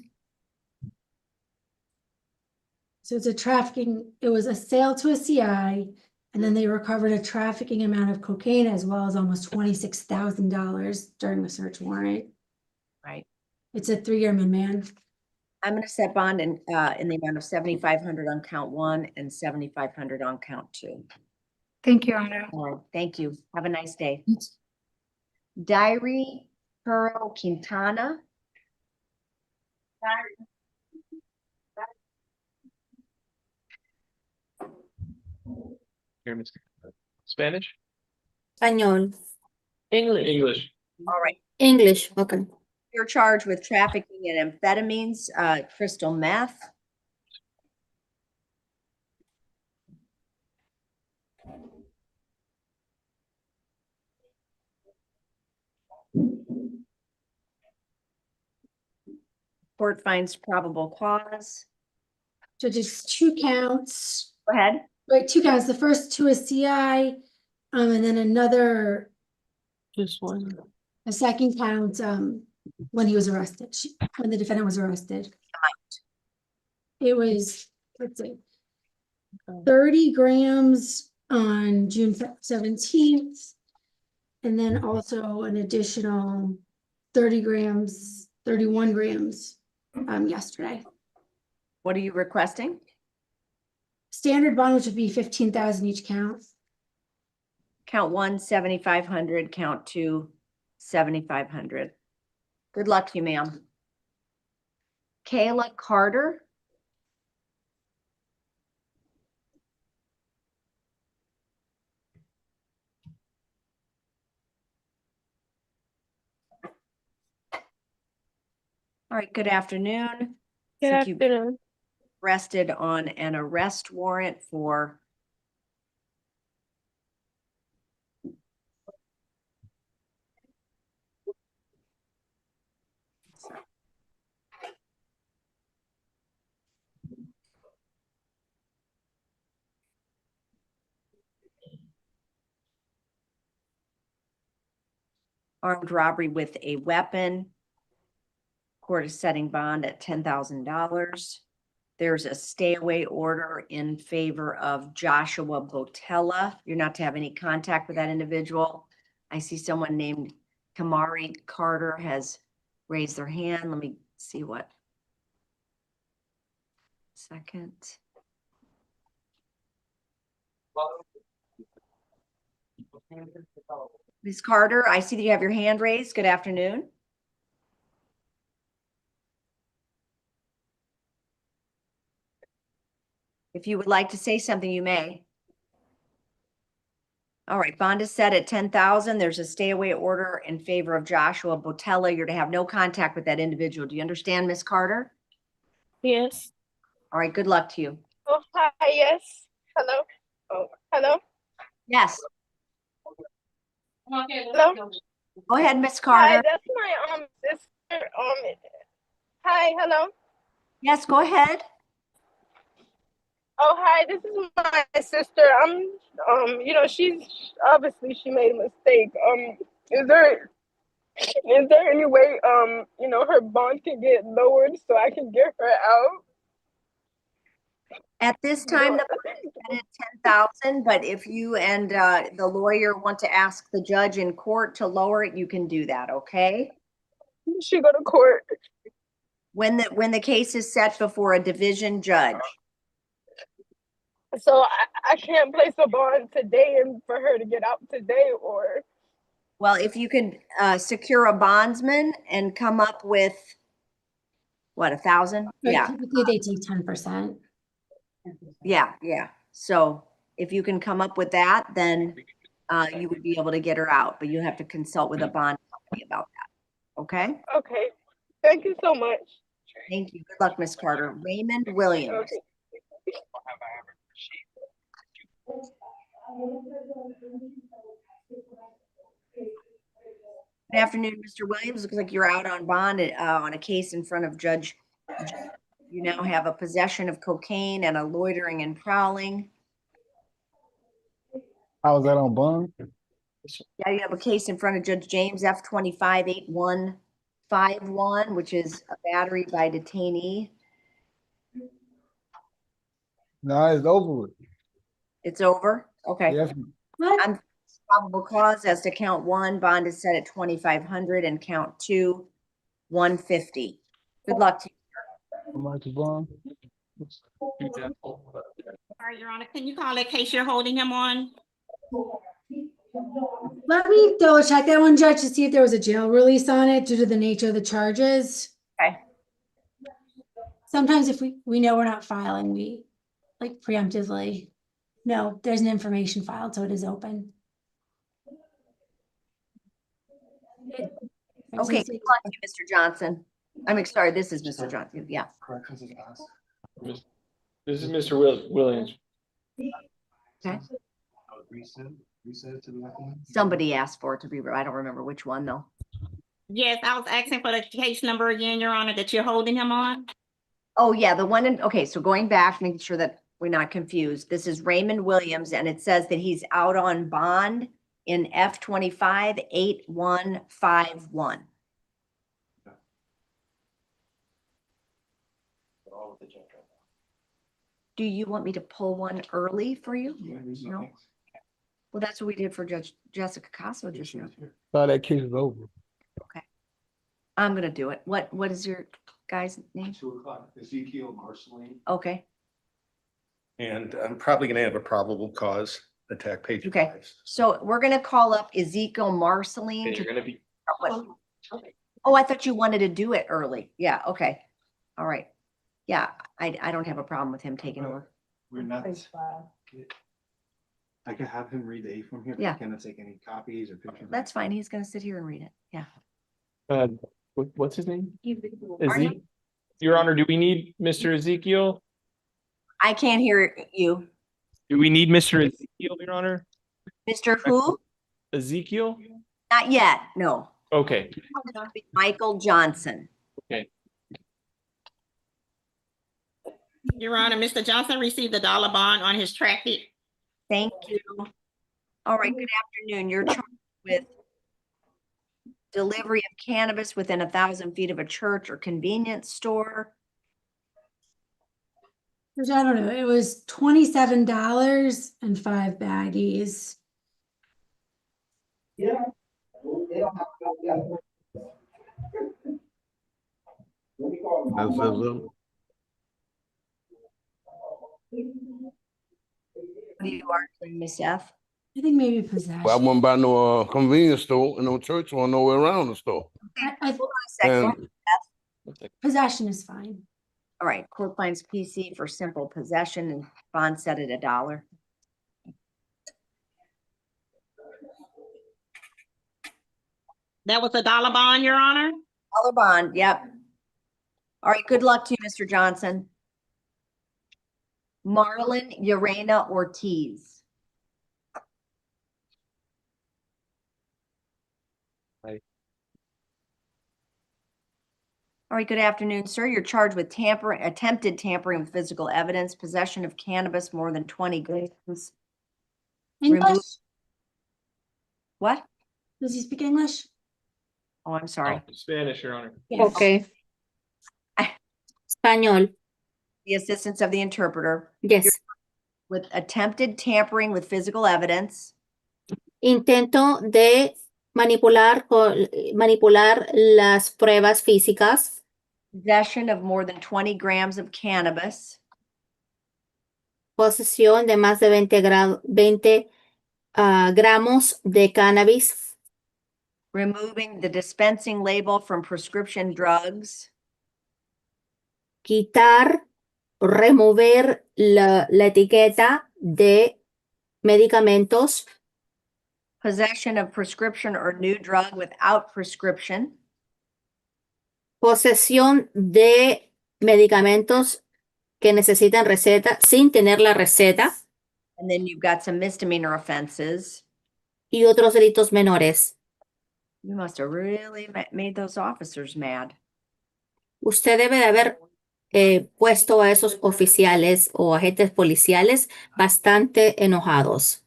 So it's a trafficking, it was a sale to a CI, and then they recovered a trafficking amount of cocaine as well as almost $26,000 during the search warrant. Right. It's a 3-year min-man. I'm gonna set bond in the amount of $7,500 on count 1 and $7,500 on count 2. Thank you, Your Honor. All right, thank you. Have a nice day. Diary Pearl Quintana. Here, Ms. Spanish? Español. English. All right. English, okay. You're charged with trafficking in amphetamines, crystal meth. Court finds probable cause. So just 2 counts. Go ahead. Right, 2 counts. The first to a CI, and then another. Just one. A second count, when he was arrested, when the defendant was arrested. It was, let's see, 30 grams on June 17th. And then also an additional 31 grams, yesterday. What are you requesting? Standard bond, which would be 15,000 each count. Count 1, 7,500, count 2, 7,500. Good luck to you, ma'am. Kayla Carter. All right, good afternoon. Good Think you've afternoon. arrested on an arrest warrant for armed robbery with a weapon. Court is setting bond at $10,000. There's a stay away order in favor of Joshua Botella. You're not to have any contact with that individual. I see someone named Kamari Carter has raised their hand. Let me see what. Second. Ms. Carter, I see that you have your hand raised. Good afternoon. If you would like to say something, you may. All right, bond is set at 10,000. There's a stay away order in favor of Joshua Botella. You're to have no contact with that individual. Do you understand, Ms. Carter? Yes. All right, good luck to you. Oh, hi, yes. Hello. Oh, hello. Yes. Hello. Go ahead, Ms. Carter. Hi, that's my sister. Hi, hello. Yes, go ahead. Oh, hi, this is my sister. She's obviously she made a mistake. Is there any way her bond can get lowered so I can get her out? At this time, the bond is set at 10,000, but if you and the lawyer want to ask the judge in court to lower it, you can do that, okay? She go to court. When the case is set before a division judge. So I can't place a bond today and for her to get out today, or? Well, if you can secure a bondsman and come up with, what, 1,000? Right, Yeah, typically they take 10%. yeah. So if you can come up with that, then you would be able to get her out, but you have to consult with a bond company about that. Okay? Okay. Thank you so much. Thank you. Good luck, Miss Carter. Raymond Williams. Okay. Good afternoon, Mr. Williams. Looks like you're out on bond on a case in front of Judge. You now have a possession of cocaine and a loitering and prowling. How is that on bond? Yeah, you have a case in front of Judge James F 258151, which is a battery by detainee. No, it's over with. It's over? Okay. Yes. I'm probable cause as to count 1, bond is set at 2,500, and count 2, 150. Good luck to you. How much is bond? All right, Your Honor, can you call that case you're holding him on? Let me double check that one, Judge, to see if there was a jail release on it due to the nature of the charges. Okay. Sometimes if we know we're not filing, we like preemptively. No, there's an information filed, so it is open. Okay, good luck to you, Mr. Johnson. I'm sorry, this is Mr. Johnson. Yeah. Corrections is asked. This is Mr. Williams. Okay. Reset to the document. Somebody asked for it to be, I don't remember which one though. Yes, I was asking for the case number again, Your Honor, that you're holding him on. Oh, yeah, the one okay, so going back, making sure that we're not confused. This is Raymond Williams, and it says that he's out on bond in F258151. Do you want me to pull one early for you? No? Well, that's what we did for Judge Jessica Casso just now. Thought that case is over. Okay. I'm gonna do it. What is your guy's name? 2 o'clock, Ezekiel Marceline. Okay, And I'm probably gonna have a probable cause attack page. okay. 5. So we're gonna call up Ezekiel Marceline. You're gonna be. Oh, I thought you wanted to do it early. Yeah, okay. All right. Yeah, I don't have a problem with him taking over. We're not. I can have him read the A from here. Yeah. I cannot take any copies or pictures. That's fine. He's gonna sit here and read it. Yeah. What's his name? Are you- Your Honor, do we need Mr. Ezekiel? I can't hear you. Do we need Mr. Ezekiel, Your Honor? Mr. Who? Ezekiel? Not yet, no. Okay. Michael Johnson. Okay. Your Honor, Mr. Johnson received a dollar bond on his traffic. Thank you. All right, good afternoon. You're charged with delivery of cannabis within 1,000 feet of a church or convenience store. Which I don't know, it was $27 and 5 baggies. Yeah. What do you arguing, Miss F? I think maybe possession. Well, I wouldn't buy no convenience store and no church or nowhere around the store. Hold on a second. Possession is fine. All right, court finds PC for simple possession and bond set at $1. That was a dollar bond, Your Honor? Dollar bond, yep. All right, good luck to you, Mr. Johnson. Marlene Urena Ortiz. Hi. All right, good afternoon, sir. You're charged with attempted tampering with physical evidence, possession of cannabis more than 20 grams. English? What? Does he speak English? Oh, I'm sorry. Spanish, Your Honor. Yes. Okay. Español. The assistance of the interpreter. Yes. You're with attempted tampering with physical evidence. Intento de manipular las pruebas físicas. Possession of more than 20 grams of cannabis. Posesión de más de 20 gramos de cannabis. Removing the dispensing label from prescription drugs. Remover la etiqueta de medicamentos. Possession of prescription or new drug without prescription. Posesión de medicamentos que necesitan receta sin tener la receta. And then you've got some misdemeanor offenses. Y otros delitos menores. You must have really made those officers mad. Usted debe de haber puesto a esos oficiales o agentes policiales bastante enojados.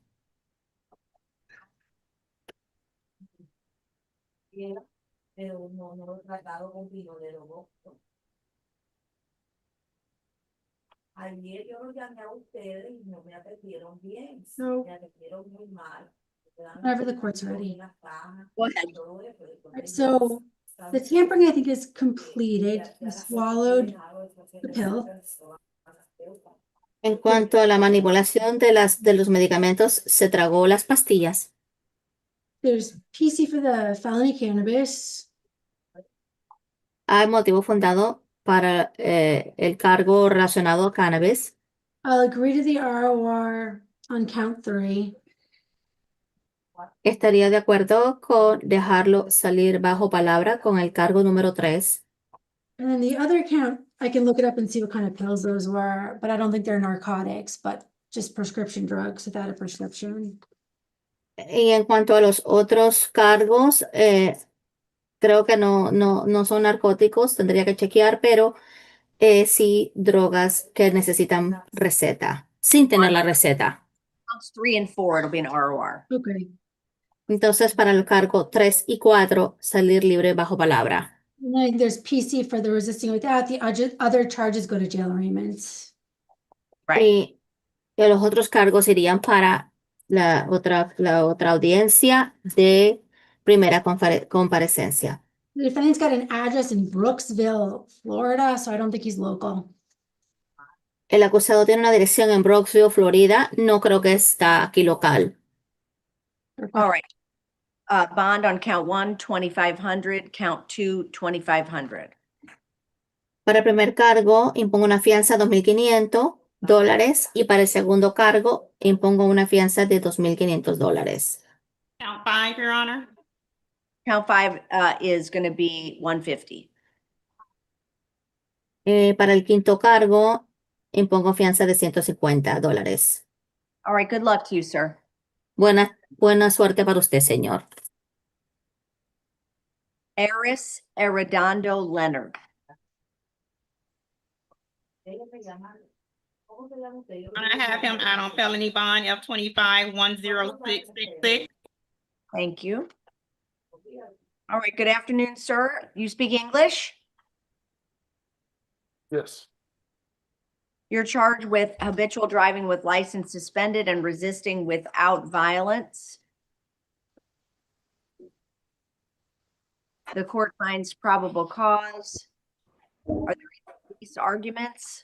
Pero no lo he tratado con vino de lobo. Ayer yo los llamé a ustedes y no me atendieron bien. No. Me atendieron muy mal. Whenever the court's ready. Go ahead. Right, so the tampering, I think, is completed. You swallowed the pill. En cuanto a la manipulación de los medicamentos, se tragó las pastillas. There's PC for the felony cannabis. Hay motivo fundado para el cargo relacionado a cannabis. I'll agree to the ROR on count 3. Estaría de acuerdo con dejarlo salir bajo palabra con el cargo número 3. And then the other count, I can look it up and see what kind of pills those were, but I don't think they're narcotics, but just prescription drugs without a prescription. Y en cuanto a los otros cargos, creo que no son narcóticos, tendría que chequear, pero sí drogas que necesitan receta, sin tener la receta. Counts 3 and 4, it'll be an ROR. Okay. Entonces, para el cargo 3 y 4, salir libre bajo palabra. And then there's PC for the resisting without. The other charges go to jail arraignments. Y los otros cargos irían para la otra audiencia de primera comparecencia. The defendant's got an address in Brooksville, Florida, so I don't think he's local. El acusado tiene una dirección en Brooksville, Florida. No creo que está aquí local. All right. Bond on count 1, 2,500. Count 2, 2,500. Para el primer cargo, impongo una fianza de $2,500 y para el segundo cargo, impongo una fianza de $2,500. Count 5, Your Honor. Count 5 is going to be 150. Para el quinto cargo, impongo fianza de $150. All right. Good luck to you, sir. Buena suerte para usted, señor. Eris Arredondo Leonard. I have him out on felony bond F25-10666. Thank you. All right. Good afternoon, sir. You speak English? Yes. You're charged with habitual driving with license suspended and resisting without violence. The court finds probable cause. Are there any police arguments?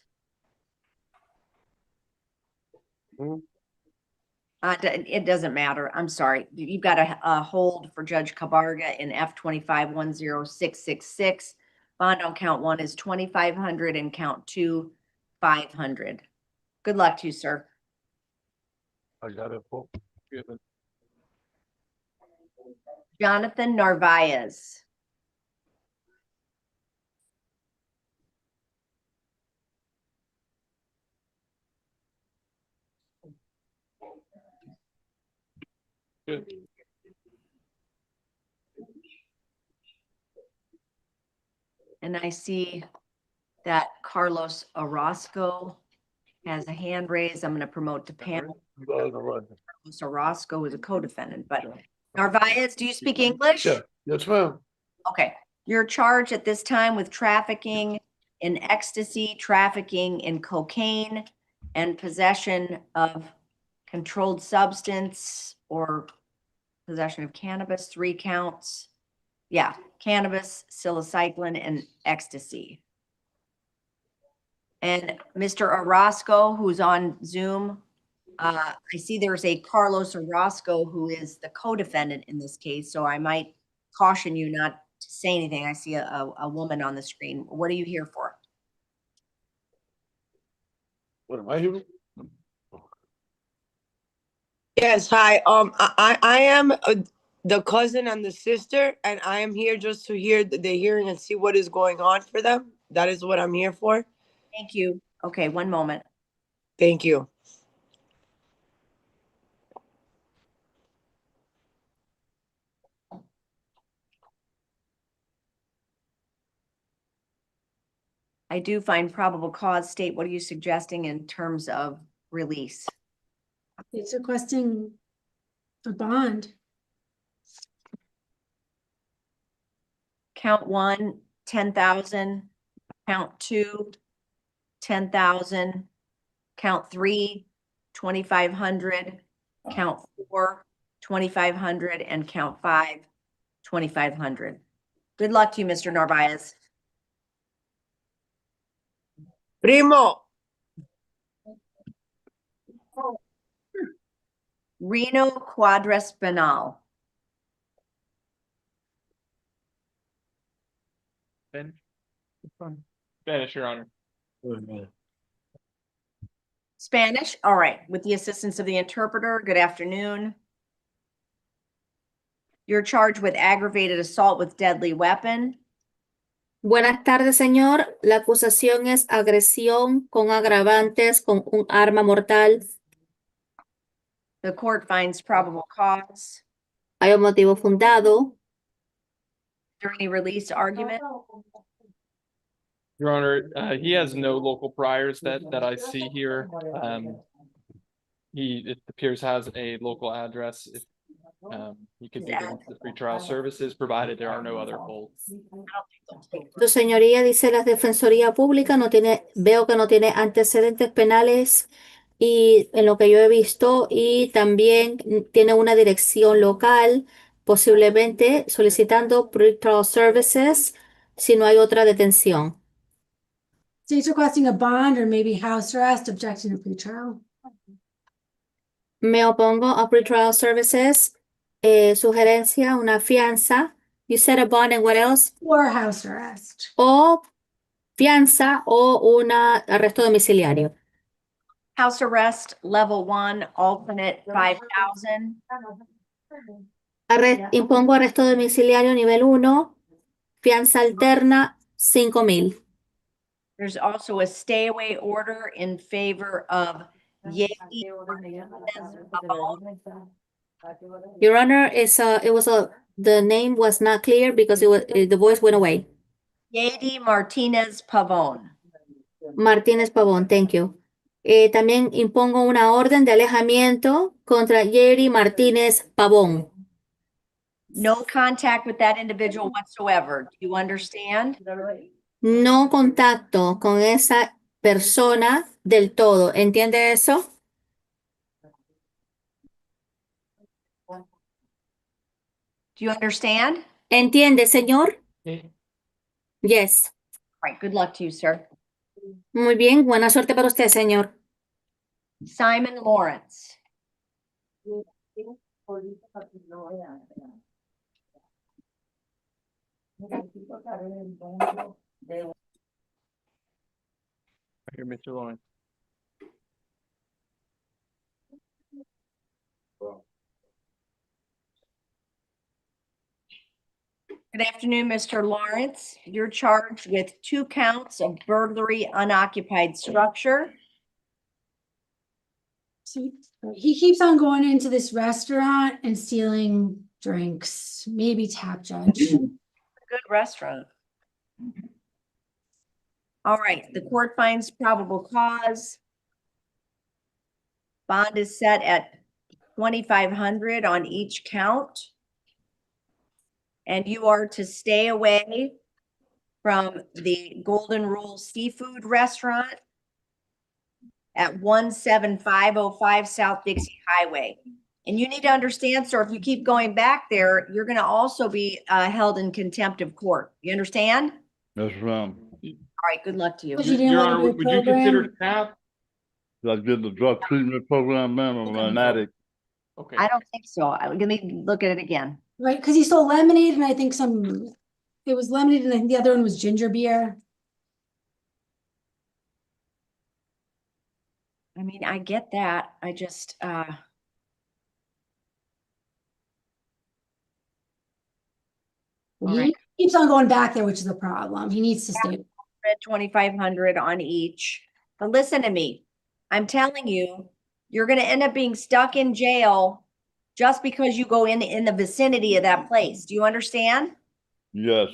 It doesn't matter. I'm sorry. You've got a hold for Judge Cabarga in F25-10666. Bond on count 1 is 2,500 and count 2, 500. Good luck to you, sir. I got it. Given. Jonathan Narvaez. Good. And I see that Carlos Orozco has a hand raised. I'm going to promote to panel. Carlos Orozco is a co-defendant, but Narvaez, do you speak English? Yeah. Yes, ma'am. Okay. You're charged at this time with trafficking in ecstasy, trafficking in cocaine, and possession of controlled substance or possession of cannabis, 3 counts. Yeah, cannabis, psilocybin, and ecstasy. And Mr. Orozco, who's on Zoom, I see there's a Carlos Orozco who is the co-defendant in this case, so I might caution you not to say anything. I see a woman on the screen. What are you here for? What am I here? Yes, hi. I am the cousin and the sister, and I am here just to hear the hearing and see what is going on for them. That is what I'm here for. Thank you. Okay, one moment. Thank you. I do find probable cause. State, what are you suggesting in terms of release? It's requesting a bond. Count one, 10,000. Count two, 10,000. Count three, 2,500. Count four, 2,500, and count five, 2,500. Good luck to you, Mr. Narvaez. Primo. Reno Quadraspenal. Spanish, Your Honor. Spanish? All right. With the assistance of the interpreter, good afternoon. You're charged with aggravated assault with deadly weapon. Buenas tardes, señor. La acusación es agresión con agravantes con un arma mortal. The court finds probable cause. Hay un motivo fundado. Is there any release argument? Your Honor, he has no local priors that I see here. It appears has a local address. He could be given to the pretrial services provided there are no other holds. Su señoría, dice la Defensoría Pública, veo que no tiene antecedentes penales y en lo que yo he visto, y también tiene una dirección local, posiblemente solicitando pretrial services si no hay otra detención. State's requesting a bond or maybe house arrest, objection to pretrial. Me opongo a pretrial services. Sugerencia, una fianza. You said a bond and what else? Or house arrest. O fianza o un arresto domiciliario. House arrest, level 1, alternate 5,000. Impongo arresto domiciliario nivel 1, fianza alterna 5,000. There's also a stay away order in favor of Yayo. Your Honor, the name was not clear because the voice went away. Wendy Martinez Pavón. Martínez Pavón, thank you. También impongo una orden de alejamiento contra Yeri Martínez Pavón. No contact with that individual whatsoever. Do you understand? No contacto con esa persona del todo. ¿Entiende eso? Do you understand? ¿Entiende, señor? Yes. All right, good luck to you, sir. Muy bien, buena suerte para usted, señor. Simon Lawrence. Here, Mr. Lawrence. Good afternoon, Mr. Lawrence. You're charged with 2 counts of burglary unoccupied structure. So he keeps on going into this restaurant and stealing drinks, maybe tap judge. Good restaurant. All right, the court finds probable cause. Bond is set at 2,500 on each count. And you are to stay away from the Golden Rule Seafood Restaurant at 17505 South Dixie Highway. And you need to understand, sir, if you keep going back there, you're going to also be held in contempt of court. You understand? Yes, ma'am. right, good luck to you. But you didn't Your want to Honor, do a would you consider program? staff? I did the drug treatment program, ma'am. I'm an addict. Okay. I don't think so. Let me look at it again. Right, because he sold lemonade and I think it was lemonade and I think the other one was ginger beer. I mean, I get that. I just, He keeps on going back there, which is the problem. He needs to stay. 2,500 on each. But listen to me. I'm telling you, you're gonna end up being stuck in jail just because you go in the vicinity of that place. Do you understand? Yes.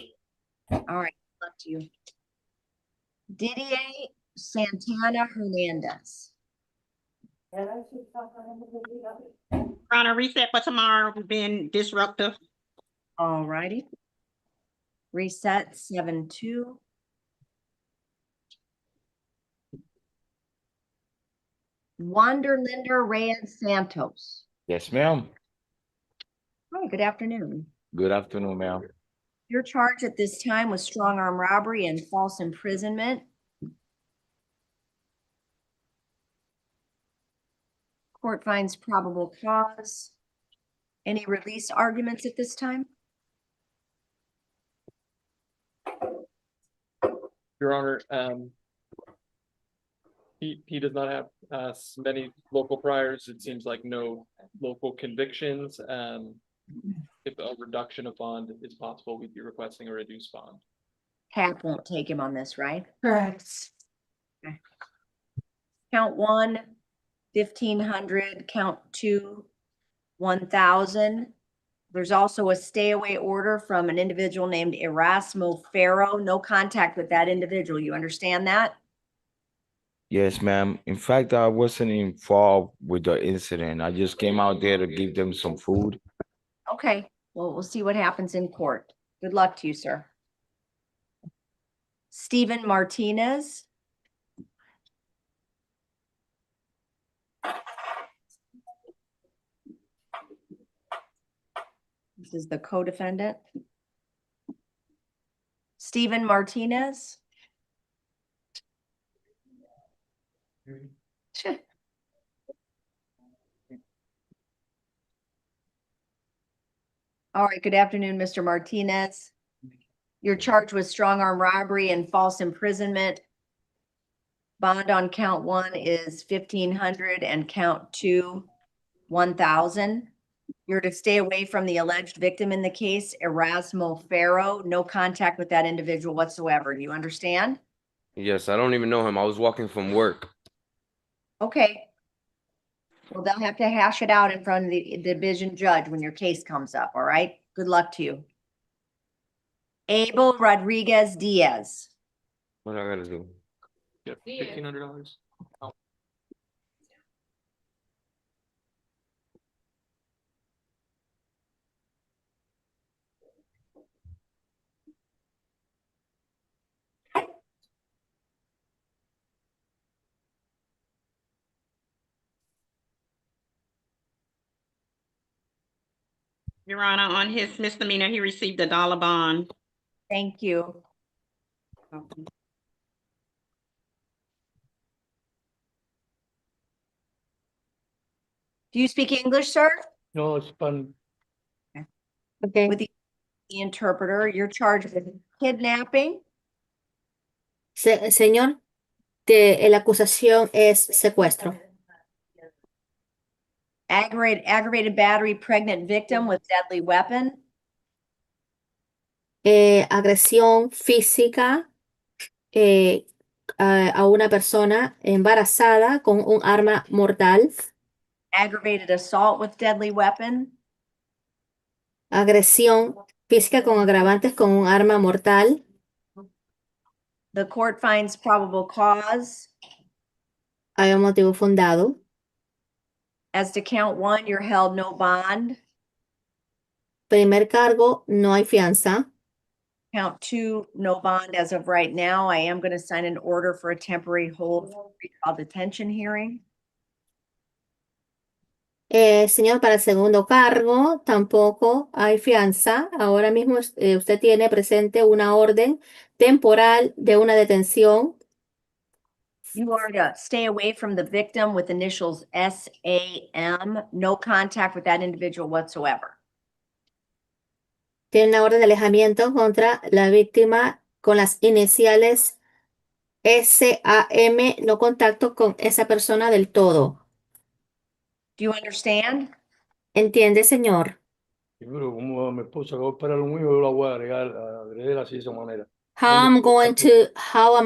All right, up to you. Didier Santana Hernandez. Your Honor, reset for tomorrow, been disruptive. All righty. Reset 7-2. Wanderlinder Reyes Santos. Yes, ma'am. Hi, good afternoon. Good afternoon, ma'am. Your charge at this time was strong arm robbery and false imprisonment. Court finds probable cause. Any release arguments at this time? Your Honor, he does not have many local priors. It seems like no local convictions. If a reduction of bond is possible, we'd be requesting a reduced bond. CAP won't take him on this, right? Correct. Okay. Count 1, 1,500. Count 2, 1,000. There's also a stay away order from an individual named Erasmo Farrow. No contact with that individual. You understand that? Yes, ma'am. In fact, I wasn't involved with the incident. I just came out there to give them some food. Okay, well, we'll see what happens in court. Good luck to you, sir. Stephen Martinez. This is the co-defendant. Stephen Martinez. All right, good afternoon, Mr. Martinez. You're charged with strong arm robbery and false imprisonment. Bond on count 1 is 1,500 and count 2, 1,000. You're to stay away from the alleged victim in the case, Erasmo Farrow. No contact with that individual whatsoever. Do you understand? Yes, I don't even know him. I was walking from work. Okay. Well, they'll have to hash it out in front of the division judge when your case comes up, all right? Good luck to you. Abel Rodriguez Diaz. What I gotta do? Yep, $1,500. Oh. Your Honor, on his misdemeanor, he received $1 bond. Thank you. Do you speak English, sir? No, it's fun. Okay. With the interpreter, you're charged with kidnapping, Señor, la acusación es secuestro. aggravated battery, pregnant victim with deadly weapon, Agresión física a una persona embarazada con un arma mortal. aggravated assault with deadly weapon, Agresión física con agravantes con un arma mortal. the court finds probable cause. Hay un motivo fundado. As to count 1, you're held no bond. Primer cargo, no hay fianza. Count 2, no bond as of right now. I am going to sign an order for a temporary hold for recall detention hearing. Señor, para el segundo cargo tampoco hay fianza. Ahora mismo usted tiene presente una orden temporal de una detención. You are to stay away from the victim with initials SAM, no contact with that individual whatsoever. Tiene una orden de alejamiento contra la víctima con las iniciales SAM, no contacto con esa persona del todo. Do you understand? ¿Entiende, señor? Sí, pero como mi esposa acaba de esperar lo mío, yo la voy a agregar así de esa manera. How am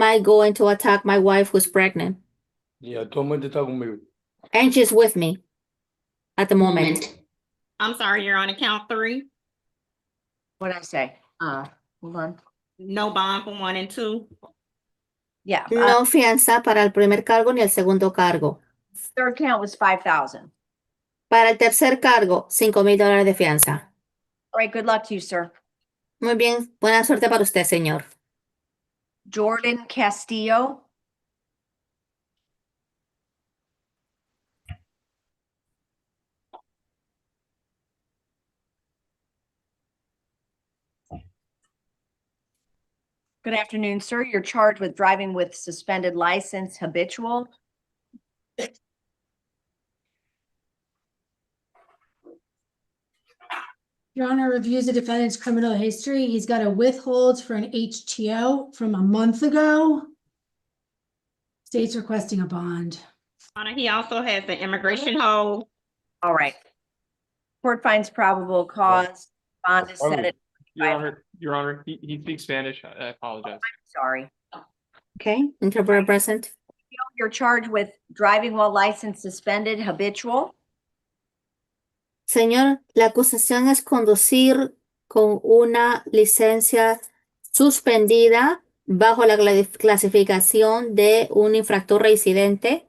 I going to attack my wife who's pregnant? Y actualmente está conmigo. And she's with me at the moment. I'm sorry, you're on account 3. What did I say? Hold on. No bond for 1 and 2. Yeah. No fianza para el primer cargo ni el segundo cargo. Third count was 5,000. Para el tercer cargo, $5,000 de fianza. All right, good luck to you, sir. Muy bien, buena suerte para usted, señor. Jordan Castillo. Good afternoon, sir. You're charged with driving with suspended license, habitual. Your Honor reviews the defendant's criminal history. He's got a withhold for an HTO from a month ago. State's requesting a bond. Honor, he also has an immigration hold. All right. Court finds probable cause. Bond is set at. Your Honor, he speaks Spanish. I apologize. Sorry. Okay, interpreter present. You're charged with driving while license suspended, habitual. Señor, la acusación es conducir con una licencia suspendida bajo la clasificación de un infractor reincidente.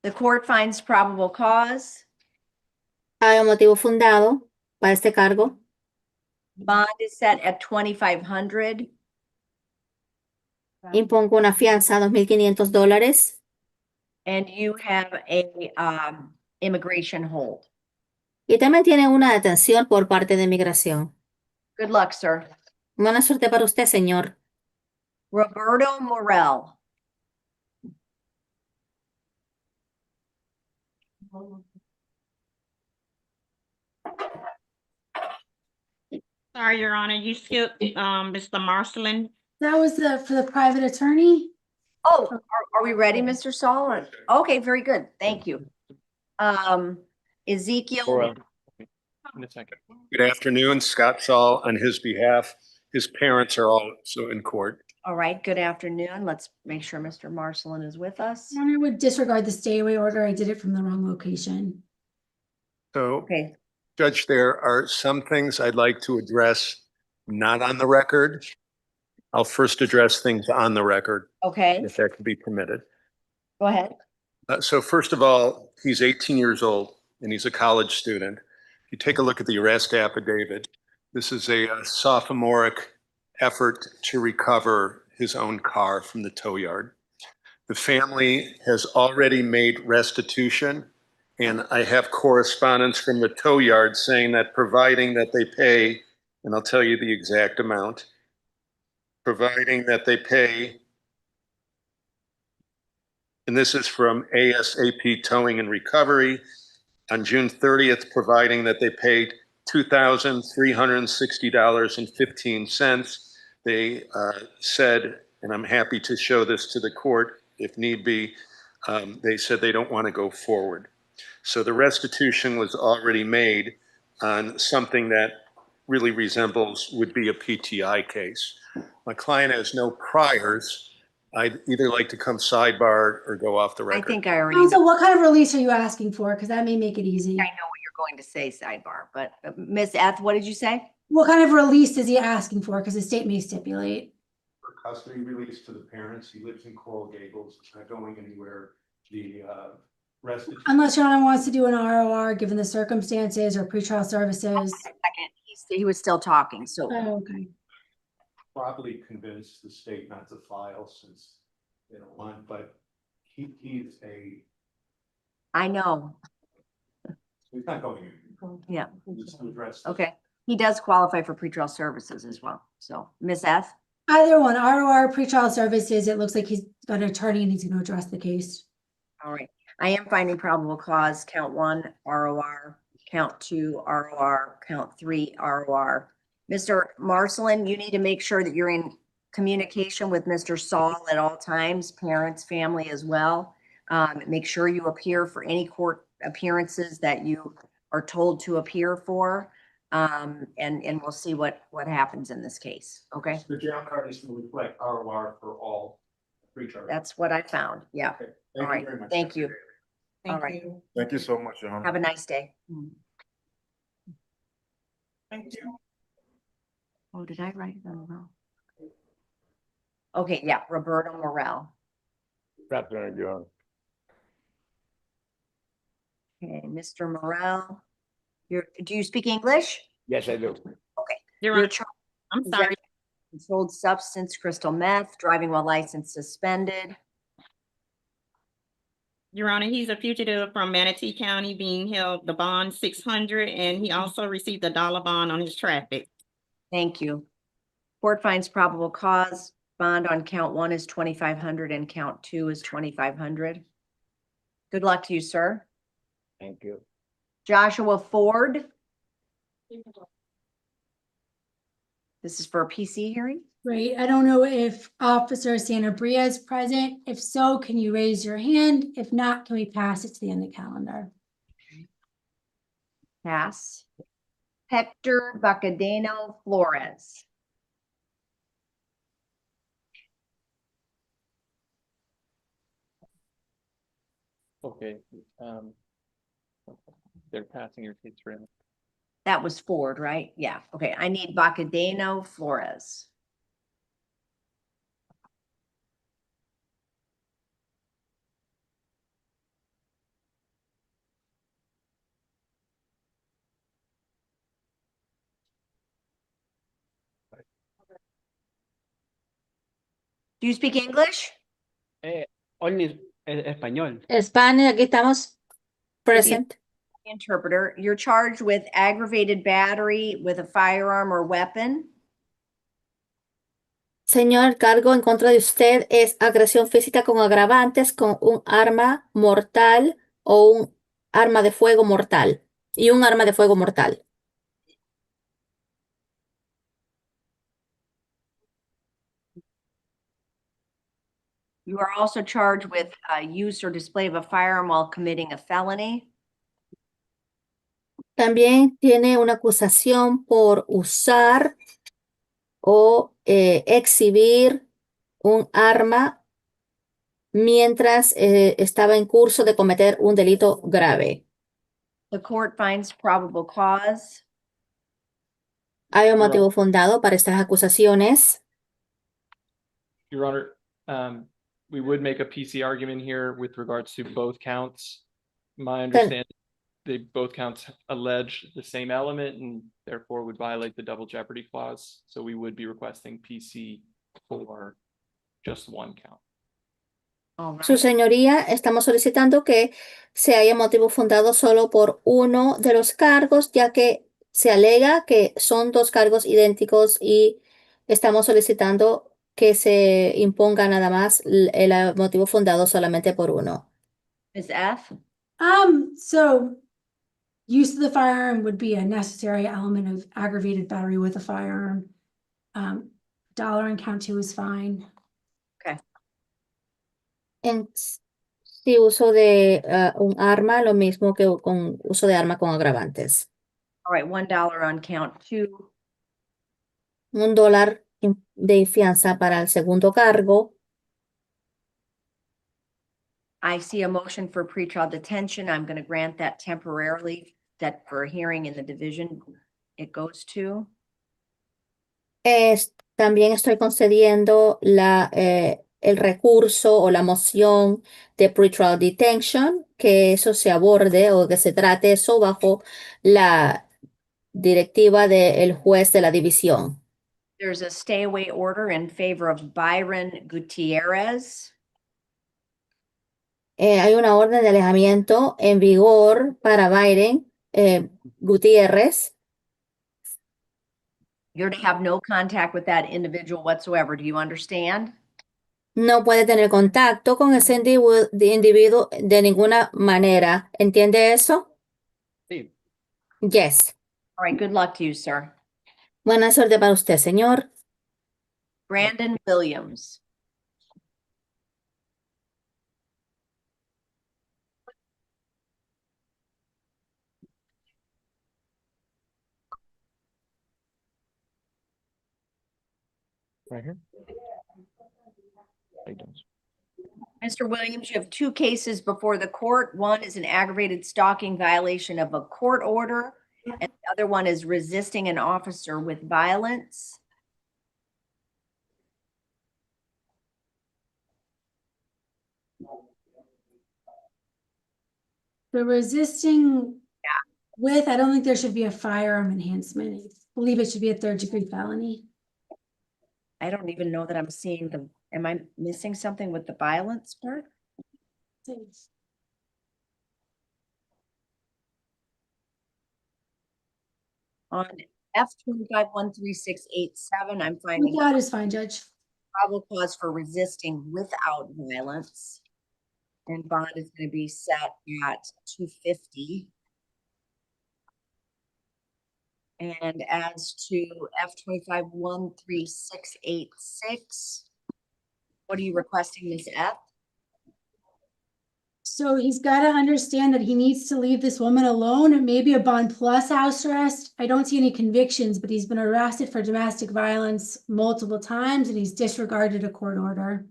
The court finds probable cause. Hay un motivo fundado para este cargo. Bond is set at $2,500. Impongo una fianza de $2,500. And you have a immigration hold. Y también tiene una detención por parte de inmigración. Good luck, sir. Buena suerte para usted, señor. Roberto Morel. Sorry, Your Honor, you skipped Mr. Marcelin. That was for the private attorney. Oh, are we ready, Mr. Saul? Okay, very good. Thank you. Ezekiel. In a second. Good afternoon, Scott Saul on his behalf. His parents are also in court. All right, good afternoon. Let's make sure Mr. Marcelin is with us. Your Honor, I would disregard the stay away order. I did it from the wrong location. So, Okay. Judge, there are some things I'd like to address not on the record. I'll first address things on the record, Okay, if that can be permitted. go ahead. So first of all, he's 18 years old and he's a college student. If you take a look at the arrest affidavit, this is a sophomoric effort to recover his own car from the tow yard. The family has already made restitution, and I have correspondence from the tow yard saying that providing that they pay, and I'll tell you the exact amount, providing that they pay, and this is from ASAP Towing and Recovery, on June 30th, providing that they paid $2,360.15. They said, and I'm happy to show this to the court if need be, they said they don't want to go forward. So the restitution was already made on something that really resembles, would be a PTI case. My client has no priors. I'd either like to come sidebar or go off the I record. think I already Counsel, know. what kind of release are you asking for? Because that may make it easy. I know what you're going to say, sidebar, but Ms. Eth, what did you say? What kind of release is he asking for? Because the state may stipulate. For custody release to the parents. He lives in Coral Gables. It's not going anywhere. The restitution. Unless Your Honor wants to do an ROR, given the circumstances, or pretrial services. Second, he was still talking, so. Oh, okay. Probably convinced the state not to file since they don't want, but he's a. I know, He's not going. yeah, Just to address. okay. He does qualify for pretrial services as well. So, Ms. F? Either one, ROR, pretrial services, it looks like he's got an attorney and he's gonna address the case. All right. I am finding probable cause, count 1, ROR, count 2, ROR, count 3, ROR. Mr. Marcelin, you need to make sure that you're in communication with Mr. Saul at all times, parents, family as well. Make sure you appear for any court appearances that you are told to appear for. And we'll see what happens in this case, okay? The jail card is to reflect ROR for all pre-charge. That's what I found, yeah. Okay. All Thank right, you very much. thank you. All right, Thank you so much, Your Honor. have a nice day. Thank you. Oh, did I write it on wrong? Okay, yeah, Roberto Morel. That's right, Your Honor. Okay, Mr. Morel, do you speak English? Yes, I do. Okay. Your You're Honor, charged I'm with sorry. controlled substance, crystal meth, driving while license suspended. Your Honor, he's a fugitive from Manatee County being held the bond 600, and he also received a dollar bond on his traffic. Thank you. Court finds probable cause. Bond on count 1 is 2,500 and count 2 is 2,500. Good luck to you, sir. Thank you. Joshua Ford. This is for a PC hearing? Great. I don't know if Officer Sanabria is present. If so, can you raise your hand? If not, can we pass it to the end of the calendar? Pass. Hector Bacadeno Flores. Okay, they're passing your case around. That was Ford, right? Yeah, okay. I need Bacadeno Flores. Do you speak English? Only español. Spanish, aquí estamos present. Interpreter, you're charged with aggravated battery with a firearm or weapon. Señor, el cargo en contra de usted es agresión física con agravantes con un arma mortal o un arma de fuego mortal. Y un arma de fuego mortal. You are also charged with use or display of a firearm while committing a felony. También tiene una acusación por usar o exhibir un arma mientras estaba en curso de cometer un delito grave. The court finds probable cause. Hay un motivo fundado para estas acusaciones. Your Honor, we would make a PC argument here with regards to both counts. My understanding, both counts allege the same element and therefore would violate the double jeopardy clause. So we would be requesting PC for just one count. Su señoría, estamos solicitando que se haya motivo fundado solo por uno de los cargos, ya que se alega que son dos cargos idénticos y estamos solicitando que se imponga nada más el motivo fundado solamente por uno. Ms. F? So use of the firearm would be a necessary element of aggravated battery with a firearm. Dollar and count 2 is fine. Okay. En sí, uso de un arma, lo mismo que con uso de arma con agravantes. All right, $1 on count 2. $1 de fianza para el segundo cargo. I see a motion for pretrial detention. I'm going to grant that temporarily, that for a hearing in the division it goes to. También estoy concediendo el recurso o la moción de pretrial detention, que eso se aborde o que se trate eso bajo la directiva del juez de la división. There's a stay away order in favor of Byron Gutierrez. Hay una orden de alejamiento en vigor para Byron Gutiérrez. You're to have no contact with that individual whatsoever. Do you understand? No puede tener contacto con ese individuo de ninguna manera. ¿Entiende eso? Sí. Yes. All right, good luck to you, sir. Buena suerte para usted, señor. Brandon Williams. Right here. Mr. Williams, you have two cases before the court. One is an aggravated stalking violation of a court order, and the other one is resisting an officer with violence. The resisting with, I don't think there should be a firearm enhancement. I believe it should be a third-degree felony. I don't even know that I'm seeing the, am I missing something with the violence part? On F25-13687, I'm finding That is fine, Judge. probable cause for resisting without violence. And bond is going to be set at $250. And as to F25-13686, what are you requesting, Ms. F? So he's got to understand that he needs to leave this woman alone. It may be a bond plus house arrest. I don't see any convictions, but he's been arrested for domestic violence multiple times and he's disregarded a court order.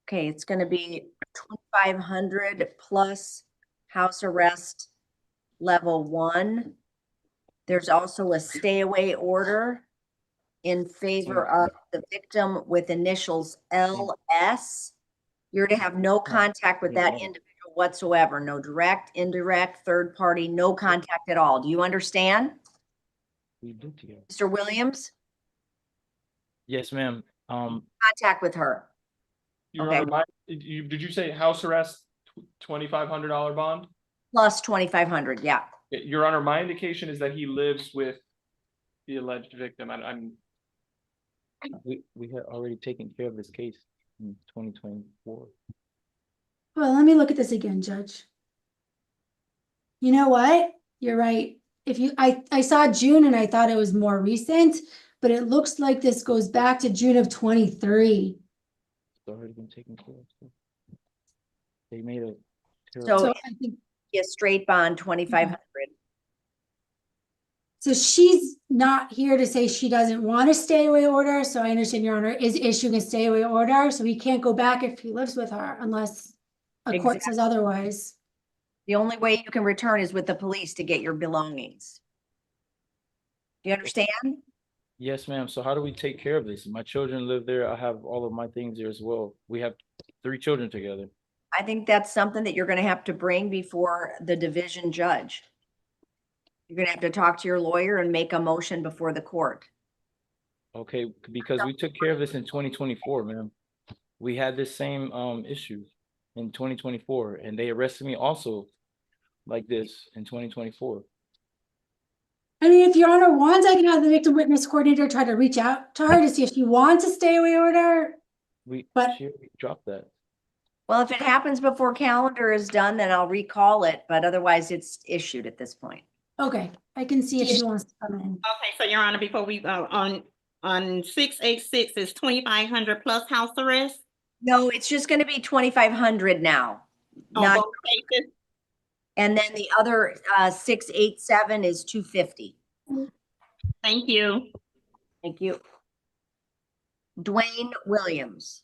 Okay, it's going to be 2,500 plus house arrest level 1. There's also a stay away order in favor of the victim with initials LS. You're to have no contact with that individual whatsoever. No direct, indirect, third party, no contact at all. Do you understand? We do together. Mr. Williams? Yes, ma'am. Contact with her. Your Honor, did you say house arrest, $2,500 bond? Plus 2,500, yeah. Your Honor, my indication is that he lives with the alleged victim. We had already taken care of this case in 2024. Well, let me look at this again, Judge. You know what? You're right. I saw June and I thought it was more recent, but it looks like this goes back to June of 23. It's already been taken care of. They made a So I think a straight bond, 2,500. So she's not here to say she doesn't want a stay away order. So I understand Your Honor is issuing a stay away order. So he can't go back if he lives with her unless a court says otherwise. The only way you can return is with the police to get your belongings. Do you understand? Yes, ma'am. So how do we take care of this? My children live there. I have all of my things there as well. We have 3 children together. I think that's something that you're going to have to bring before the division judge. You're going to have to talk to your lawyer and make a motion before the court. Okay, because we took care of this in 2024, ma'am. We had this same issue in 2024, and they arrested me also like this in 2024. I mean, if Your Honor wants, I can have the victim witness coordinator try to reach out to her to see if she wants a stay away order. She dropped that. Well, if it happens before calendar is done, then I'll recall it, but otherwise it's issued at this point. Okay, I can see if she wants to come in. Okay, so Your Honor, before we go on 686 is 2,500 plus house arrest? No, it's just going to be 2,500 now. Not, and then the other 687 is 250. Thank you. Thank you. Dwayne Williams.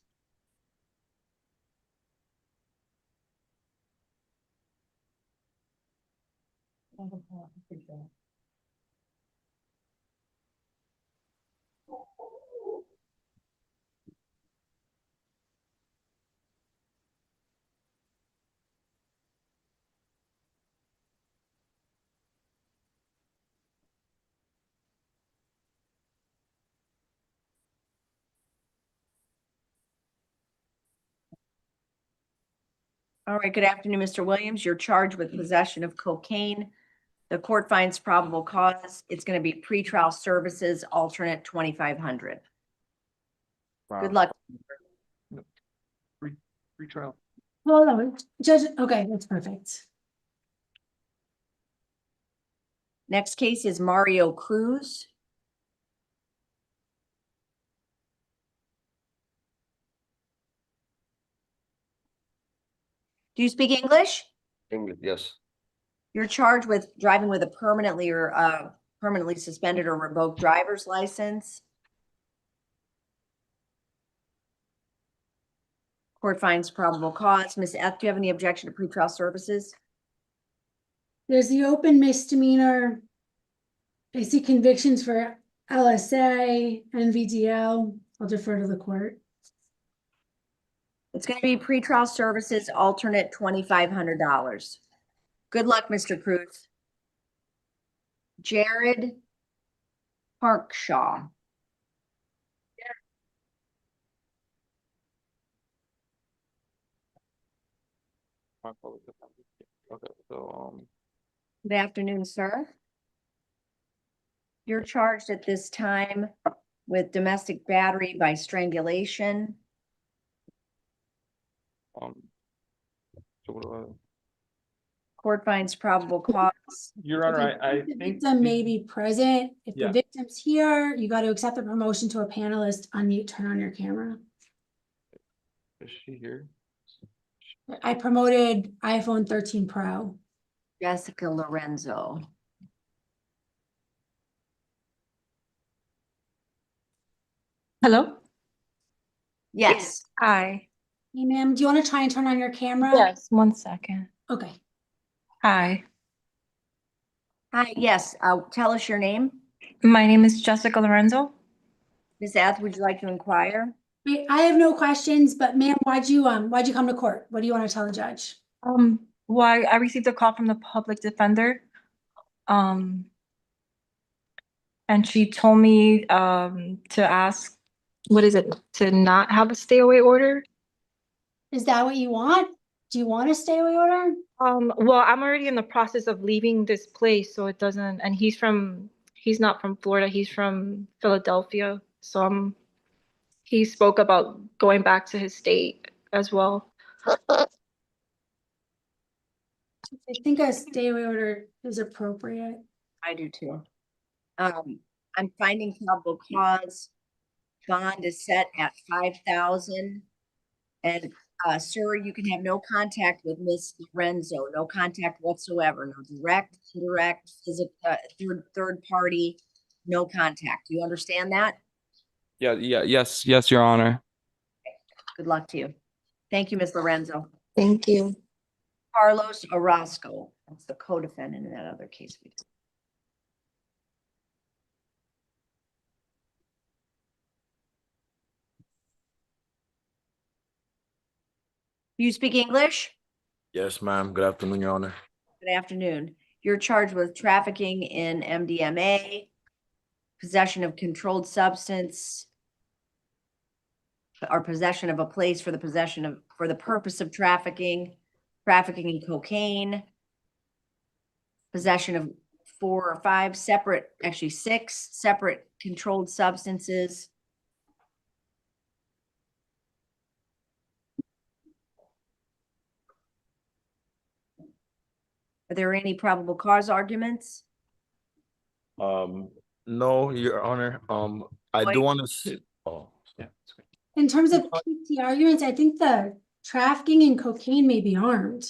All right, good afternoon, Mr. Williams. You're charged with possession of cocaine. The court finds probable cause. It's going to be pretrial services, alternate 2,500. Good luck. Free trial. Hold on, Judge, okay, that's perfect. Next case is Mario Cruz. Do you speak English? English, yes. You're charged with driving with a permanently suspended or revoked driver's license. Court finds probable cause. Ms. F, do you have any objection to pretrial services? There's the open misdemeanor. I see convictions for LSA and VDL. I'll defer to the court. It's going to be pretrial services, alternate $2,500. Good luck, Mr. Cruz. Jared Parkshaw. Okay, so Good afternoon, sir. You're charged at this time with domestic battery by strangulation. so what do I? Court finds probable cause. Your Honor, I The think victim may be present. If Yeah. the victim's here, you got to accept the promotion to a panelist, unmute, turn on your camera. Is she here? I promoted iPhone 13 Pro. Jessica Lorenzo. Hello? Yes. Hi. Hey, ma'am, do you want to try and turn on your camera? Yes, 1 second. Okay. Hi, Hi, yes. Tell us your name. my name is Jessica Lorenzo. Ms. Ath, would you like to inquire? Wait, I have no questions, but ma'am, why'd you come to court? What do you want to tell the judge? Well, I received a call from the public defender. And she told me to ask, what is it, to not have a stay away order? Is that what you want? Do you want a stay away order? Well, I'm already in the process of leaving this place, so it doesn't, and he's not from Florida, he's from Philadelphia. So he spoke about going back to his state as well. I think a stay away order is appropriate. I do too. I'm finding probable cause. Bond is set at 5,000. And sir, you can have no contact with Miss Lorenzo, no contact whatsoever, no direct, indirect, physical, third party, no contact. Do you understand that? Yes, Your Honor. Good luck to you. Thank you, Ms. Lorenzo. Thank you. Carlos Orozco, that's the co-defendant in that other case. You speak English? Yes, ma'am. Good afternoon, Your Honor. Good afternoon. You're charged with trafficking in MDMA, possession of controlled substance, or possession of a place for the purpose of trafficking in cocaine, possession of 6 separate controlled substances. Are there any probable cause arguments? No, Your Honor. I do want to. Oh, yeah. In terms of PT arguments, I think the trafficking in cocaine may be armed.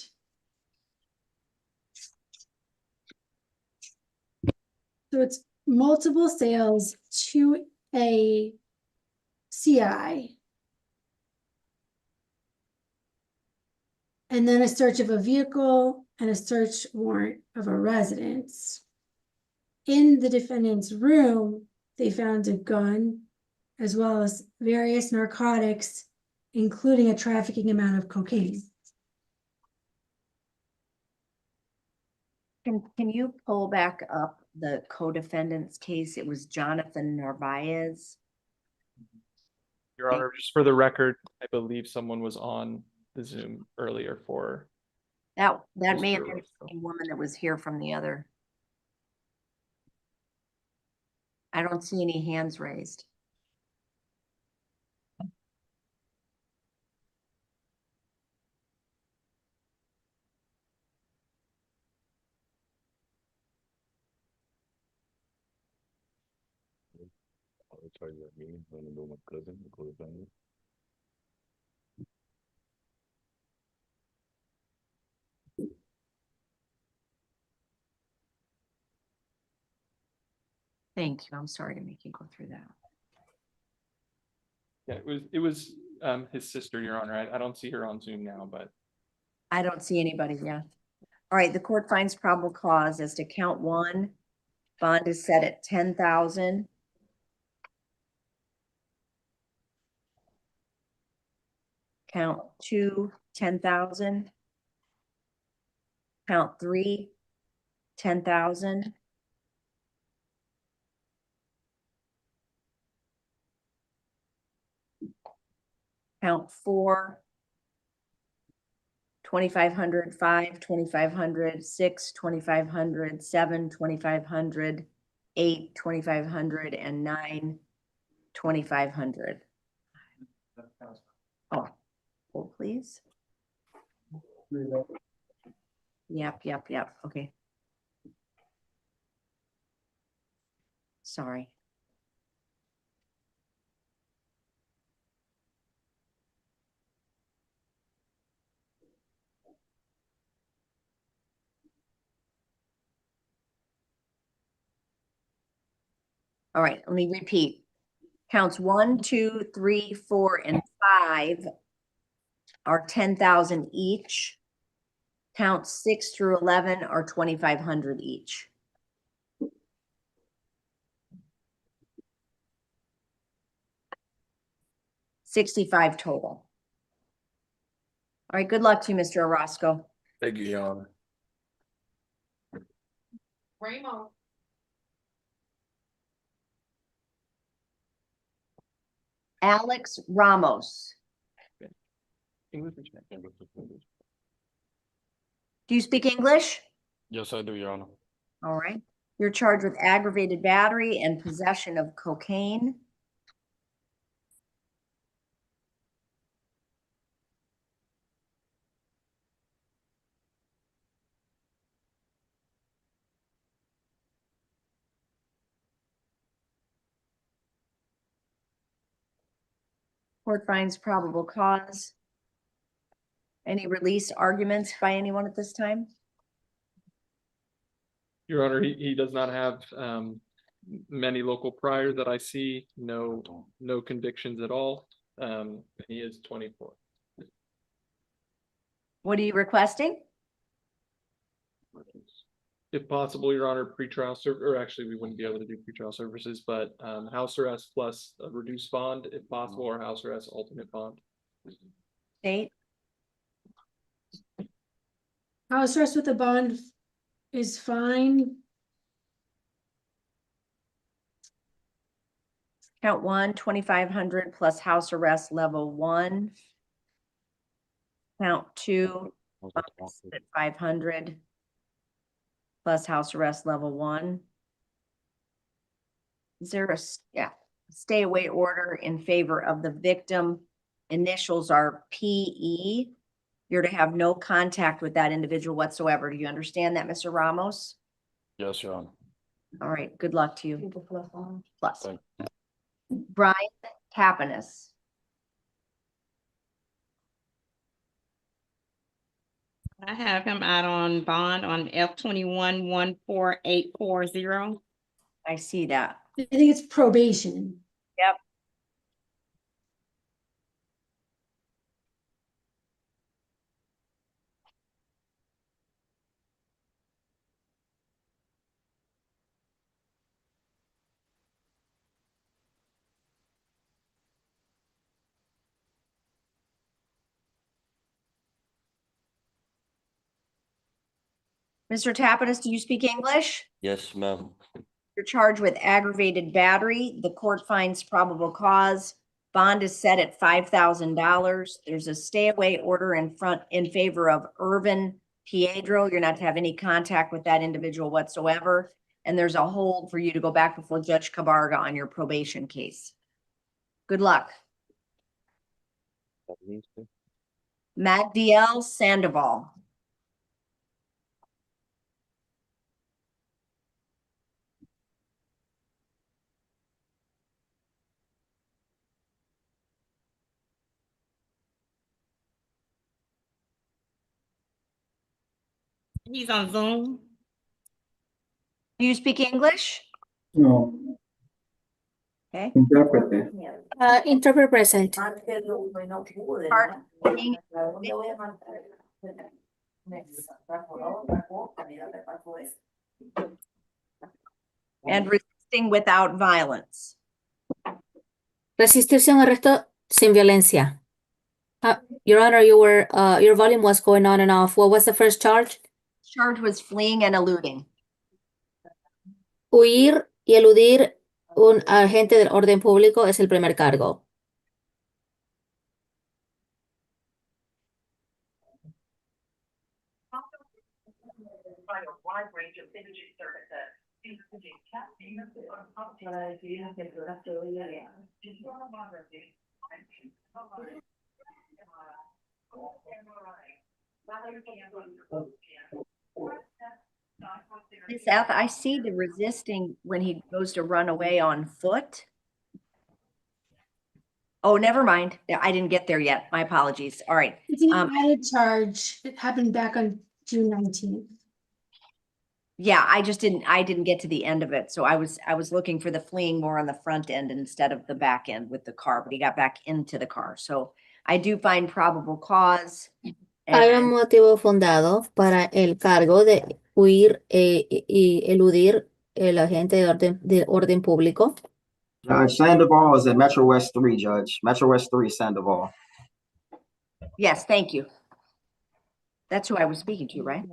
So it's multiple sales to a CI. And then a search of a vehicle and a search warrant of a residence. In the defendant's room, they found a gun as well as various narcotics, including a trafficking amount of cocaine. Can you pull back up the co-defendant's case? It was Jonathan Narvaez. Your Honor, just for the record, I believe someone was on the Zoom earlier for. That may have Mr. been the same woman that was here from the other. I don't see any hands raised. Thank you. I'm sorry to make you go through that. Yeah, it was his sister, Your Honor. I don't see her on Zoom now, but. I don't see anybody, yeah. All right, the court finds probable cause as to count 1. Bond is set at 10,000. Count 2, 10,000. Count 3, 10,000. Count 4, 2,500, 5, 2,500, 6, 2,500, 7, 2,500, 8, 2,500, and 9, 2,500. Oh, hold please. Yep. Okay. Sorry. All right, let me repeat. Counts 1, 2, 3, 4, and 5 are 10,000 each. Counts 6 through 11 are 2,500 each. $65 total. All right, good luck to you, Mr. Orozco. Thank you, Your Honor. Ramon. Alex Ramos. English. Do you speak English? Yes, I do, Your Honor. All right. You're charged with aggravated battery and possession of cocaine. Court finds probable cause. Any release arguments by anyone at this time? Your Honor, he does not have many local priors that I see. No convictions at all. He is 24. What are you requesting? If possible, Your Honor, pretrial or actually we wouldn't be able to do pretrial services, but house arrest plus a reduced bond if possible, or house arrest ultimate bond. State. House arrest with a bond is fine. Count 1, 2,500 plus house arrest level 1. Count 2, 500 plus house arrest level 1. Is there a stay away order in favor of the victim? Initials are PE. You're to have no contact with that individual whatsoever. Do you understand that, Mr. Ramos? Yes, Your Honor. All right, good luck to you. Plus. Thank you. Brian Tapinas. I have him out on bond on F21-14840. I see that. I think it's probation. Yep. Mr. Tapinas, do you speak English? Yes, ma'am. You're charged with aggravated battery. The court finds probable cause Bond is set at $5,000. There's a stay away order in favor of Irvin Piedro. You're not to have any contact with that individual whatsoever. And there's a hold for you to go back before Judge Cabarga on your probation case. Good luck. Magdiel Sandoval. He's on Zoom. Do you speak English? No. Okay. Intérprete. Interpret present. And resisting without violence. Resistirse a un arresto sin violencia. Your Honor, your volume was going on and off. What was the first charge? Charge was fleeing and eluding. Huir y eludir un agente del orden público es el primer cargo. Miss F, I see the resisting when he goes to run away on foot. Oh, never mind. I didn't get there yet. My apologies. All right. It's an added charge. It happened back on June 19th. Yeah, I didn't get to the end of it. So I was looking for the fleeing more on the front end instead of the back end with the car, but he got back into the car. So I do find probable cause. Hay un motivo fundado para el cargo de huir y eludir el agente de orden público. Judge Sandoval is at Metro West 3, Judge. Metro West 3, Sandoval. Yes, thank you. That's who I was speaking to, right?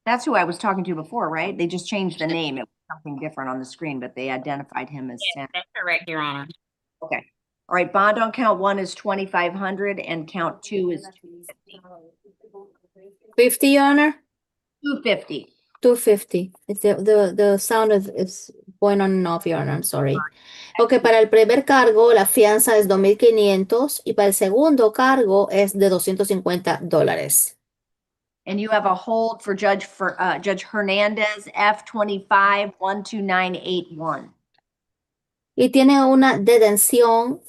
That's who I was talking to before, right? They just changed the name. It was something different on the screen, but they identified him as Sam. That's correct, Your Honor. Okay. All right. Bond on count 1 is 2,500 and count 2 is 50, Your Honor? 250. 250. The sound is going on and off, Your Honor. I'm sorry. Ok, para el primer cargo la fianza es $2,500 y para el segundo cargo es de $250. And you have a hold for Judge Hernandez, F25 12981. Y tiene una detención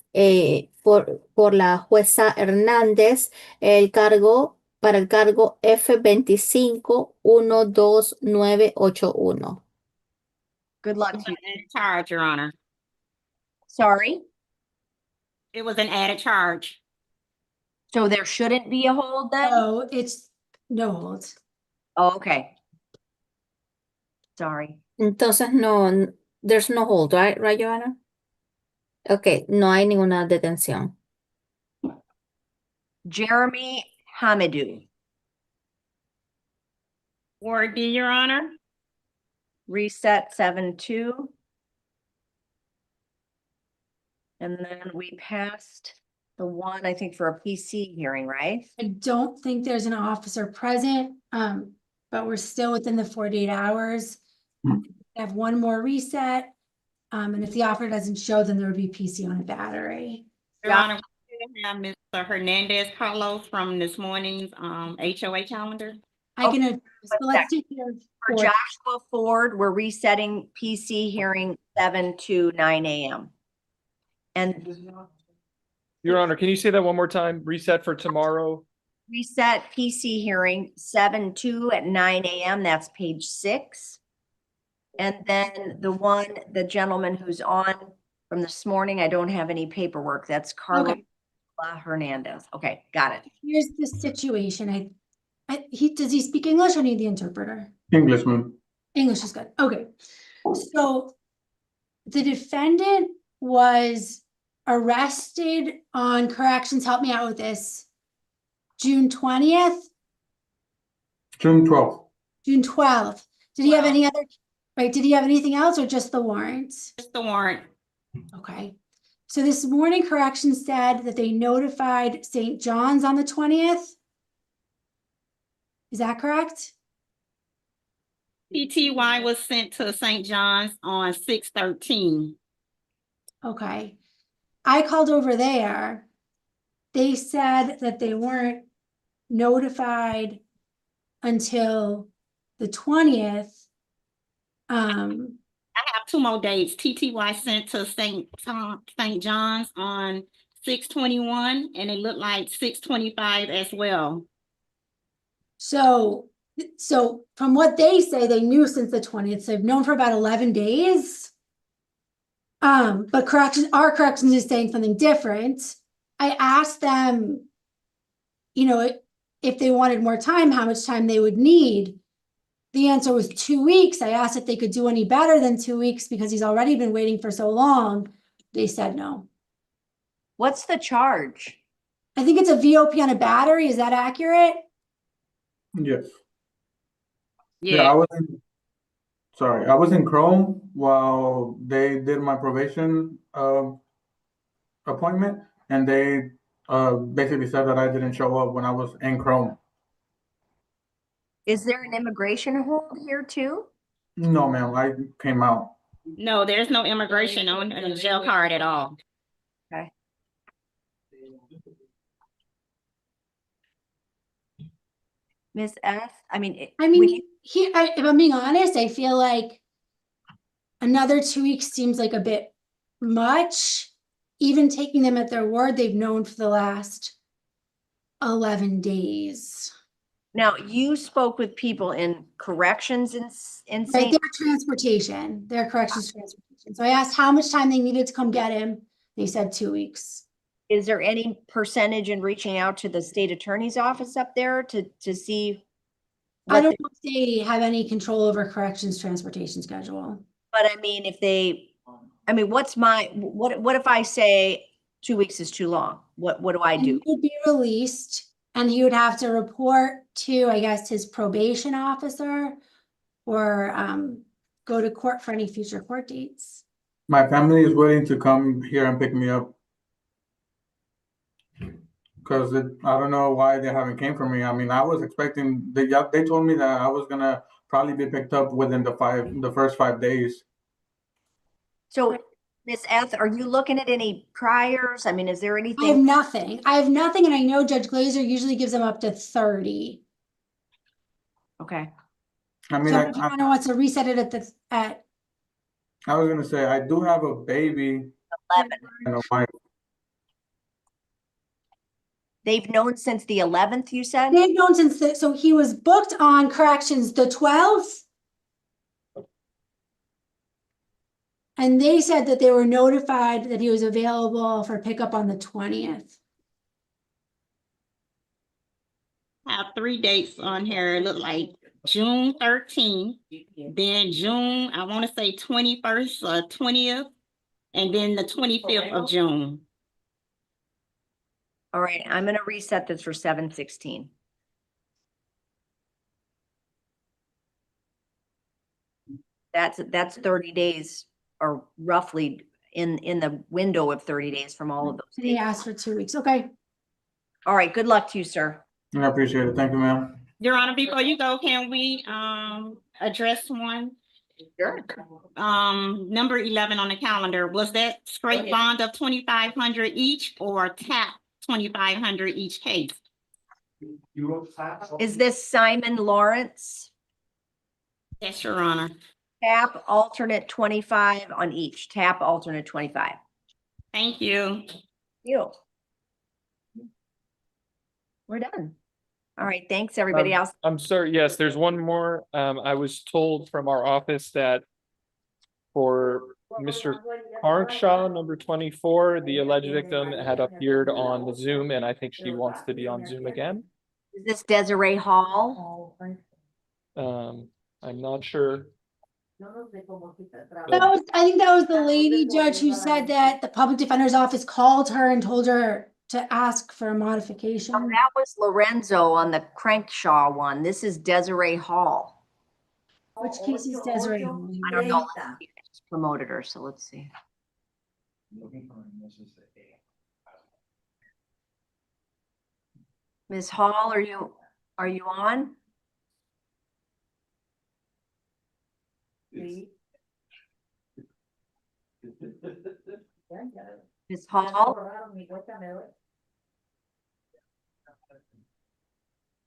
por la jueza Hernández, para el cargo F25 12981. Good luck to you. Added charge, Your Honor. Sorry? It was an added charge. So there shouldn't be a hold then? Oh, it's no hold. Oh, okay. Sorry. Entonces no, there's no hold, right, Your Honor? Ok, no hay ninguna detención. Jeremy Hamidou. Ward B, Your Honor. Reset 7-2. And then we passed the one, I think, for a PC hearing, right? I don't think there's an officer present, but we're still within the 48 hours. I have one more reset. And if the officer doesn't show, then there would be PC on a battery. Your Honor, we have Mr. Hernandez Carlos from this morning's HOA calendar. Let's take care of For Joshua Ford, we're resetting PC hearing 7 to 9 a.m. And Your Honor, can you say that one more time? Reset for tomorrow? reset PC hearing 7-2 at 9 a.m. That's page 6. And then the gentleman who's on from this morning, I don't have any paperwork. That's Carlos Hernandez. Okay, got it. Here's the situation. Does he speak English or need the interpreter? Englishman. English is good. Okay. So the defendant was arrested on corrections. Help me out with this. June 20th? June 12th. June 12th. Did he have any other, did he have anything else or just the warrants? Just the warrant. Okay. So this morning corrections said that they notified St. John's on the 20th. Is that correct? PTY was sent to St. John's on 6/13. Okay. I called over there. They said that they weren't notified until the 20th. I have 2 more dates. TTY sent to St. John's on 6/21, and it looked like 6/25 as well. So from what they say, they knew since the 20th. So they've known for about 11 days. But our corrections is saying something different. I asked them, you know, if they wanted more time, how much time they would need. The answer was 2 weeks. I asked if they could do any better than 2 weeks because he's already been waiting for so long. They said no. What's the charge? I think it's a VOP on a battery. Is that accurate? Yes. Yeah. I was in Chrome while they did my probation appointment, and they basically said that I didn't show up when I was in Chrome. Is there an immigration hold here too? No, ma'am, I came out. No, there's no immigration on the jail card at all. Okay. Ms. F, if I'm being honest, I feel like another 2 weeks seems like a bit much. Even taking them at their word, they've known for the last 11 days. Now, you spoke with people in corrections in Right, St. their transportation, their corrections transportation. So I asked how much time they needed to come get him. They said 2 weeks. Is there any percentage in reaching out to the state attorney's office up there to see? I don't know if they have any control over corrections transportation schedule. But I mean, if they, what if I say 2 weeks is too long? What do I do? He would be released and he would have to report to, I guess, his probation officer or go to court for any future court dates. My family is willing to come here and pick me up. Because I don't know why they haven't came for me. I mean, I was expecting, they told me that I was gonna probably be picked up within the first 5 days. So, Ms. Eth, are you looking at any priors? I mean, is there anything? I have nothing. And I know Judge Glazer usually gives them up to 30. Okay. I mean, so I don't know what's to reset it at. I was gonna say, I do have a baby. 11. And a wife. They've known since the 11th, you said? They've known since, so he was booked on corrections the 12th. And they said that they were notified that he was available for pickup on the 20th. I have 3 dates on here. It looked like June 13th, then June, I want to say 21st or 20th, and then the 25th of June. All right, I'm going to reset this for 7/16. That's 30 days, or roughly in the window of 30 days from all of those. They asked for 2 weeks. Okay. All right, good luck to you, sir. I appreciate it. Thank you, ma'am. Your Honor, before you go, can we address one? Sure. Number 11 on the calendar, was that straight bond of 2,500 each or tap 2,500 each case? Is this Simon Lawrence? Yes, Your Honor. Tap alternate 25 on each. Tap alternate 25. Thank you. We're done. All right, thanks everybody else. I'm sorry, yes, there's one more. I was told from our office that for Mr. Carnshaw, number 24, the alleged victim had appeared on the Zoom, and I think she wants to be on Zoom again. Is this Desiree Hall? I'm not sure. I think that was the lady judge who said that the public defender's office called her and told her to ask for a modification. Oh, that was Lorenzo on the Crankshaw one. This is Desiree Hall. Which case is Desiree Hall? I don't know. I just promoted her, so let's see. Ms. Hall, are you on? Ms. Hall?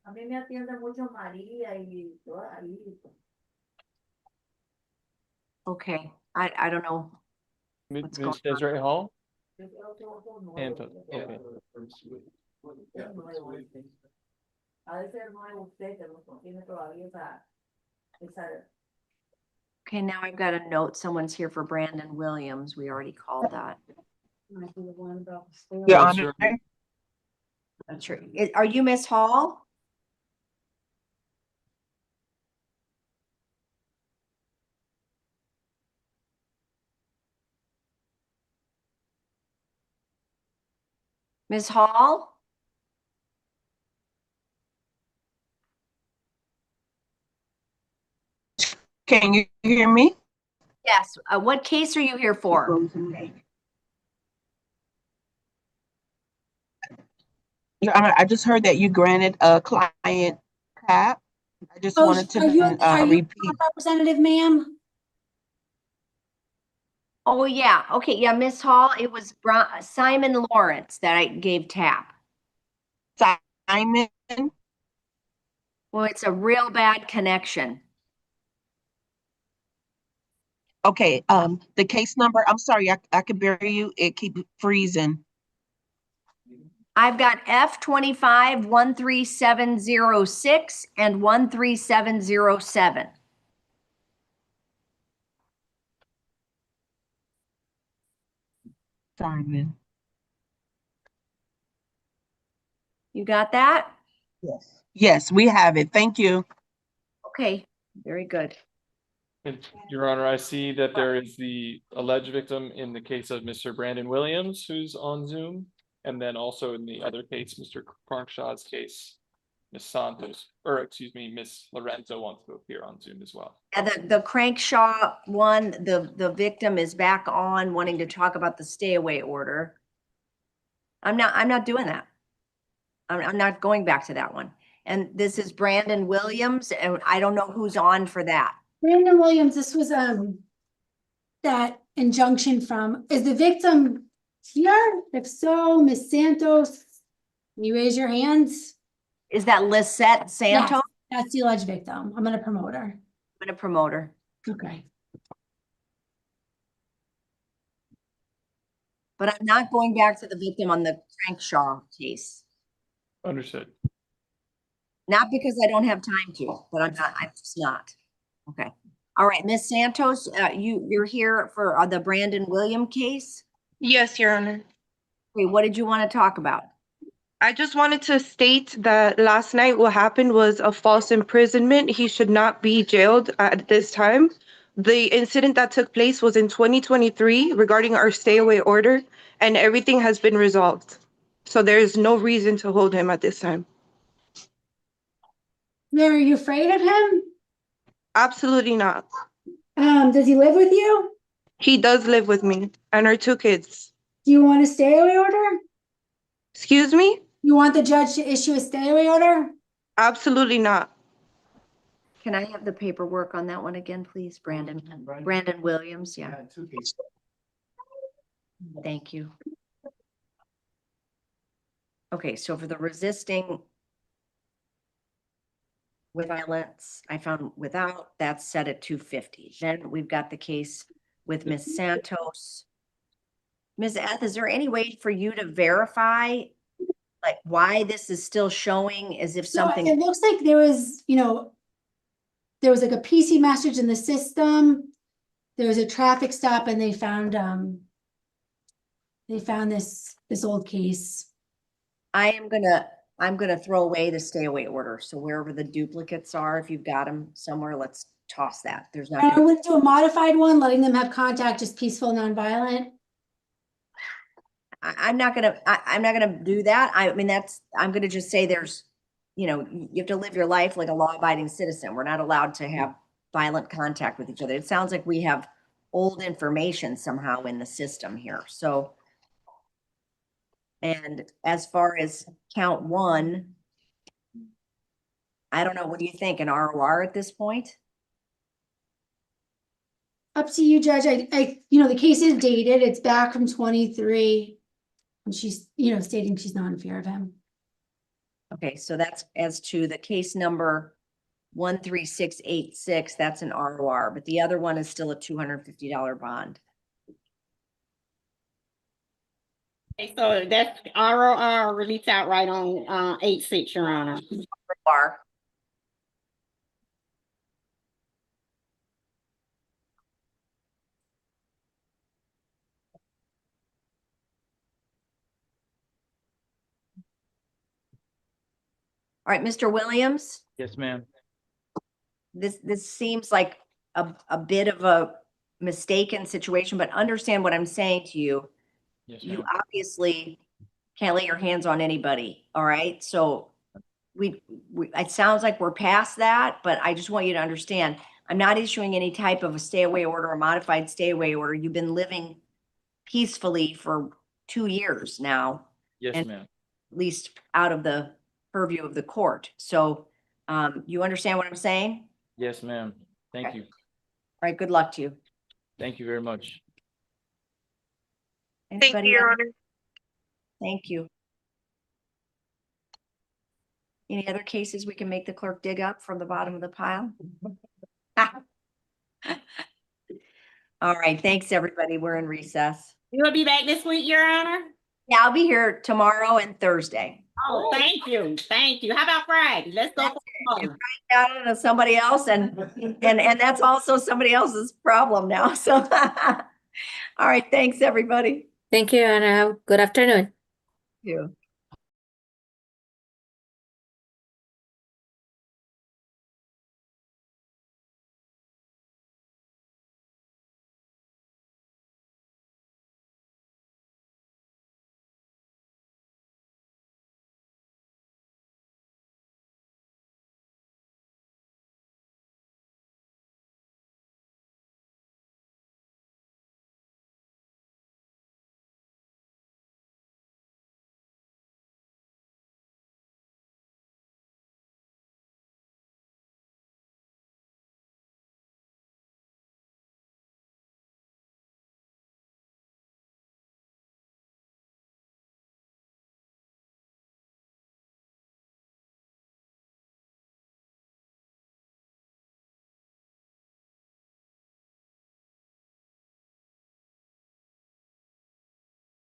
A mí me atiende mucho María y toda ahí. Okay, I don't know. Ms. What's going Desiree Hall? Yo creo que otro And, nuevo. okay. Es nuevo este. Ha de ser nuevo usted que no tiene todavía esa. Okay, now I've got a note. Someone's here for Brandon Williams. We already called that. Your Honor. That's true. Are you Miss Hall? Ms. Hall? Can you hear me? Yes. What case are you here for? Your Honor, I just heard that you granted a client cap. I just wanted to repeat. Representative, ma'am? Oh, yeah. Okay. Yeah, Miss Hall, it was Simon Lawrence that I gave tap. Simon? Well, it's a real bad connection. Okay, the case number, I'm sorry, I could bury you. It keep freezing. I've got F25 13706 and 13707. Simon. You got that? Yes. Yes, we have it. Thank you. Okay, very good. And Your Honor, I see that there is the alleged victim in the case of Mr. Brandon Williams, who's on Zoom. And then also in the other case, Mr. Cronshaw's case, Ms. Santos, or excuse me, Ms. Lorenzo wants to appear on Zoom as well. And the Crankshaw one, the victim is back on wanting to talk about the stay away order. I'm not doing that. I'm not going back to that one. And this is Brandon Williams, and I don't know who's on for that. Brandon Williams, this was that injunction from, is the victim here? If so, Ms. Santos, can you raise your hands? Is that Lisette Santos? Yes, that's the alleged victim. I'm gonna promote her. I'm gonna promote her. Okay. But I'm not going back to the victim on the Crankshaw case. Understood. Not because I don't have time to, but I'm just not. Okay. All right, Ms. Santos, you're here for the Brandon Williams case? Yes, Your Honor. Okay, what did you want to talk about? I just wanted to state that last night what happened was a false imprisonment. He should not be jailed at this time. The incident that took place was in 2023 regarding our stay away order, and everything has been resolved. So there is no reason to hold him at this time. Are you afraid of him? Absolutely not. Does he live with you? He does live with me and our 2 kids. Do you want a stay away order? Excuse me? You want the judge to issue a stay away order? Absolutely not. Can I have the paperwork on that one again, please? Brandon Williams, yeah. Thank you. Okay, so for the resisting with violence, I found without, that's set at 250. Then we've got the case with Ms. Santos. Ms. Eth, is there any way for you to verify like why this is still showing as if something? So it looks like there was, there was like a PC message in the system. There was a traffic stop and they found this old case. I'm gonna throw away the stay away order. So wherever the duplicates are, if you've got them somewhere, let's toss that. There's not. I would do a modified one, letting them have contact, just peaceful, nonviolent. I'm not gonna do that. I mean, I'm gonna just say there's, you have to live your life like a law abiding citizen. We're not allowed to have violent contact with each other. It sounds like we have old information somehow in the system here, so. And as far as count one, I don't know, what do you think, an ROR at this point? Up to you, Judge. You know, the case is dated. It's back from 23. And she's, you know, stating she's not in fear of him. Okay, so that's as to the case number 13686, that's an ROR, but the other one is still a $250 bond. Okay, so that's ROR released out right on 8/6, Your Honor. ROR. All right, Mr. Williams, Yes, ma'am. this seems like a bit of a mistaken situation, but understand what I'm saying to you. Yes, You ma'am. obviously can't lay your hands on anybody, all right? So it sounds like we're past that, but I just want you to understand, I'm not issuing any type of a stay away order or modified stay away order. You've been living peacefully for 2 years now. Yes, and ma'am. At least out of the purview of the court. So you understand what I'm saying? Yes, ma'am. Thank Okay. you. All right, good luck to you. Thank you very much. Anybody Your else? Honor. Thank you. Any other cases we can make the clerk dig up from the bottom of the pile? All right, thanks, everybody. We're in recess. You'll be back this week, Your Honor? Yeah, I'll be here tomorrow and Thursday. Oh, thank you. Thank you. How about Friday? Let's go. Down to somebody else and that's also somebody else's problem now. So, all right, thanks, everybody. Thank you, Anna. Good afternoon. You.